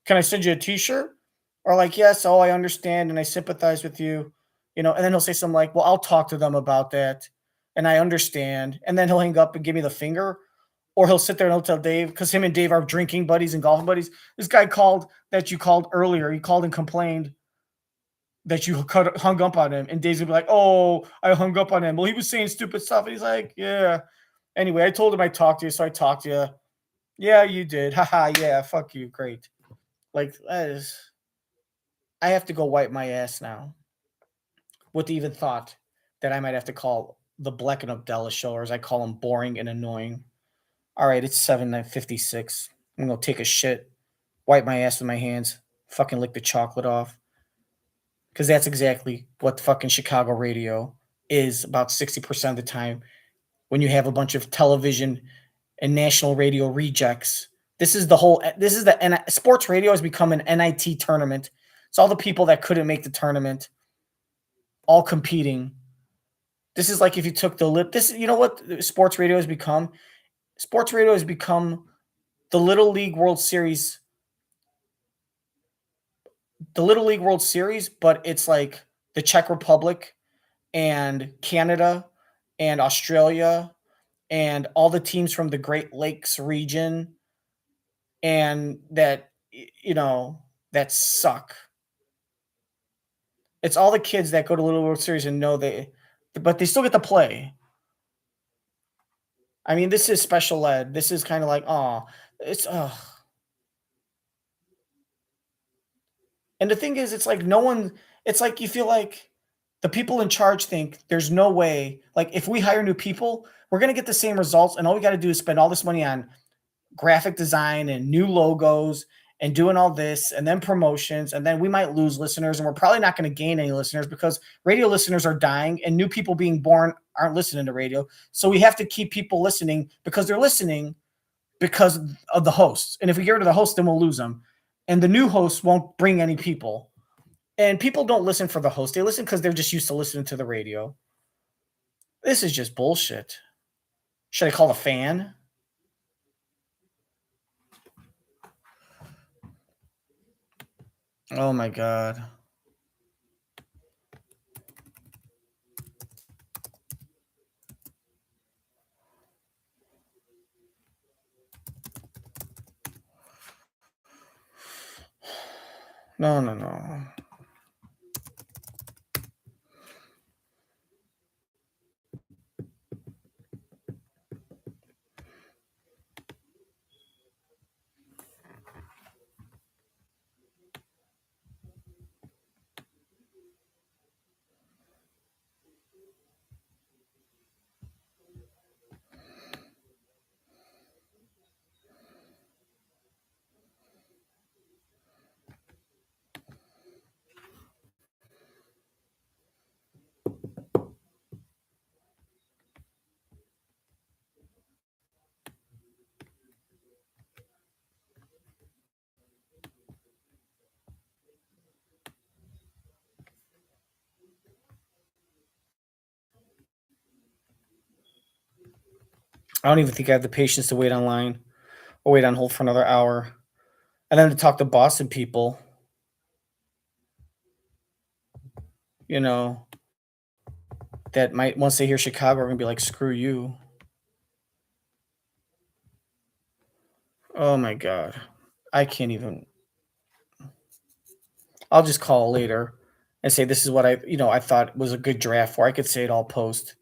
Can I send you a t-shirt? Or like, yes, oh, I understand and I sympathize with you. And then he'll say something like, well, I'll talk to them about that. And I understand. And then he'll hang up and give me the finger. Or he'll sit there and he'll tell Dave, because him and Dave are drinking buddies and golfing buddies. This guy called that you called earlier. He called and complained that you hung up on him. And Dave's gonna be like, oh, I hung up on him. Well, he was saying stupid stuff. And he's like, yeah. Anyway, I told him I talked to you, so I talked to you. Yeah, you did. Haha, yeah, fuck you. Great. Like, that is... I have to go wipe my ass now. With the even thought that I might have to call the Black and Abdallah show, or as I call them, boring and annoying. All right, it's 7:56. I'm going to take a shit, wipe my ass with my hands, fucking lick the chocolate off. Because that's exactly what fucking Chicago radio is about 60% of the time. When you have a bunch of television and national radio rejects. Sports radio has become an NIT tournament. It's all the people that couldn't make the tournament, all competing. This is like if you took you know what sports radio has become? Sports radio has become the Little League World Series. The Little League World Series, but it's like the Czech Republic and Canada and Australia and all the teams from the Great Lakes region and that suck. It's all the kids that go to Little World Series and know but they still get to play. I mean, this is special ed. This is kind of like, And the thing is, it's like it's like you feel like the people in charge think there's no way, like if we hire new people, we're going to get the same results. And all we got to do is spend all this money on graphic design and new logos and doing all this and then promotions. And then we might lose listeners and we're probably not going to gain any listeners because radio listeners are dying and new people being born aren't listening to radio. So we have to keep people listening because they're listening because of the hosts. And if we get rid of the host, then we'll lose them. And the new hosts won't bring any people. And people don't listen for the host. They listen because they're just used to listening to the radio. This is just bullshit. Should I call a fan? Oh my God. No. I don't even think I have the patience to wait online or wait on hold for another hour. And then to talk to Boston people, that might, once they hear Chicago, are going to be like, screw you. Oh my God. I can't even. I'll just call later and say, this is what I thought was a good draft for. I could say it all post.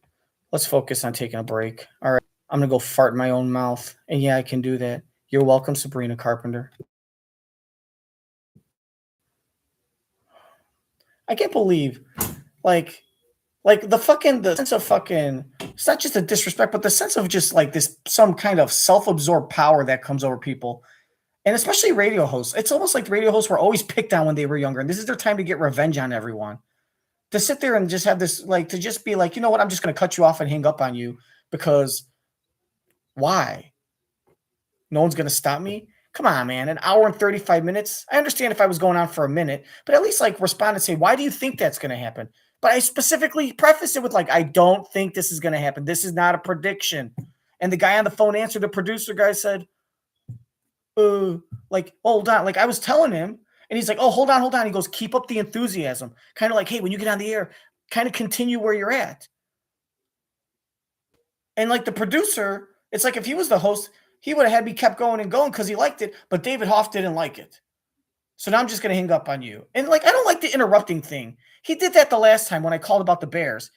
Let's focus on taking a break. All right. I'm going to go fart in my own mouth. And yeah, I can do that. You're welcome, Sabrina Carpenter. I can't believe, like the sense of fucking, it's not just a disrespect, but the sense of just like this, some kind of self-absorbed power that comes over people. And especially radio hosts. It's almost like radio hosts were always picked on when they were younger. And this is their time to get revenge on everyone. To sit there and just have this, like, to just be like, you know what, I'm just going to cut you off and hang up on you because why? No one's going to stop me? Come on, man. An hour and 35 minutes. I understand if I was going on for a minute, but at least like respond and say, why do you think that's going to happen? But I specifically prefaced it with like, I don't think this is going to happen. This is not a prediction. And the guy on the phone answered. The producer guy said, like, hold on. Like I was telling him, and he's like, oh, hold on. He goes, keep up the enthusiasm. Kind of like, hey, when you get on the air, kind of continue where you're at. And like the producer, it's like if he was the host, he would have had me kept going and going because he liked it, but David Hoff didn't like it. So now I'm just going to hang up on you. And like, I don't like the interrupting thing. He did that the last time when I called about the Bears.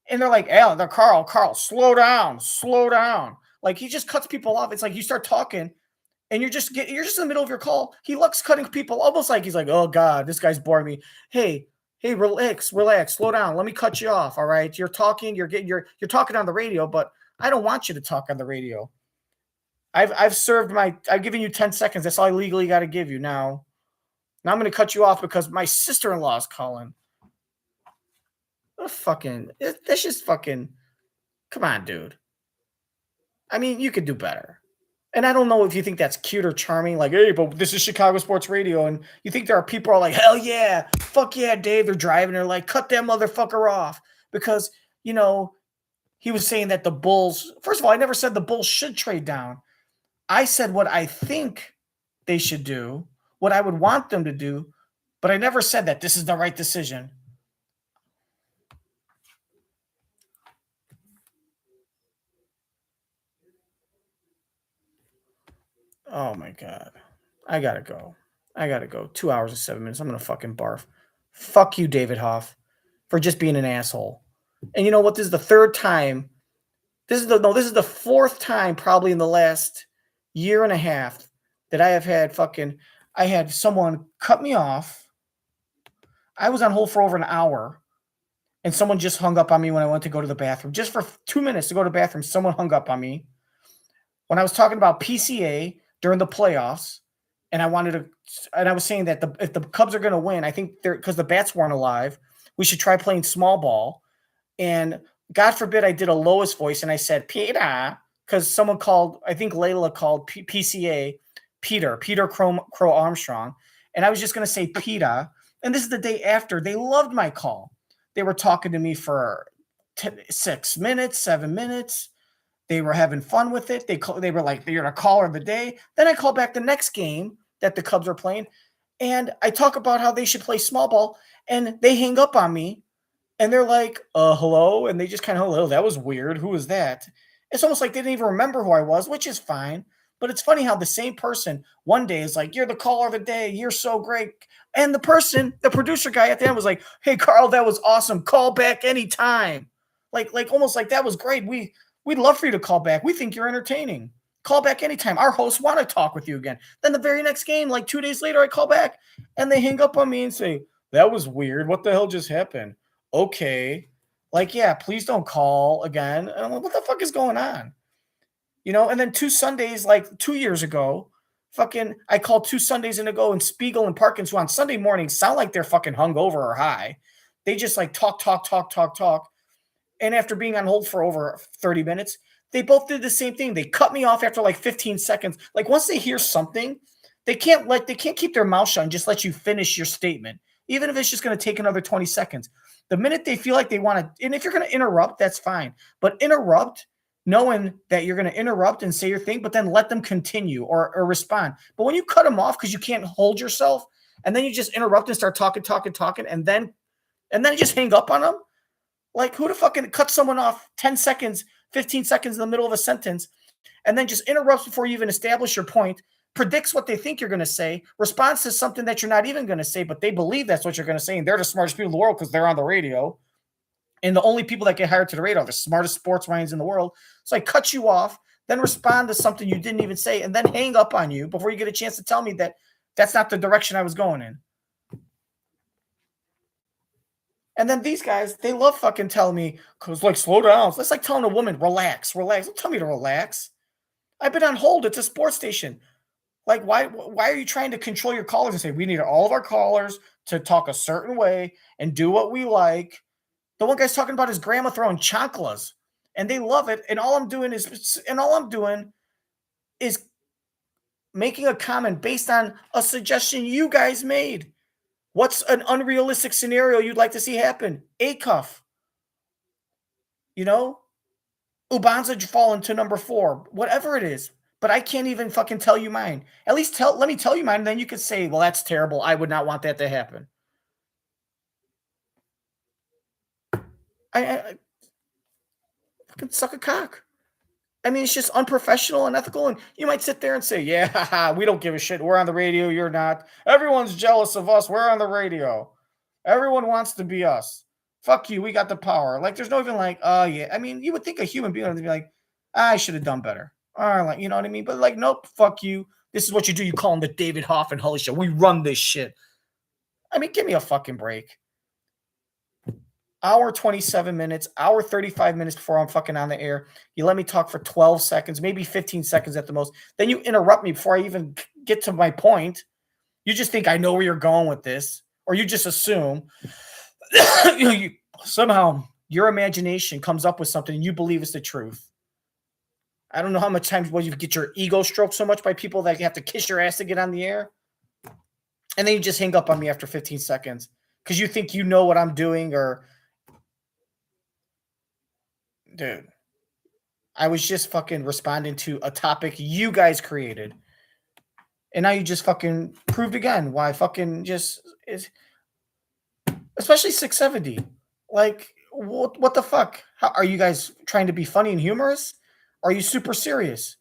And they're like, they're Carl, slow down. Like he just cuts people off. It's like you start talking and you're just in the middle of your call. He likes cutting people almost like he's like, oh God, this guy's boring me. Hey, relax, slow down. Let me cut you off. All right. You're talking, you're talking on the radio, but I don't want you to talk on the radio. I've given you 10 seconds. That's all I legally got to give you now. Now I'm going to cut you off because my sister-in-law is calling. That's just fucking, come on, dude. I mean, you could do better. And I don't know if you think that's cute or charming. Like, hey, but this is Chicago Sports Radio. And you think there are people who are like, hell yeah, fuck yeah, Dave. They're driving. They're like, cut that motherfucker off. Because, you know, he was saying that the Bulls, first of all, I never said the Bulls should trade down. I said what I think they should do, what I would want them to do, but I never said that this is the right decision. Oh my God. I gotta go. 2 hours and 7 minutes. I'm gonna fucking barf. Fuck you, David Hoff, for just being an asshole. And you know what? This is the third time. This is the fourth time probably in the last year and a half that I have had I had someone cut me off. I was on hold for over an hour and someone just hung up on me when I went to go to the bathroom. Just for 2 minutes to go to the bathroom, someone hung up on me. When I was talking about PCA during the playoffs, and I was saying that if the Cubs are going to win, I think because the bats weren't alive, we should try playing small ball. And God forbid I did a lowest voice and I said, Peter, because someone called, I think Layla called PCA Peter Crow Armstrong. And I was just going to say Peter. And this is the day after. They loved my call. They were talking to me for 6 minutes, 7 minutes. They were having fun with it. They were like, you're a caller of the day. Then I call back the next game that the Cubs are playing. And I talk about how they should play small ball. And they hang up on me. And they're like, hello? And they just kind of, hello, that was weird. Who is that? It's almost like they didn't even remember who I was, which is fine. But it's funny how the same person one day is like, you're the caller of the day. You're so great. And the producer guy at the end was like, hey, Carl, that was awesome. Call back anytime. Like almost like that was great. We'd love for you to call back. We think you're entertaining. Call back anytime. Our hosts want to talk with you again. Then the very next game, like 2 days later, I call back and they hang up on me and say, that was weird. What the hell just happened? Okay. Like, yeah, please don't call again. And I'm like, what the fuck is going on? You know, and then 2 Sundays, like 2 years ago, I called 2 Sundays in a go, and Spiegel and Parkins, who on Sunday mornings sound like they're fucking hungover or high. They just like talk. And after being on hold for over 30 minutes, they both did the same thing. They cut me off after like 15 seconds. Like once they hear something, they can't keep their mouth shut and just let you finish your statement, even if it's just going to take another 20 seconds. The minute they feel like they want to, and if you're going to interrupt, that's fine. But interrupt, knowing that you're going to interrupt and say your thing, but then let them continue or respond. But when you cut them off because you can't hold yourself, and then you just interrupt and start talking, and then just hang up on them, like who the fucking cut someone off 10 seconds, 15 seconds in the middle of a sentence, and then just interrupts before you even establish your point, predicts what they think you're going to say, responds to something that you're not even going to say, but they believe that's what you're going to say, and they're the smartest people in the world because they're on the radio. And the only people that get hired to the radio are the smartest sports minds in the world. So I cut you off, then respond to something you didn't even say, and then hang up on you before you get a chance to tell me that that's not the direction I was going in. And then these guys, they love fucking telling me, because like, slow down. It's like telling a woman, relax. Don't tell me to relax. I've been on hold. It's a sports station. Like, why are you trying to control your callers and say, we need all of our callers to talk a certain way and do what we like? The one guy's talking about his grandma throwing chanclas, and they love it. And all I'm doing is making a comment based on a suggestion you guys made. What's an unrealistic scenario you'd like to see happen? A-cuff. You know? Ubanza falling to number 4. Whatever it is. But I can't even fucking tell you mine. At least let me tell you mine, and then you could say, well, that's terrible. I would not want that to happen. I fucking suck a cock. I mean, it's just unprofessional and unethical. And you might sit there and say, yeah, we don't give a shit. We're on the radio. You're not. Everyone's jealous of us. We're on the radio. Everyone wants to be us. Fuck you. We got the power. Like, there's no even like, oh, yeah. I mean, you would think a human being would be like, I should have done better. Or like, you know what I mean? But like, nope, fuck you. This is what you do. You call them the David Hoff and Hully show. We run this shit. I mean, give me a fucking break. Hour 27 minutes, hour 35 minutes before I'm fucking on the air. You let me talk for 12 seconds, maybe 15 seconds at the most. Then you interrupt me before I even get to my point. You just think I know where you're going with this, or you just assume somehow your imagination comes up with something and you believe it's the truth. I don't know how much time you get your ego stroked so much by people that you have to kiss your ass to get on the air. And then you just hang up on me after 15 seconds because you think you know what I'm doing or... Dude, I was just fucking responding to a topic you guys created. And now you just fucking proved again why fucking just is, especially 670. Like, what the fuck? How, are you guys trying to be funny and humorous? Are you super serious?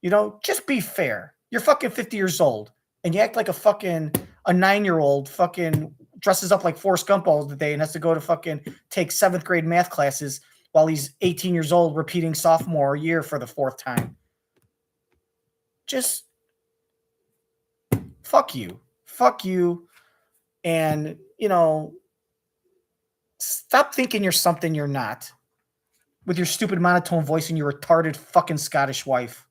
You know, just be fair. You're fucking 50 years old and you act like a 9-year-old fucking dresses up like Forrest Gump all the day and has to go to fucking take 7th grade math classes while he's 18 years old repeating sophomore year for the 4th time. Just fuck you. Fuck you. And, you know, stop thinking you're something you're not with your stupid monotone voice and your retarded fucking Scottish wife.